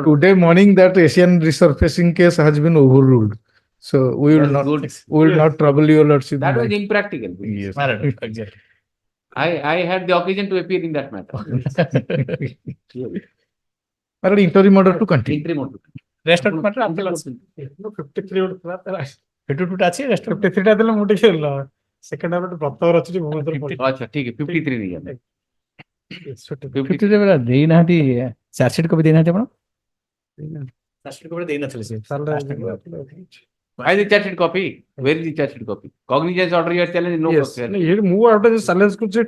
Today morning that Asian resurfacing case has been overruled. So we will not trouble your lordship. That was impractical. Yes. Exactly. I had the occasion to appear in that matter. Interim order to continue. Interim order. Rest of the matter after 53 would আছে rest of 53 টা দিলে মোটে খেল second হাফে প্রত্যেক আছে ভূমিতর পড়ে আচ্ছা ঠিক আছে 53 নিয়ে যান 53 বেলা দেই নাহাতি চার্জশিট কপি দেই নাহাতি আপন চার্জশিট কপি দেই নথিলে সে Why the charge sheet copy? Where is the charge sheet copy? Cognizance order you are challenging no Yes. Here move after the silence could say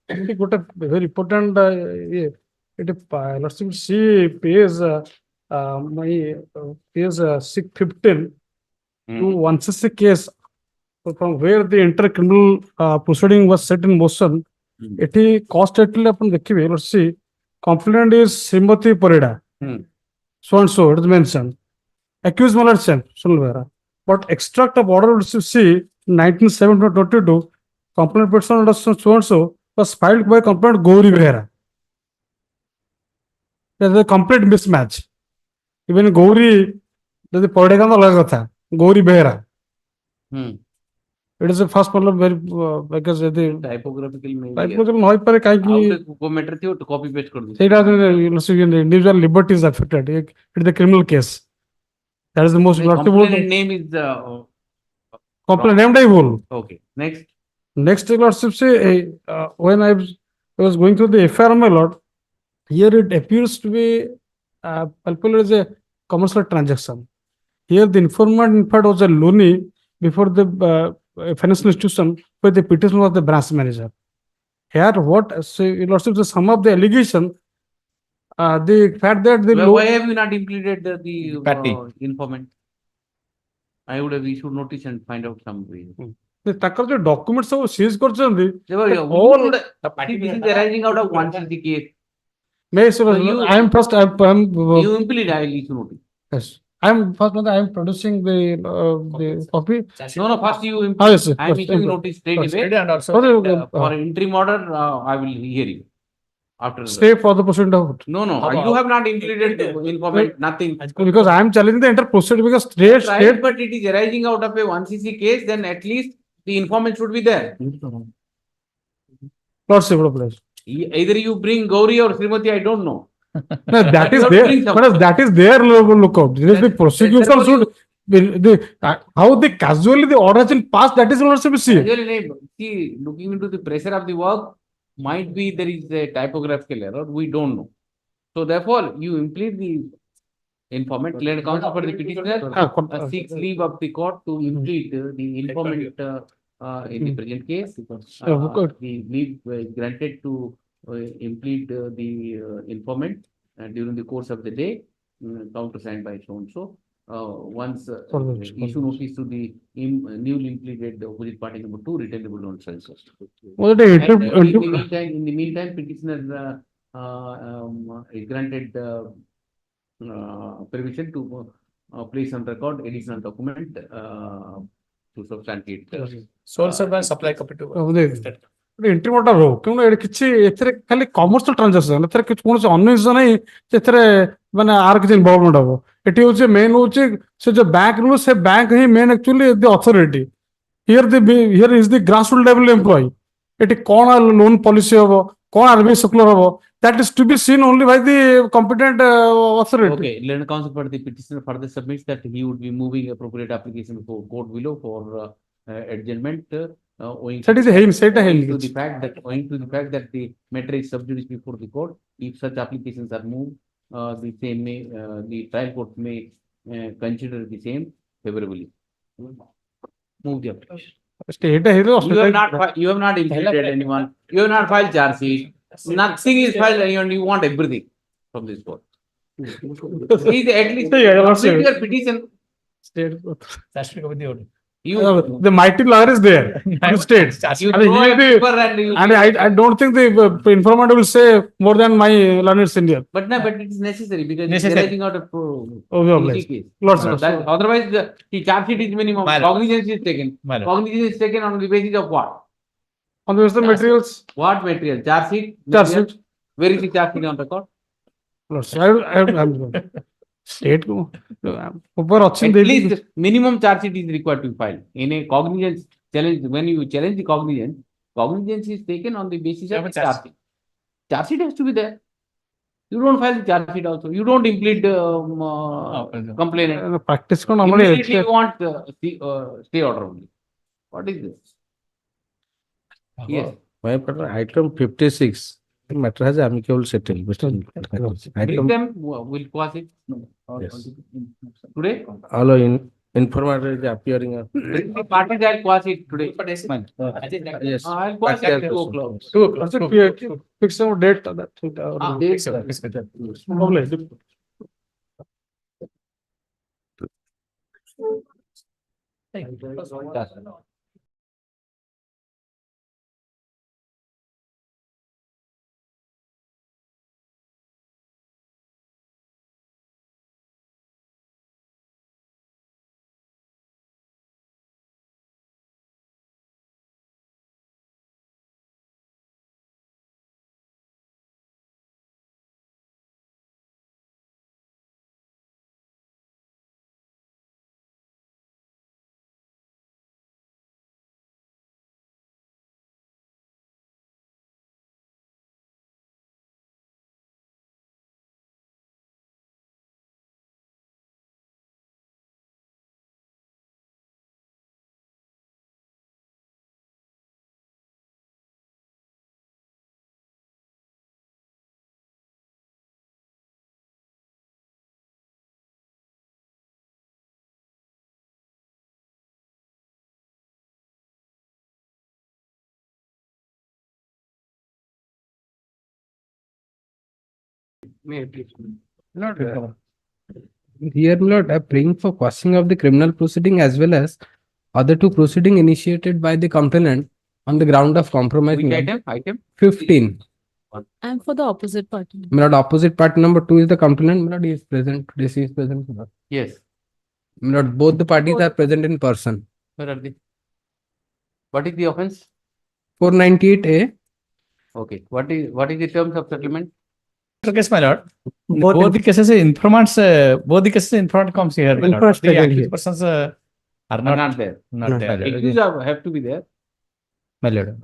it got a very important it let's see page my page 615 to 160 case from where the inter-criminal proceeding was set in motion. It cost at let's see complaint is Srimati Parida. So and so it is mentioned. Accused Malarchan Sulvera. But extract of order will see 1922 complaint person under so and so was filed by complaint Gauri Behera. There is a complete mismatch. Even Gauri, there is a Pardegan Lagata, Gauri Behera. It is the first problem very because the typographical no pare kai ki matter थियो to copy paste kar do. Say that individual liberty is affected. It is the criminal case. That is the most complainant name is complaint name I will. Okay. Next. Next lordship say when I was going through the FIR, my lord, here it appears to be palpable as a commercial transaction. Here the informant in fact was a loanee before the financial institution where the petition was the branch manager. Here what say lordship the sum of the allegation the fact that the Why have you not implemented the informant? I would have issued notice and find out some reason. ତାଙ୍କର ଯୋଉ document ସବୁ seize କରିଛନ୍ତି This is arising out of 160 case. I am first You implement, I will issue notice. yes I am producing the copy. No, first you Ah, yes, I am yes, issuing yes. notice straight away. And also For interim order, I will hear you. After stay for the proceeding of No, you have not implemented informant, nothing. because I am challenging the entire procedure because Right, state but it is arising out of a 1cc case, then at least the informant should be there. Lordship of place. Either you bring Gauri or Srimati, I don't know. No, that is You have to there. bring some. But that is their lookout. This is the prosecution therefore should how they casually the order has been passed. That is lordship see. See, looking into the pressure of the work, might be there is a typographical error. We don't know. So therefore, you implement the informant. Let counsel for the petitioner seeks leave of the court to implement the informant in the present case. The leave granted to implement the informant during the course of the day, countersigned by so and so. Once issue notice to the newly implemented opposite party number 2, returnable on census. In the meantime, petitioner is granted permission to place on record additional document to substantiate. Sole survivor supply copy to. Interim order हो क्यों ये किसी इतने खाली commercial transaction इतने कुछ कौन से अन्य इंसान नहीं इतने मैंने आर किसी involvement हो इटी होचे main होचे से जो bank rules से bank he main actually the authority here is the grassroots level employee इटी कौन loan policy हो कौन RBI circular हो that is to be seen only by the competent authority. Okay, learned counsel for the petitioner further submits that he would be moving appropriate application before court below for adjournment. Owing to the fact that the matter is sub judice before the court, if such applications are moved, the trial court may consider the same favorably. Move the application. You have not implemented anyone. You have not filed charge sheet. Nothing is filed, and you want everything from this court. Please at least complete your petition. The mighty lawyer is there. You state. I don't think the informant will say more than my learned senior. But it is necessary because it's arising out of case. Otherwise, the charge sheet is minimum. Cognizance is taken. Cognizance is taken on the basis of what? On the basis of materials. What material? Charge sheet? Where is the charge sheet on record? State at least minimum charge sheet is required to be filed. In a cognizance challenge, when you challenge the cognizance is taken on the basis of the charge sheet. Charge sheet has to be there. You don't file the charge sheet also. You don't implement complainant. Practice Immediately you want stay order only. What is this? Yes. Item 56. Matter has amicable settled. Item will cause it. Yes. Today? All informator is appearing. The parties I'll quash it today. Yes. I'll quash it at 2 o'clock. 2 o'clock. Fix some date. That. May I please? Here, my lord, I bring for quashing of the criminal proceeding as well as other two proceeding initiated by the complainant on the ground of compromise. Which my lord. item? Item? 15. I'm for the opposite party. My lord, opposite party number 2 is the complainant. My lord, he is present. This is present. My lord. Yes. My lord, both the parties are present in person. Where are they? What is the offense? 498A. Okay. What is the terms of settlement? Case, my lord. Both the cases, informants, both the cases, informant comes here, my lord. Informants The present accused here. persons are not there. Not there. Accused have to be there. My lord,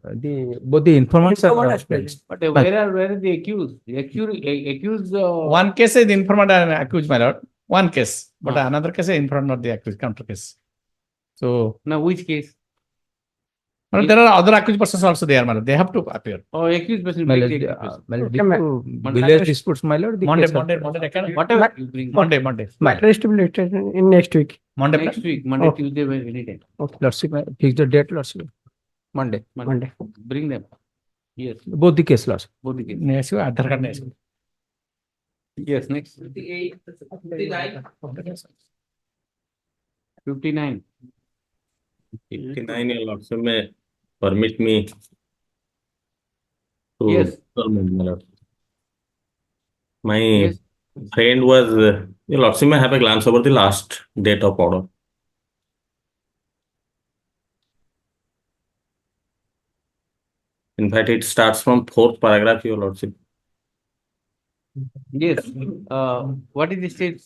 both the informants are present. But where are the accused? The accused. One case is the informant and accused, my lord. One case. But another case is informant, not the accused, counter case. So. Now, which case? Well, there are other accused persons also there, my lord. They have to appear. Oh, accused person. My lord, village disputes, my lord. Monday. Whatever you bring. Monday. Matter is to be later in next week. Monday. Next week, Monday, Okay. Tuesday, anytime. Okay, lordship, fix the date, lordship. Monday. Bring them. Yes. Both the case, lordship. Both the case. Next, Aadhaar card next. Yes, next. 59. 59, your lordship may permit me to Yes. comment, my lord. My Yes. friend was, your lordship may have a glance over the last date of order. In fact, it starts from 4th paragraph, your lordship. Yes. What is the state?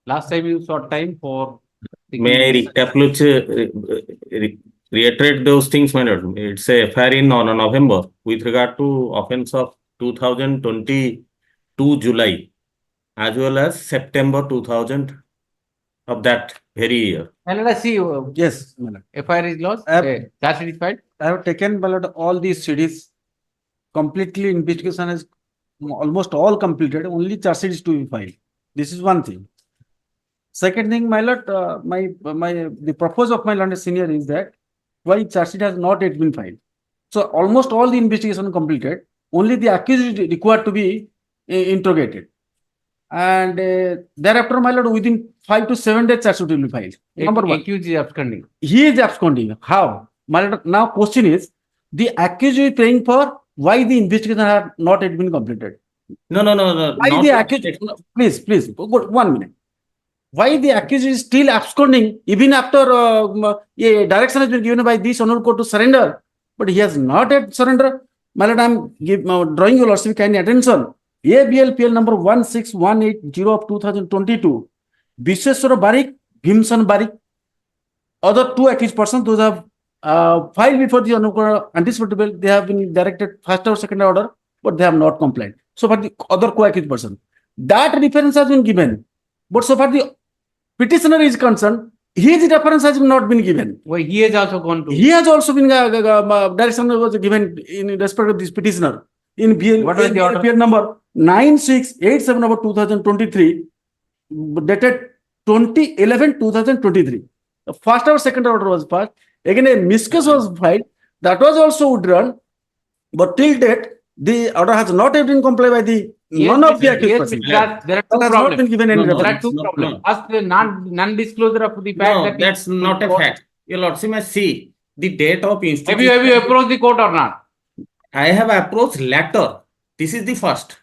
Last time you sought time for. May I reiterate those things, my lord? It's a FIR in on November with regard to offense of 2022 July as well as September 2000 of that very year. And let us see. Yes, my lord. FIR is lost. I have- Charge sheet is filed. I have taken, my lord, all these CDs. Completely investigation is almost all completed. Only charge sheet is to be filed. This is one thing. Second thing, my lord, the purpose of my learned senior is that why charge sheet has not yet been filed. So almost all the investigation completed. Only the accused is required to be interrogated. And thereafter, my lord, within 5 to 7 days, charge sheet will be filed. Number one. Accused is absconding. He is absconding. How? My lord, now question is, the accused is praying for why the investigation have not yet been completed. No. Why not the accused? No, please, good, 1 minute. Why the accused is still absconding even after a direction has been given by this honorable court to surrender, but he has not yet surrendered. My lord, I'm drawing your lordship kind attention. ABLPL number 16180 of 2022. Visheshwar Barik, Bhimsan Barik, other two accused persons, those have filed before the honorable court anticipated bail. They have been directed first or second order, but they have not complied. So far, the other co-accused person, that reference has been given, but so far the petitioner is concerned, his reference has not been given. Why he has also gone to. He has also been direction was given in respect of this petitioner in What was the order? BL number 9687 of 2023, dated 2011-2023. The first or second order was passed. Again, a miscase was filed. That was also withdrawn, but till date, the order has not yet been complied by the none of the accused persons. There are two That has not problems. been given any No, There are reference. two no, problems. no. First, the non-disclosure of the fact No, that. that's not a fact. Your lordship may see the date of institution. Have you approached the court or not? I have approached later. This is the first.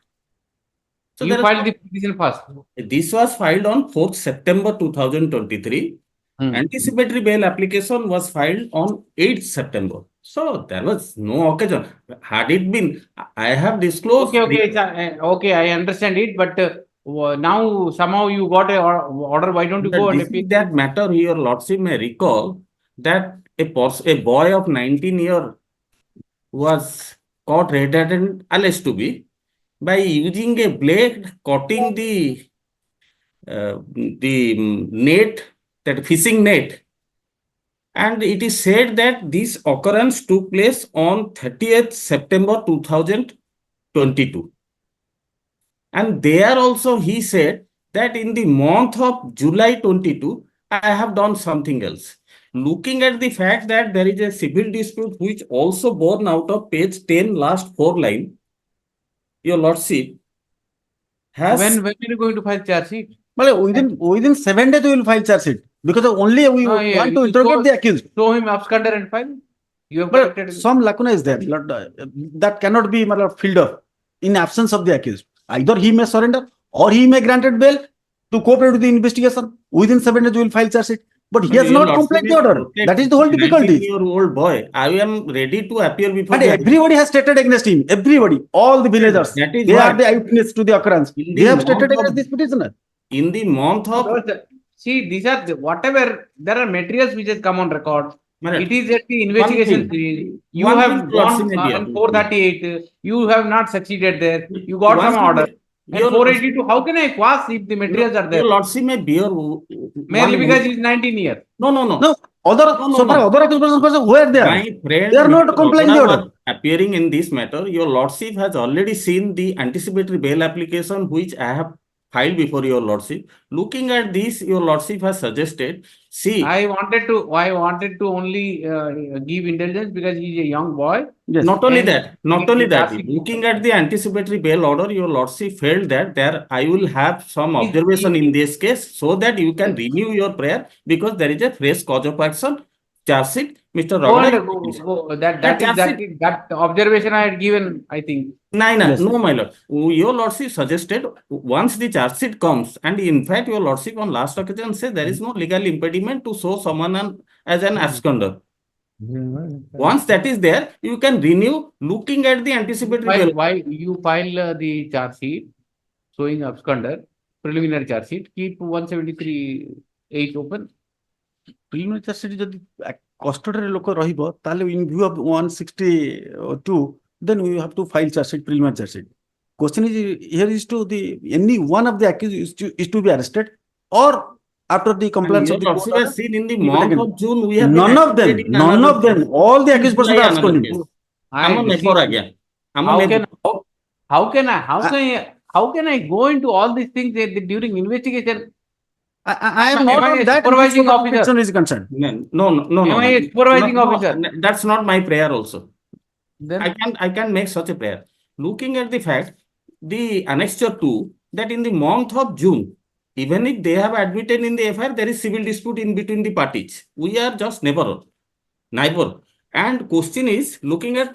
So You there is filed no- the petition first. This was filed on 4th September 2023. Anticipatory bail application was filed on 8th September. So there was no occasion. Had it been, I have disclosed. Okay, I understand it, but now somehow you got a order. Why don't you go and This appeal? is that matter, your lordship may recall that a boy of 19 years was caught red-handed, alleged to be, by using a blade cutting the net, that fishing net. And it is said that this occurrence took place on 30th September 2022. And there also he said that in the month of July 22, I have done something else. Looking at the fact that there is a civil dispute which also born out of page 10 last 4 line, your lordship, has. When are you going to file charge sheet? Well, within 7 days we will file charge sheet because only we No, yeah, want to you interrogate the accused. Show him absconder and file. You have But corrected. some lacuna is there that cannot be filled up in absence of the accused. Either he may surrender or he may granted bail to cooperate with the investigation. Within 7 days we will file charge sheet. But he has not complied the order. That is the whole difficulty. 19-year-old boy, I am ready to appear before And the everybody has stated against him. Everybody, all the villagers, That is they are what- the eyewitness to the occurrence. In They the have stated month of- against this petitioner. In the month of See, these are whatever there are materials which has come on record. Madam, It is at the investigation thing. stage. You One have thing, Lord gone Senior. on 438. You have not succeeded there. You got One some thing, order. And your 482. How can I pass if the materials are there? Your Lordship may bear Merely because he is 19 years. No. No, other so far no. other accused who are there? My friend, They are not Mr. complying the Raghunath order. was appearing in this matter. Your Lordship has already seen the anticipatory bail application which I have filed before your Lordship. Looking at this, your Lordship has suggested. See, I wanted to only give indulgence because he is a young boy. not only And that, looking at the anticipatory bail order, your Lordship felt that there I will have some observation in this case so that you can renew your prayer because there is a fresh cause of action. Charge sheet, Mr. Go. That observation I had given, I think. No, my lord. Your Lordship suggested once the charge sheet comes, and in fact, your Lordship on last occasion said there is no legal impediment to show someone as an absconder. Once that is there, you can renew looking at the anticipatory bail. Why you file the charge sheet showing absconder, preliminary charge sheet, keep 173(8) open. Preliminary charge sheet যদি custody লোক রহিব তাহলে in view of 162 then we have to file charge sheet, preliminary charge sheet. Question is here is to the any one of the accused is to be arrested or after the compliance of the Lordship court has seen in the order, month taken. of June, we have None of them, all the accused persons are absconding. How can I go into all these things during investigation? I am not on that supervising officer is concerned. No. Am I a supervising officer? That's not my prayer also. Then I can make such a prayer. Looking at the fact, the annexure 2, that in the month of June, even if they have admitted in the FIR, there is civil dispute in between the parties. We are just neighbor. And question is, looking at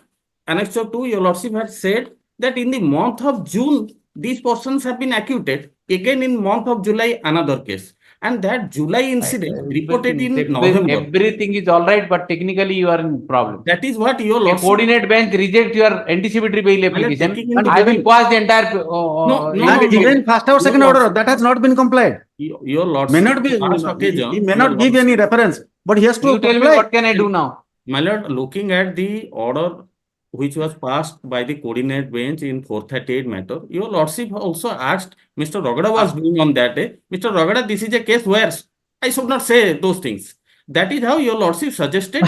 annexure 2, your Lordship has said that in the month of June, these persons have been acquitted. Again in month of July, another case. And that July incident reported in November. Everything is all right, but technically you are in problem. That is what your A Lordship... coordinate bench reject your anticipatory bail application. I will pass the entire... Even first or second order, that has not been complied. Your Lordship, May not be, he may not give any reference, but he has to You tell me what can I do now? My lord, looking at the order which was passed by the coordinate bench in 438 matter, your Lordship also asked, Mr. Raghunath was doing on that day, Mr. Raghunath, this is a case where I should not say those things. That is how your Lordship suggested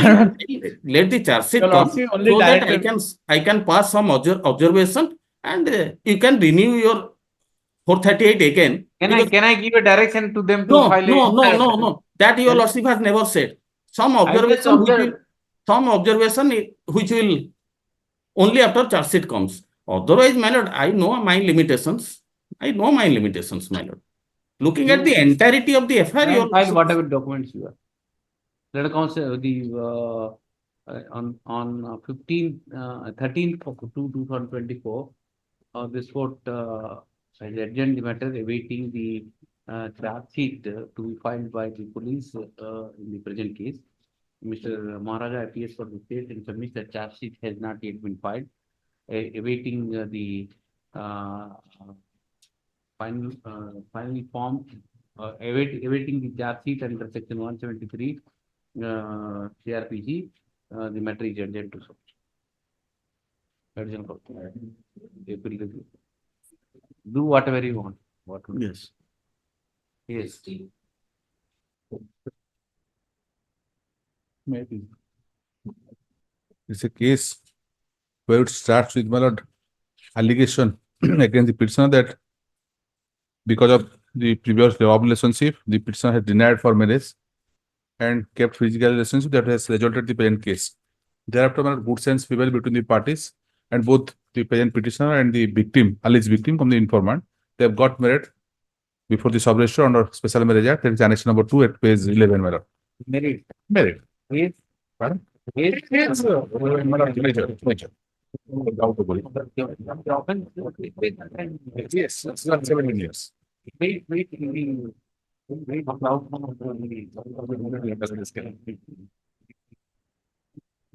let the charge sheet come so that I can pass some observation and you can renew your 438 again. Can I give a direction to them to file No. That your Lordship has never said. Some observation which will only after charge sheet comes. Otherwise, my lord, I know my limitations. My lord. Looking at the entirety of the FIR, your file whatever documents you have. Let us consider the on 13th of 2024, this court has adjourned the matter awaiting the charge sheet to be filed by the police in the present case. Mr. Maharaja appears for the state and submits that charge sheet has not yet been filed, awaiting the final form, awaiting the charge sheet under section 173 CRPC. The matter is adjourned to so. Do whatever you want. Yes. Maybe. It's a case where it starts with, my lord, allegation against the petitioner that because of the previous love relationship, the petitioner has denied for marriage and kept physical relationship that has resulted in the present case. Thereafter, my lord, good sense prevailed between the parties and both the present petitioner and the victim, alleged victim from the informant, they have got married before the sub-registrar under Special Marriage Act. That is annexation number 2 at page 11, my lord. Married. Married. Yes. Pardon? Yes. Yes, my lord, major. Doubtable. Yes, it's not 17 years.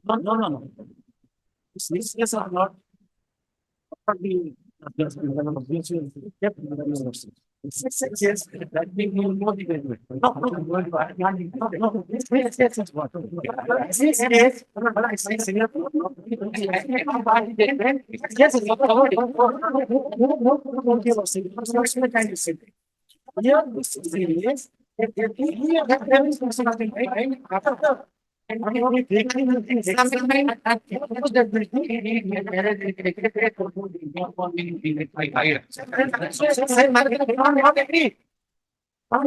No. Yes or not? Yes, that being more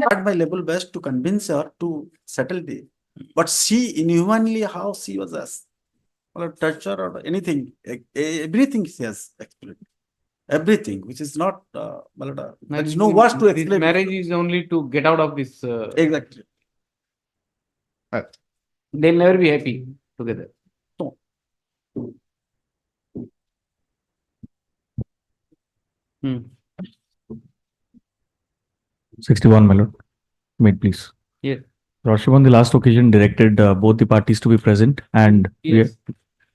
tried my level best to convince her to settle the, but she inhumanly how she was asked, or torture or anything, everything she has explained. Everything, which is not, there is no words to This explain. marriage is only to get out of this. Exactly. They'll never be happy together. Hmm. 61, my lord. Wait, please. Yes. Lordship on the last occasion directed both the parties to be present, and Yes.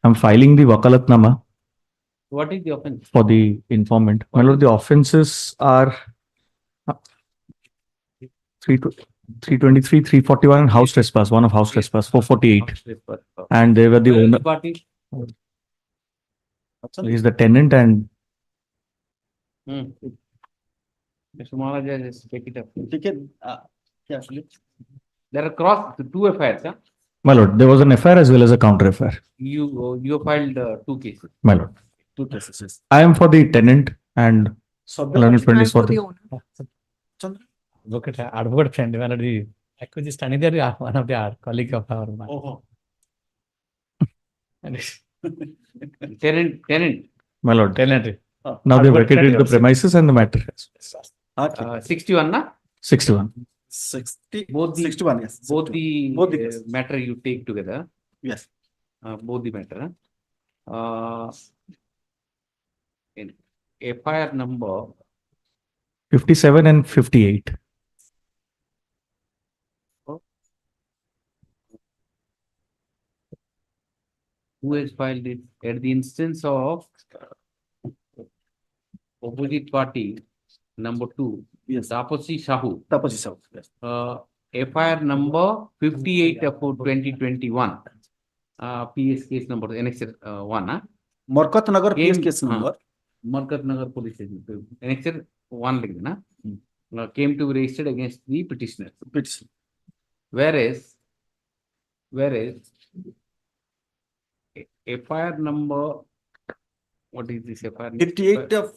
I'm filing the wakalatnama What is the offense? for the informant. My lord, the offenses are 323, 341, and house trespass. One of house trespass, 448. And they were the Where is owner. the party? He's the tenant and Mr. Maharaja, just take it up. Take it, actually. There are cross two FIRs, huh? my lord, there was an FIR as well as a counter FIR. You filed 2 cases. My lord. 2 cases, yes. I am for the tenant and learned friend is for the Advocate friend, one of the accused standing there, one of the colleague of our man. Oh. Tenant. my lord. Tenant. Now they vacated the premises and the matter has 61, na? 61. 60, Both the 61, yes. Both the cases. matter you take together. Yes. Both the matter. In FIR number 57 and 58. who has filed it at the instance of opposite party number 2. Yes. Taposi Sahu. Yes. FIR number 58 of 2021. PS case number annexure 1. Markat Nagar PS case number. Markat Nagar police station. Annexure 1 like that, came to be registered against the petitioner. Whereas FIR number, what is this FIR? 58 of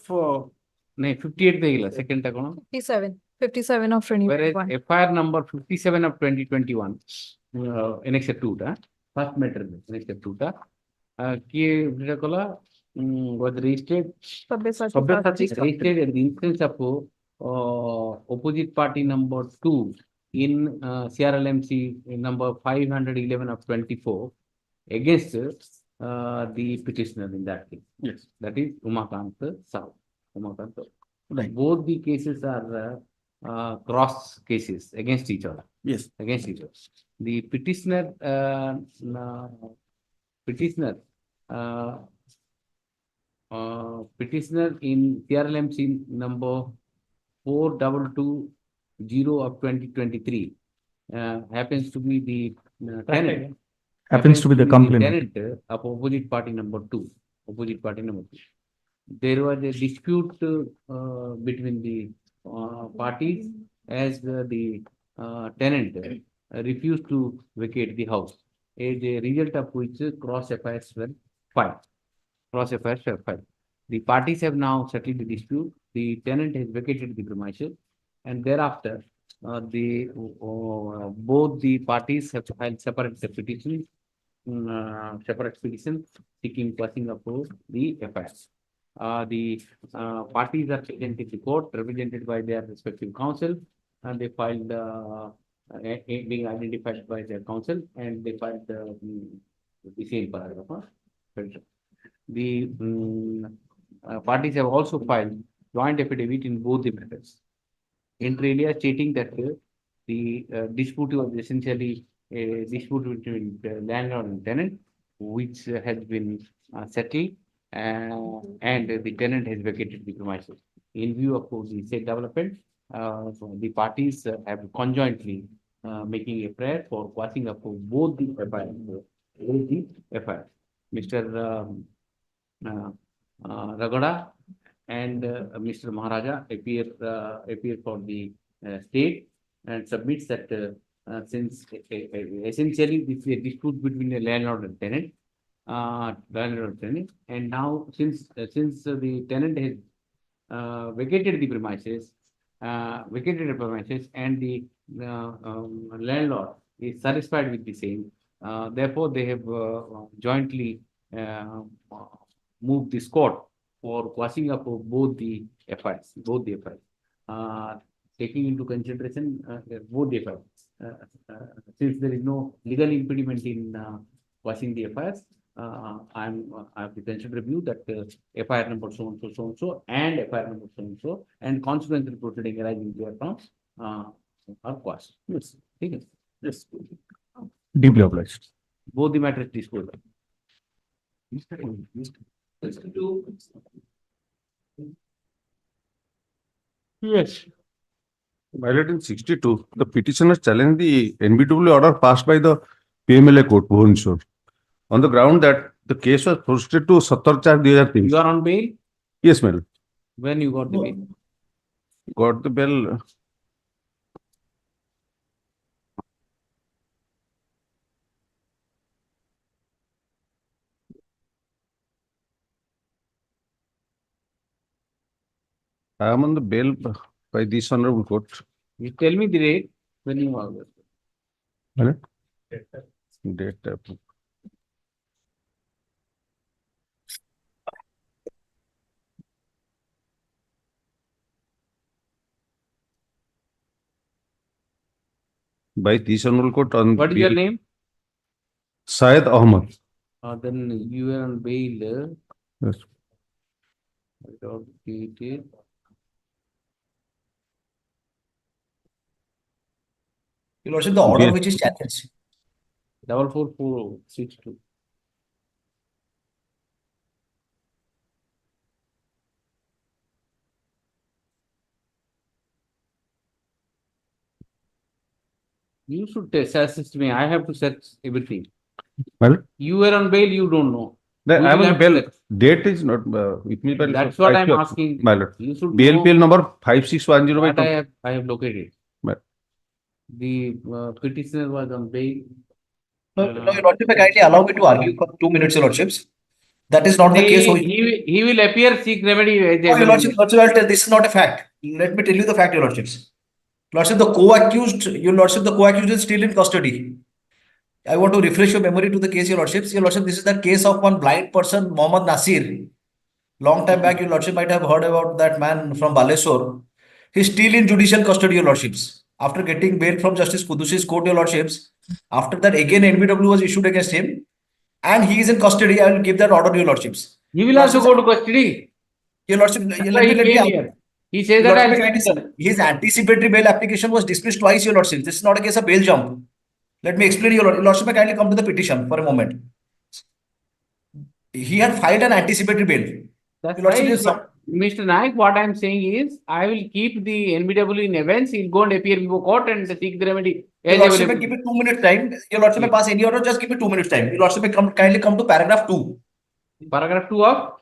58 the second account. 57 of 2021. Whereas FIR number 57 of 2021, annexure 2 first matter annexure 2 was registered registered at the instance of opposite party number 2 in CRLMC number 511 of 24 against the petitioner in that case. Yes. That is Umakant Sahu. Right. Both the cases are cross cases against each other. Yes. Against each other. The petitioner in CRLMC number 4220 of 2023 happens to be the tenant. Happens to be the complainant. Tenant of opposite party number 2. Opposite party number 2. There was a dispute between the parties as the tenant refused to vacate the house. As a result of which cross FIRs were filed. The parties have now settled the dispute. The tenant has vacated the premises, and thereafter, both the parties have filed separate petitions seeking passing of the FIRs. The parties are presented to court, represented by their respective counsel, and they filed being identified by their counsel, and they filed the same paragraph. The parties have also filed joint affidavit in both the matters. Inter alia stating that the dispute was essentially a dispute between the landlord and tenant, which has been settled, and the tenant has vacated the premises. In view of the said development, the parties have conjointly making a prayer for quashing up both the FIR. Mr. Ragada and Mr. Maharaja appear for the state and submits that since essentially this is a dispute between a landlord and tenant, and now since the tenant has vacated the premises, and the landlord is satisfied with the same, therefore they have jointly moved this court for quashing up of both the FIRs, taking into consideration both the FIRs. Since there is no legal impediment in quashing the FIRs, I have the considered view that FIR number so and so and FIR number so and so and consequential proceeding arising therefrom are quashed. Yes, ठीक है. Yes. Deeply obliged. Both the matters disposed of. Yes. Violating 62, the petitioner challenged the NBW order passed by the PMLA court, Bhubaneswar, on the ground that the case was proceeded to 17/4/2003. You are on bail? Yes, madam. When you got the bail? Got the bail. I am on the bail by this honorable court. You tell me the date when you are. Madam? Date. By this honorable court on. What is your name? Syed Ahmad. Then you are on bail. Yes. Without detail. Your Lordship, the order which is challenged. 44,462. You should assist me. I have to search everything. Well, You were on bail, you don't know. I You am will on have bail. to search. Date is not with me. That's what I'm asking. My lord. You should BLPL know number 5610 by what I have located. Well. The petitioner was on bail. No, Your Lordship, kindly allow me to argue for 2 minutes, Your Lordships. That is not the case. He will appear, seek remedy. No, Your Lordship, this is not a fact. Let me tell you the fact, Your Lordships. Lordship, the co-accused, Your Lordship, the co-accused is still in custody. I want to refresh your memory to the case, Your Lordships. Your Lordship, this is the case of one blind person, Mohammad Nasir. Long time back, Your Lordship might have heard about that man from Baleswar. He's still in judicial custody, Your Lordships. After getting bail from Justice Kudushi's court, Your Lordships. After that, again, NBW was issued against him. And he is in custody. I will give that order, Your Lordships. He will also go to custody. Your Lordship, he says that his anticipatory bail application was dismissed twice, Your Lordship. This is not a case of bail jump. Let me explain, Your Lordship. I kindly come to the petition for a moment. He had filed an anticipatory bail. That's right. Mr. Naik, what I'm saying is, I will keep the NBW in events. He'll go and appear before court and seek the remedy. Your Lordship, may give me 2 minutes time. Your Lordship, may pass any order, just give me 2 minutes time. Your Lordship, may kindly come to paragraph 2. Paragraph 2 of?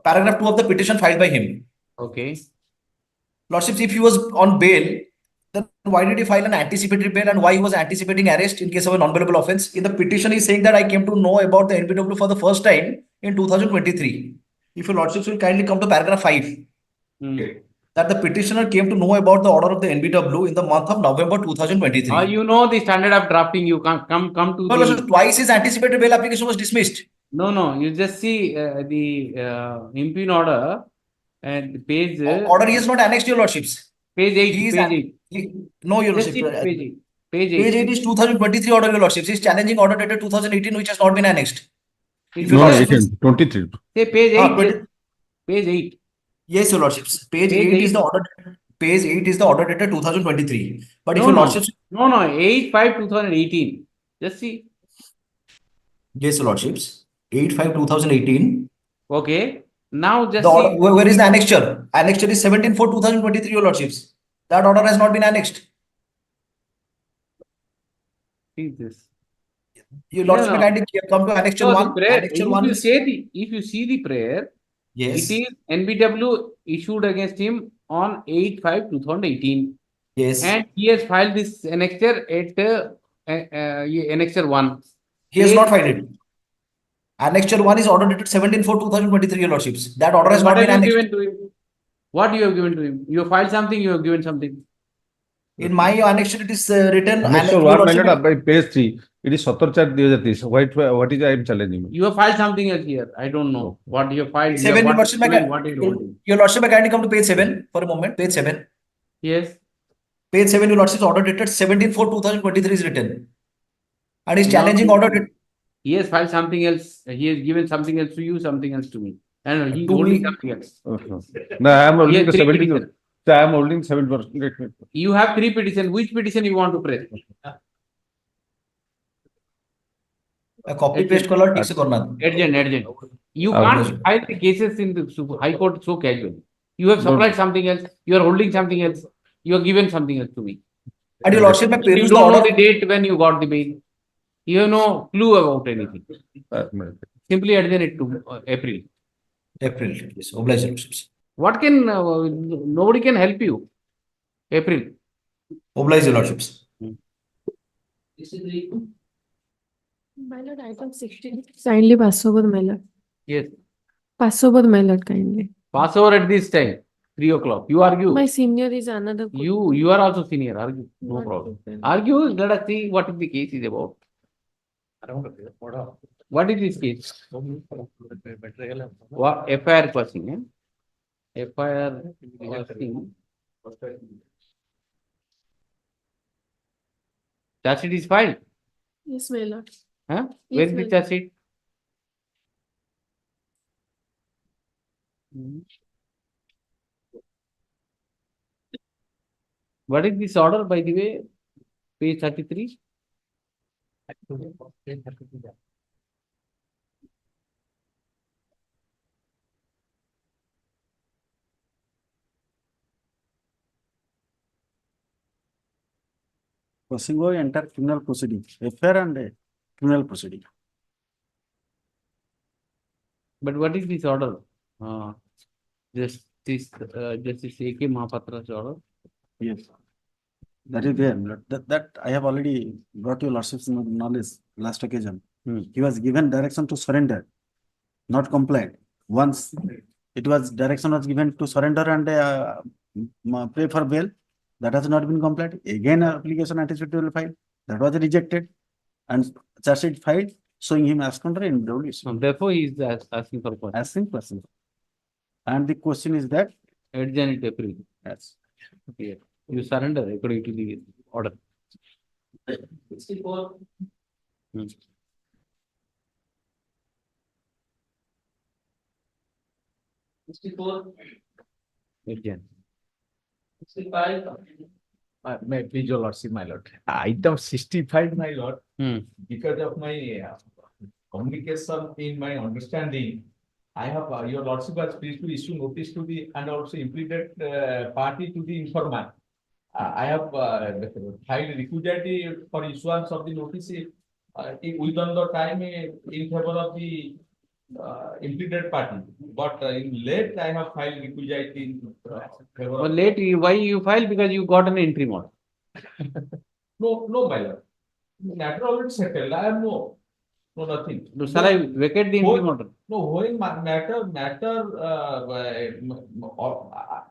Paragraph 2 of the petition filed by him. Okay. Lordships, if he was on bail, then why did he file an anticipatory bail and why he was anticipating arrest in case of a non-bailable offense? In the petition, he's saying that I came to know about the NBW for the first time in 2023. If your Lordships will kindly come to paragraph 5. That the petitioner came to know about the order of the NBW in the month of November 2023. You know the standard of drafting. You come to no, Lordship, twice his anticipatory bail application was dismissed. No, you just see the impugn order and page. Order is not annexed, your lordships. Page 8, He is page 8. No, your Just lordship. see page 8. Page 8. Page 8 is 2023 order, your lordships. He is challenging order dated 2018, which has not been annexed. If your No, lordships- 23. Say page 8. Ah, 20 Page 8. Yes, your lordships. Page Page 8 is 8. the order. Page 8 is the order dated 2023. But if No, your no. lordships, No, 8/5/2018. Just see. yes, your lordships. 8/5/2018. Okay. Now just The order, see. where is the annexure? Annexure is 17/4/2023, your lordships. That order has not been annexed. See this. Your lordship may kindly come to annexure So the 1. prayer, Annexure if 1 you is. say if you see the prayer, Yes. it is NBW issued against him on 8/5/2018. Yes. And he has filed this annexure at annexure 1. He has not filed it. Annexure 1 is order dated 17/4/2023, your lordships. That order has What not have been you annexed. given to him? What you have given to him? You have filed something, you have given something. In my annexure, it is written. Annexure your 1, my lordship, lord, by page 3. It is 17/4/2023. What is I am challenging? You have filed something else here. I don't know what you have filed. 7, your lordship, Your your lordship may kindly come to page 7 for a moment. Page 7. Yes. Page 7, your lordship's order dated 17/4/2023 is written. And is No, challenging order dated. He has filed something else. He has given something else to you, something else to me. And he's To holding me. something else. No, I am holding Yes, the three 17. petition. So I am holding 7%. You have 3 petitions. Which petition you want to press? Copy paste color ठीक से करना. Urgent. You can't file the cases in the High Court so casually. You have supplied something else. You are holding something else. You have given something else to me. And your lordship may You peruse the don't know order. the date when you got the bail. You have no clue about anything. Simply adjourn it to April. April. Yes. Oblige, lordships. What can nobody can help you? April. Oblige, your lordships. My lord, item 16. Kindly pass over, my lord. Yes. Pass over, my lord, kindly. Pass over at this time, 3 o'clock. You argue. My senior is another. You are also senior. Argue. No problem. Argue. Let us see what is the case is about. What is this case? What FIR passing? FIR passing. Charge sheet is filed. Yes, my lord. Huh? Yes, Where is the ma'am. charge sheet? What is this order, by the way? Page 33. Proceeding over entire criminal proceeding, FIR and criminal proceeding. But what is this order? Justice A.K. Mahapatra's order. Yes. That is there. That I have already brought your lordship's knowledge last occasion. He was given direction to surrender, not complied. Once it was direction was given to surrender and pay for bail, that has not been complied. Again, application anticipatory filed, that was rejected, and charge sheet filed showing him absconder in WC. Therefore, he is asking for question. Asking person. And the question is that Adjourn it April. yes. Okay. You surrender according to the order. 64. Hmm. 64. Adjourn. 65. May please your lordship, my lord. Item 65, my lord. Because of my communication in my understanding, I have your lordship has pleased to issue notice to the and also implicated party to the informant. I have filed requisite for issuance of the notice within the time in favor of the implicated party. But in late, I have filed requisite in favor Well, of. late, why you filed? Because you got an interim order. No, my lord. Matter already settled. I have no nothing. So, shall I vacate the interim order? No, when matter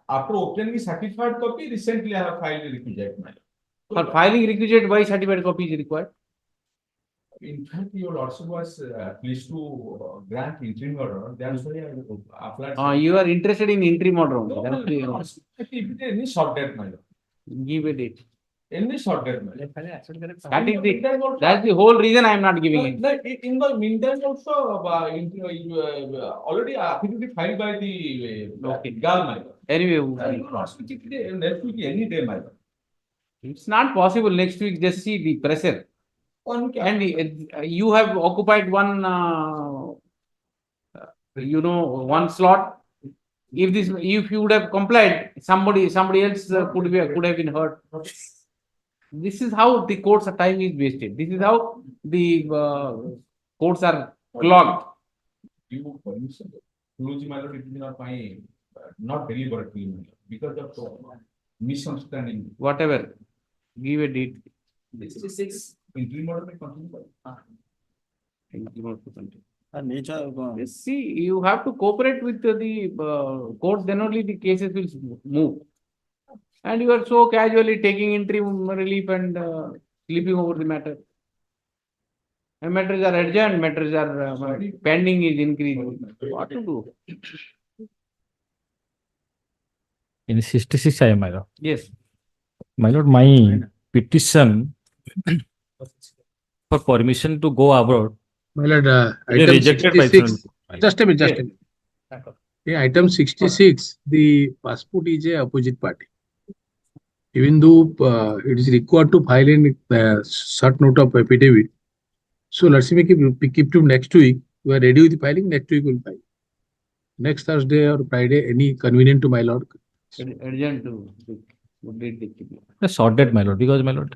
after obtaining certified copy, recently I have filed a requisite matter. For filing requisite, why certified copy is required? In fact, your lordship was pleased to grant interim order. That's why I applied. You are interested in interim order only. No, That's the- no, if it is any short date, my lord. Give a date. Any short date, my lord. That's the whole reason I am not giving it. No, in the meantime also, already affidavit filed by the girl, my lord. Anyway, Next week, any day, my lord. it's not possible next week. Just see the pressure. On And you have occupied one, one slot. If you would have complied, somebody else could have been hurt. This is how the court's time is wasted. This is how the courts are clogged. You permission, my lord, it is not my, not deliberately, my lord, because of misunderstanding. Whatever, give a date. 66. Interim order may continue. See, you have to cooperate with the courts, then only the cases will move. And you are so casually taking interim relief and sleeping over the matter. And matters are adjourned, matters are pending is increasing. What to do? In 66, I am, my lord. Yes. My lord, my petition for permission to go abroad. My lord, It is item rejected by 66. Senate. Just a minute. Yeah, item 66, the passport is a opposite party. Even though it is required to file in short note of affidavit. So let's say keep to next week. We are ready with the filing. Next week we'll file. Next Thursday or Friday, any convenient to my lord. Urgent to A short date, my lord, because my lord.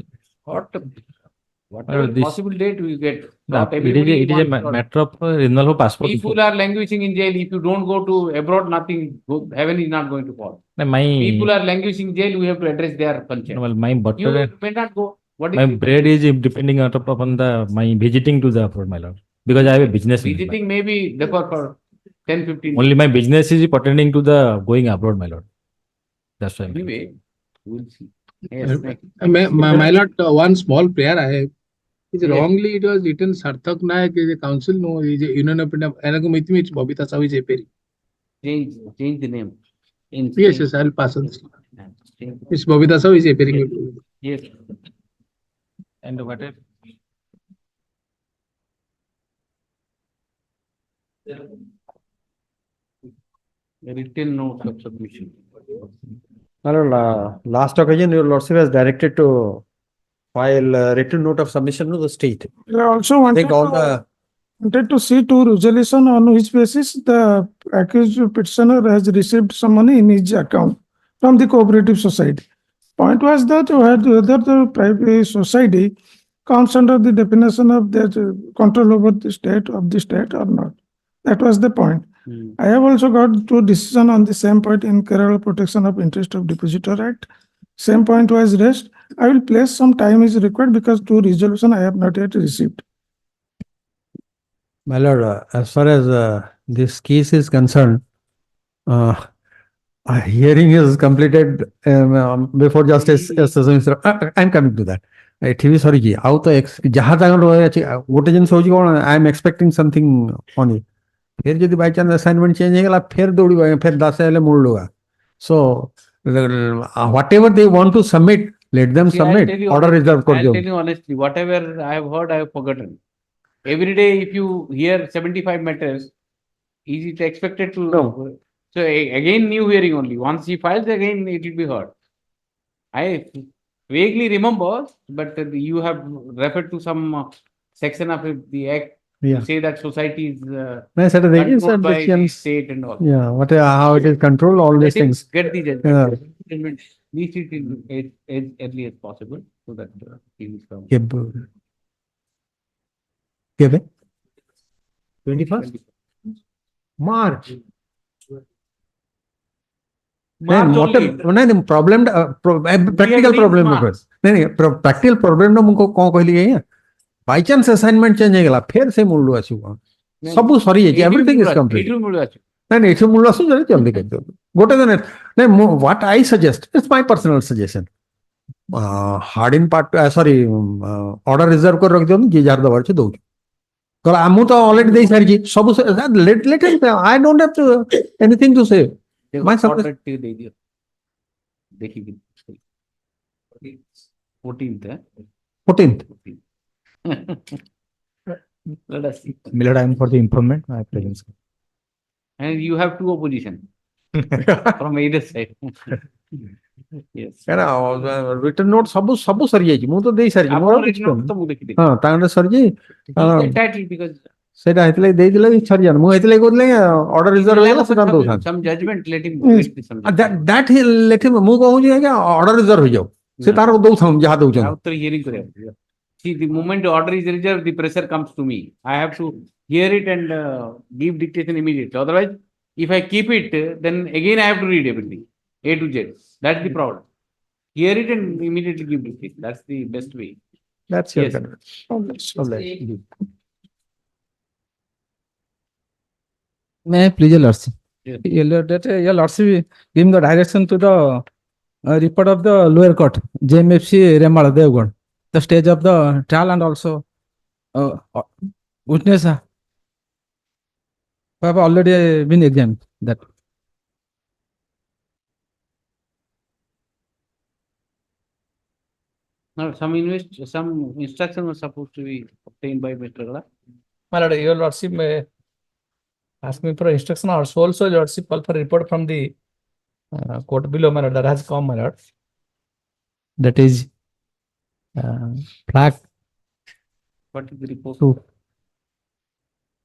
Whatever possible date we get. It is a matter of renewal of passport. People are languishing in jail. If you don't go to abroad, nothing, heaven is not going to fall. People are languishing in jail, we have to address their punchline. Well, my butter, You may not go. my bread is depending upon my visiting to the abroad, my lord. Because I have a business. Visiting maybe for 10-15. Only my business is pertaining to the going abroad, my lord. That's why. Anyway, we'll see. Yes, My lord, one small prayer I have. Is Yes. wrongly it was written Sarthak Nayak is a council, no, is a union of Babita Savi is appearing. Change the name. Yes, I'll pass on this. It's Babita Savi is appearing. Yes. And what if? Written note of submission. My lord, last occasion your lordship has directed to file a written note of submission to the state. I also wanted to see to resolution on which basis the accused petitioner has received some money in his account from the cooperative society. Point was that whether the private society comes under the definition of their control over the state or not. That was the point. I have also got two decisions on the same point in Kerala Protection of Interest of Depositor Act. Same point was raised. I will place some time is required because two resolution I have not yet received. My lord, as far as this case is concerned, a hearing is completed before Justice Mishra. I am coming to that. TV sorry ki. How to jaha tagan gote jin soji kon I am expecting something on it. फिर यदि by chance assignment change होगा फिर दौड़ी फिर 10 हेले मूल लूगा सो whatever they want to submit, let them submit. Order reserved कर I'll दो. tell you honestly, whatever I have heard, I have forgotten. Every day, if you hear 75 matters, is it expected to? No. So again, new hearing only. Once he files, again it will be heard. I vaguely remember, but you have referred to some section of the act. Yeah. To say that society is No, sir, there is controlled by the subjections. state and all. Yeah, how it is controlled, all these Let him things. get the judgment. Judgment needs it in as early as possible so that he will come. Kebe? 21st? March. नहीं problem practical problem नहीं practical problem मुझको कौन कहली है by chance assignment change होगला फिर से मूल आसीबो सब सरी है एवरीथिंग इज कंप्लीट नहीं एठु मूल आसु जल्दी कर दो गोटे दिन नहीं what I suggest it's my personal suggestion hard in part sorry order reserve कर रख दियो जी जार दबार छे दो कल आमु तो ऑलरेडी दे सारी सब let I don't have to anything to say my order दे दियो देखिए 14th है 14th let us see. Millard, I am for the informant my presence And you have two opposition from either side. Yes. ना return note सब सरी जाई मु तो देई सारी मोर कुछ तो मु देखि दे हां तांडे सर जी टाइटल because सेटा हेतले देई दिले सर जान मु हेतले कोतले ऑर्डर रिजर्व होला सेटा दो था some judgment let him that he let him मु कहू जे ऑर्डर रिजर्व हो जाओ से तार दो था जहां दो जन after hearing करे see the moment the order is reserved the pressure comes to me I have to hear it and give dictation immediately otherwise if I keep it then again I have to read everything A to Z that's the problem hear it and immediately give dictation that's the best way that's your May I please your lordship? Your lordship give the direction to the report of the lower court, JMFC Remal Devgad, the stage of the trial and also witness have already been examined. That now some instruction was supposed to be obtained by Mr. Gala. My lord, your lordship may ask me for instruction also your lordship call for report from the court below, my lord, that has come, my lord. that is flag What is the report? 2.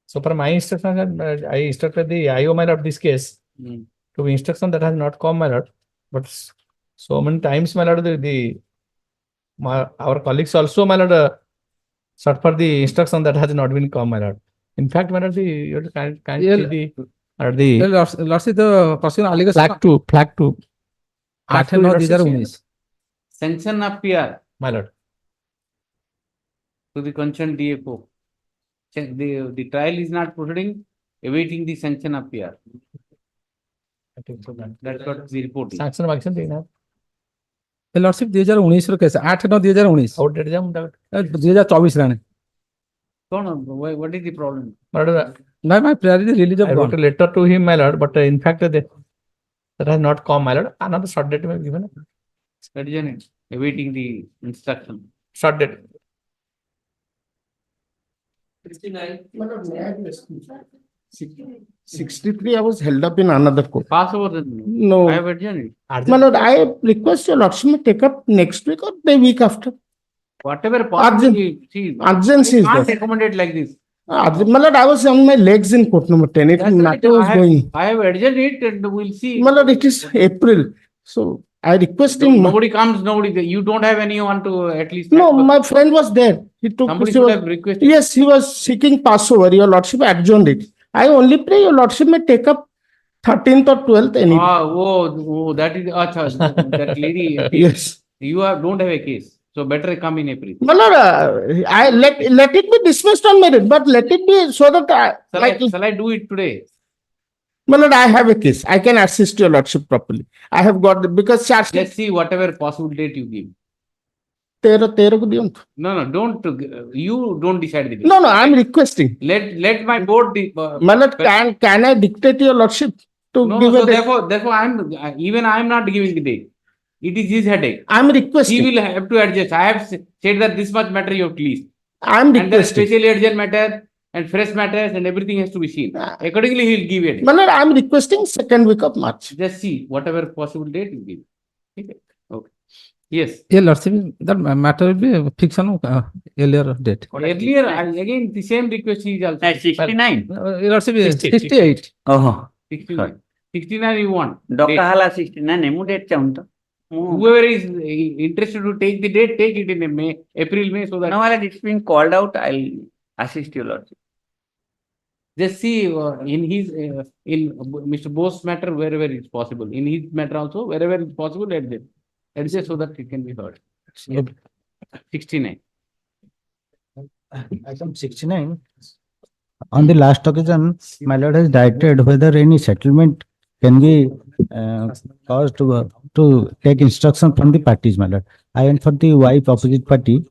So for my instruction, I instructed the IO, my lord, this case to be instruction that has not come, my lord. But so many times, my lord, our colleagues also, my lord, sought for the instruction that has not been come, my lord. In fact, my lord, you can't see the lordship the question allegation flag 2. 8 9 2019 Sanction appear, my lord, to the concerned DFO. The trial is not proceeding, awaiting the sanction appear. I think so. That's what the report is. Sanction action देना है. Lordship 2019 रो कैसे 8 9 2019 outdate jam 2024 Rane What is the problem? My lord, my priority release of I wrote a letter to him, my lord, but in fact that has not come, my lord. Another short date may be given. Awaiting the instruction. Short date. 63 I was held up in another court. Pass over the No. I have adjourned it. My lord, I request your lordship may take up next week or the week after. Whatever possible, see, urgency is can't there. accommodate like this. My lord, I was on my legs in court number 10. It That's matter right. was going. I have adjourned it and we'll see. My lord, it is April. So I request him. Nobody comes, you don't have anyone to at least. No, my friend was there. He took Somebody he should was- have requested. Yes, he was seeking Passover. Your lordship adjourned it. I only pray your lordship may take up 13th or 12th any. That is that lady. Yes. You don't have a case. So better come in April. My lord, I let it be dismissed on merit, but let it be so that Shall I do it today? My lord, I have a case. I can assist your lordship properly. I have got because charge. Let's see whatever possible date you give. 13 ko diyon. No, don't. You don't decide the date. No, I'm requesting. Let my board. My lord, can I dictate your lordship to No, give so a date? therefore I'm not giving the date. It is his headache. I'm requesting. He will have to adjust. I have said that this much matter you have to list. I'm And there requesting. specially urgent matter and fresh matters and everything has to be seen. Accordingly, he will give it. My lord, I'm requesting second week of March. Just see whatever possible date you give. Okay. Okay. Yes. Yeah, lordship that matter will be fixed on earlier date. Earlier, again, the same request is also. 69. Lordship 68. 69. 69 you want. Doctor Hala 69 mu date chaunta. Whoever is interested to take the date, take it in April, May, so that. No, it's been called out. I'll assist you, Lordship. Just see in his in Mr. Bose's matter wherever it's possible. In his matter also wherever it's possible, adjust so that it can be heard. 69. Item 69. On the last occasion, my lord has directed whether any settlement can be caused to take instruction from the parties, my lord. I went for the wife opposite party,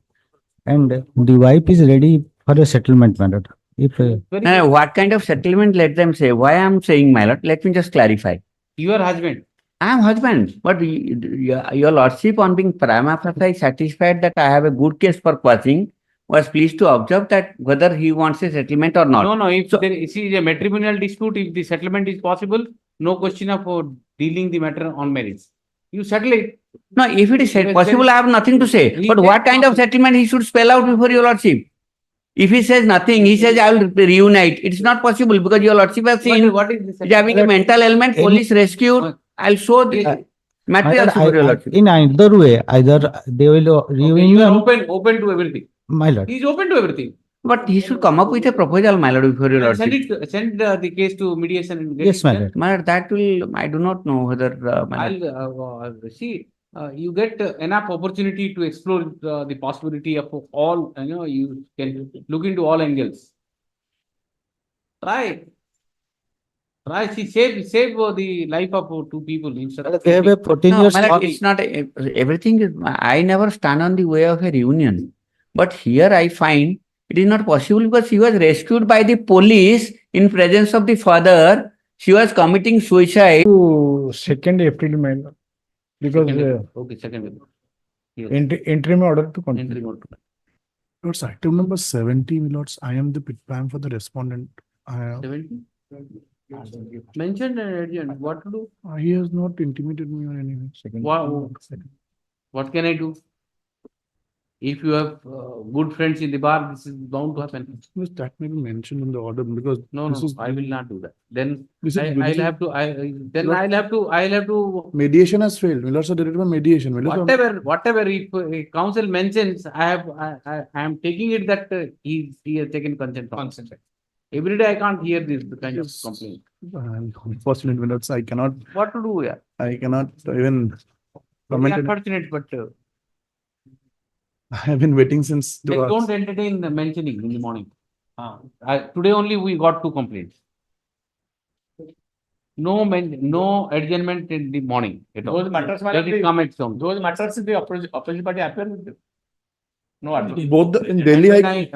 and the wife is ready for a settlement, my lord. If what kind of settlement, let them say. Why I'm saying, my lord, let me just clarify. Your husband. I am husband, but your lordship, on being prima facie satisfied that I have a good case for quashing, was pleased to observe that whether he wants a settlement or not. No, if there is a matrimonial dispute, if the settlement is possible, no question of dealing the matter on merits. You settle it. No, if it is possible, I have nothing to say. But what kind of settlement he should spell out before your lordship? If he says nothing, he says I will reunite. It's not possible because your lordship has seen What is this? it having a mental ailment, police rescued. I'll show the materials before your lordship. in either way, either they will You are open to everything. my lord. He is open to everything. But he should come up with a proposal, my lord, before your lordship. Send the case to mediation and get Yes, it my done. lord. My lord, that will, I do not know whether, my lord. I'll see. You get enough opportunity to explore the possibility of all. You can look into all angles. Try. See, save the life of two people instead of. They have a 14 No, years. my lord, it's not everything is. I never stand on the way of a reunion, but here I find it is not possible because she was rescued by the police in presence of the father. She was committing suicide. To 2nd April, my lord. Because Okay, second. Yes. interim order to continue. Interim order. Lords, item number 70, Lords, I am the plan for the respondent. 70? Mentioned agent, what to do? He has not intimated me on anything. What can I do? If you have good friends in the bar, this is bound to happen. Yes, that may be mentioned in the order because No, I will not do that. Then This is I'll have to. mediation has failed. Lords are directed by mediation. Whatever. If council mentions, I am taking it that he has taken consent. Every day I can't hear this kind of complaint. Unfortunately, Lords, I cannot. What to do? Yeah. I cannot even comment. Unfortunate, but I have been waiting since. don't entertain the mentioning in the morning. Today only we got 2 complaints. No adjournment in the morning. Those matters, Let it come at some. those matters in the opposite party appear with them. No adjournment. Both in Delhi, When I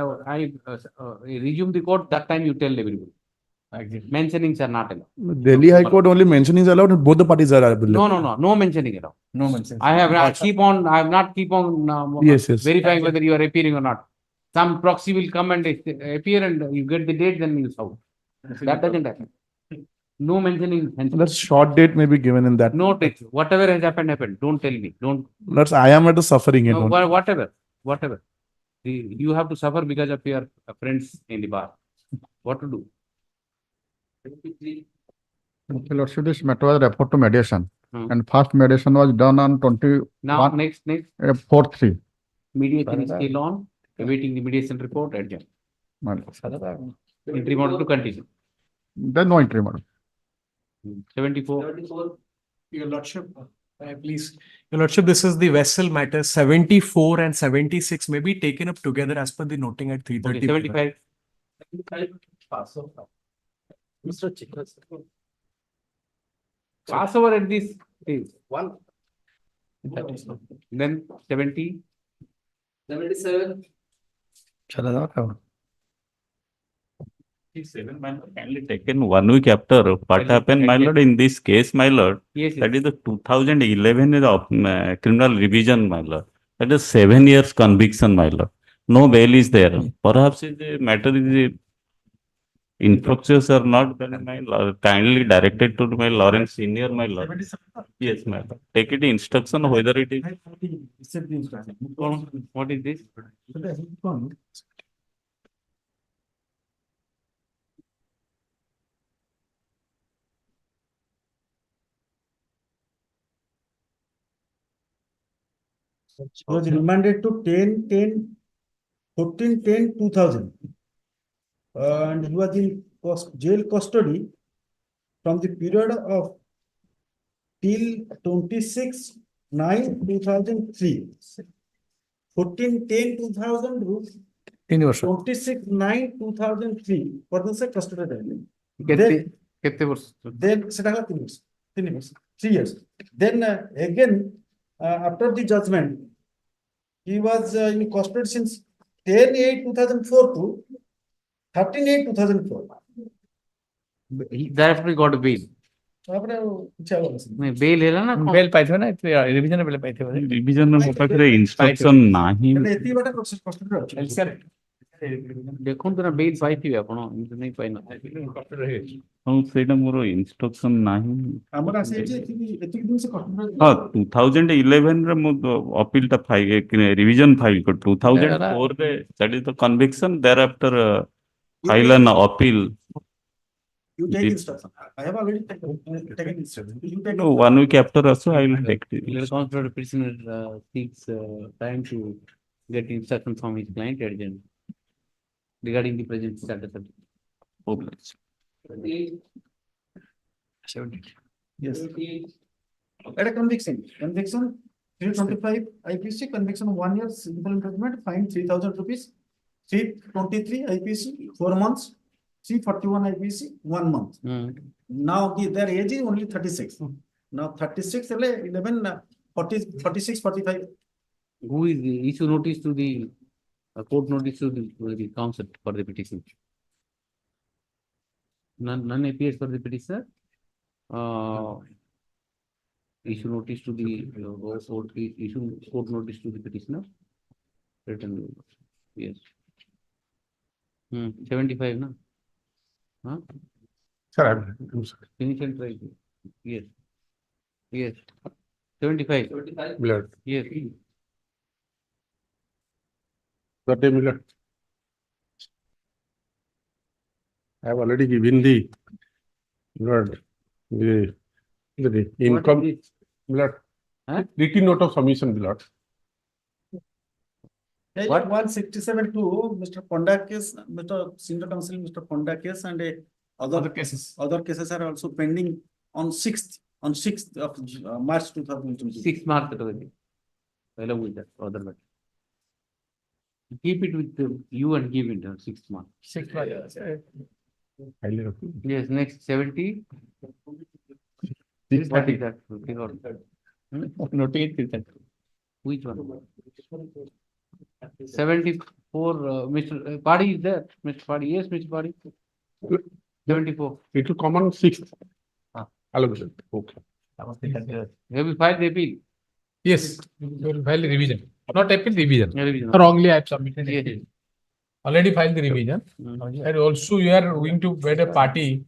resume the court, that time you tell everybody. Mentionings are not allowed. Delhi High Court only mentioning is allowed and both the parties are available. No mentioning allowed. No mention. I have not keep on Yes. verifying whether you are appearing or not. Some proxy will come and appear and you get the date, then you out. That doesn't happen. No mentioning. That short date may be given in that. No date. Whatever has happened. Don't tell me. Don't. That's I am at the suffering end. No, whatever. You have to suffer because of your friends in the bar. What to do? Lordship, this matter was referred to mediation, and first mediation was done on 21. Now, next. 4/3. Mediation is still on, awaiting the mediation report. Adjourn. Interim order to continue. There's no interim order. 74. Your Lordship, please. Your Lordship, this is the vessel matter. 74 and 76 may be taken up together as per the noting at 3:30. 75. Mr. Chikas. Pass over at this stage. Then 70. 77. Kindly taken 1 week after. What happened, my lord, in this case, my lord? Yes. That is the 2011 is of criminal revision, my lord. That is 7 years conviction, my lord. No bail is there. Perhaps the matter is infructuous or not, then my lord, kindly directed to my Lawrence Senior, my lord. Yes, my lord. Take it instruction whether it is. What is this? Was remanded to 14/10/2000. And he was in jail custody from the period of till 26/9/2003. 14/10/2000 rules. 26/9/2003 for the custody. Then, then 3 years. 3 years. Then again, after the judgment, he was in custody since 10/8/2004 to 13/8/2004. He thereafter he got a bail. ତାପରେ ଆଉ କିଛି ଆଉ ହେଲା ସେମିତି। Bail ହେଲା ନା କଣ? Bail ପାଇଥିବ ନା ରିଭିଜନ ବେଲ୍ ପାଇଥିବ ରିଭିଜନ ମୋ ପାଖରେ ଇନଷ୍ଟ୍ରକ୍ସନ ନାହିଁ। ହେଲେ ଏତିକି ବାଟ କଷ୍ଟଡିରେ ଅଛି। ଦେଖନ୍ତୁ ନା ବେଲ୍ ପାଇଥିବେ ଆପଣ, ଏମିତି ନେଇ ପାଇନଥିବେ। ହଁ ସେଇଟା ମୋର ଇନଷ୍ଟ୍ରକ୍ସନ ନାହିଁ। ଆମର ଆସିଯାଇଛି ଏତିକି ଦିନ ସେ କଷ୍ଟଡିରେ। ହଁ 2011 ରେ ମୁଁ ଅପିଲ ଟା ରିଭିଜନ ଫାଇଲ କରି 2004 ରେ that is the conviction, thereafter file an appeal. You take instruction. I have already taken instruction. You take No, 1 week after also I will take it. The constituted prisoner seeks time to get instruction from his client urgent regarding the present status of Obliged. 70. Yes. At a conviction, 325 IPC, conviction 1 year, simple imprisonment, fine 3,000 rupees, 323 IPC, 4 months, 341 IPC, 1 month. Now their age is only 36. Now 36, 11, 40, 46, 45. Who is the issue notice to the court notice to the counsel for the petition? None appears for the petitioner. Issue notice to the court notice to the petitioner. Written. Yes. 75 na. Huh? Sir, I'm sorry. Finish and try. Yes. Yes. 75. Blood. Yes. 30 million. I have already given the blood, the income blood, written note of submission blood. What? 167 to Mr. Ponda case, Mr. Senior Counsel, Mr. Ponda case, and other cases. Other cases are also pending on 6th of March 2020. 6 March. Along with that, other matter. Keep it with you and give it 6 March. 6 March. Yes, next 70. 30 that. Which one? 74, Mr. Padi is there. Mr. Padi, yes, Mr. Padi. 74. It will come on 6th. Allocation. Okay. Have you filed the appeal? Yes, we will file the revision. Not appeal, revision. Revision. Wrongly I have submitted. Yes. Already filed the revision. And also you are going to wait a party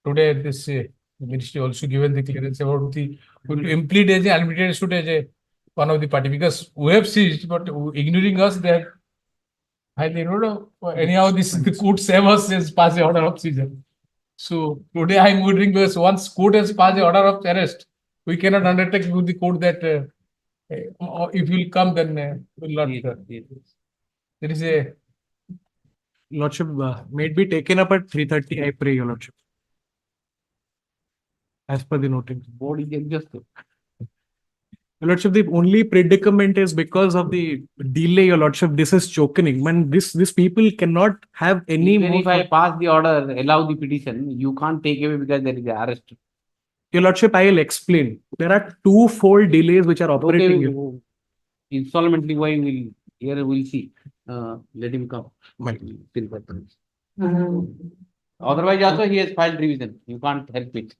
today. This ministry also given the clearance about the going to implead as a admitted suit as a one of the party, because we have seized, but ignoring us, they have filed the anyhow this the court save us as pass the order of seizure. So today I am wondering, because once court has passed the order of arrest, we cannot undertake with the court that if you will come, then will not. There is a Lordship, may it be taken up at 3:30, I pray, Your Lordship. As per the noting. Board is exhausted. Your Lordship, the only predicament is because of the delay, Your Lordship. This is choking. Man, this people cannot have any Even more. if I pass the order, allow the petition, you can't take away because there is an arrest. Your Lordship, I will explain. There are twofold delays which are operating. Okay, installmentally, why will here we'll see. Let him come. Otherwise, also he has filed revision. You can't help it.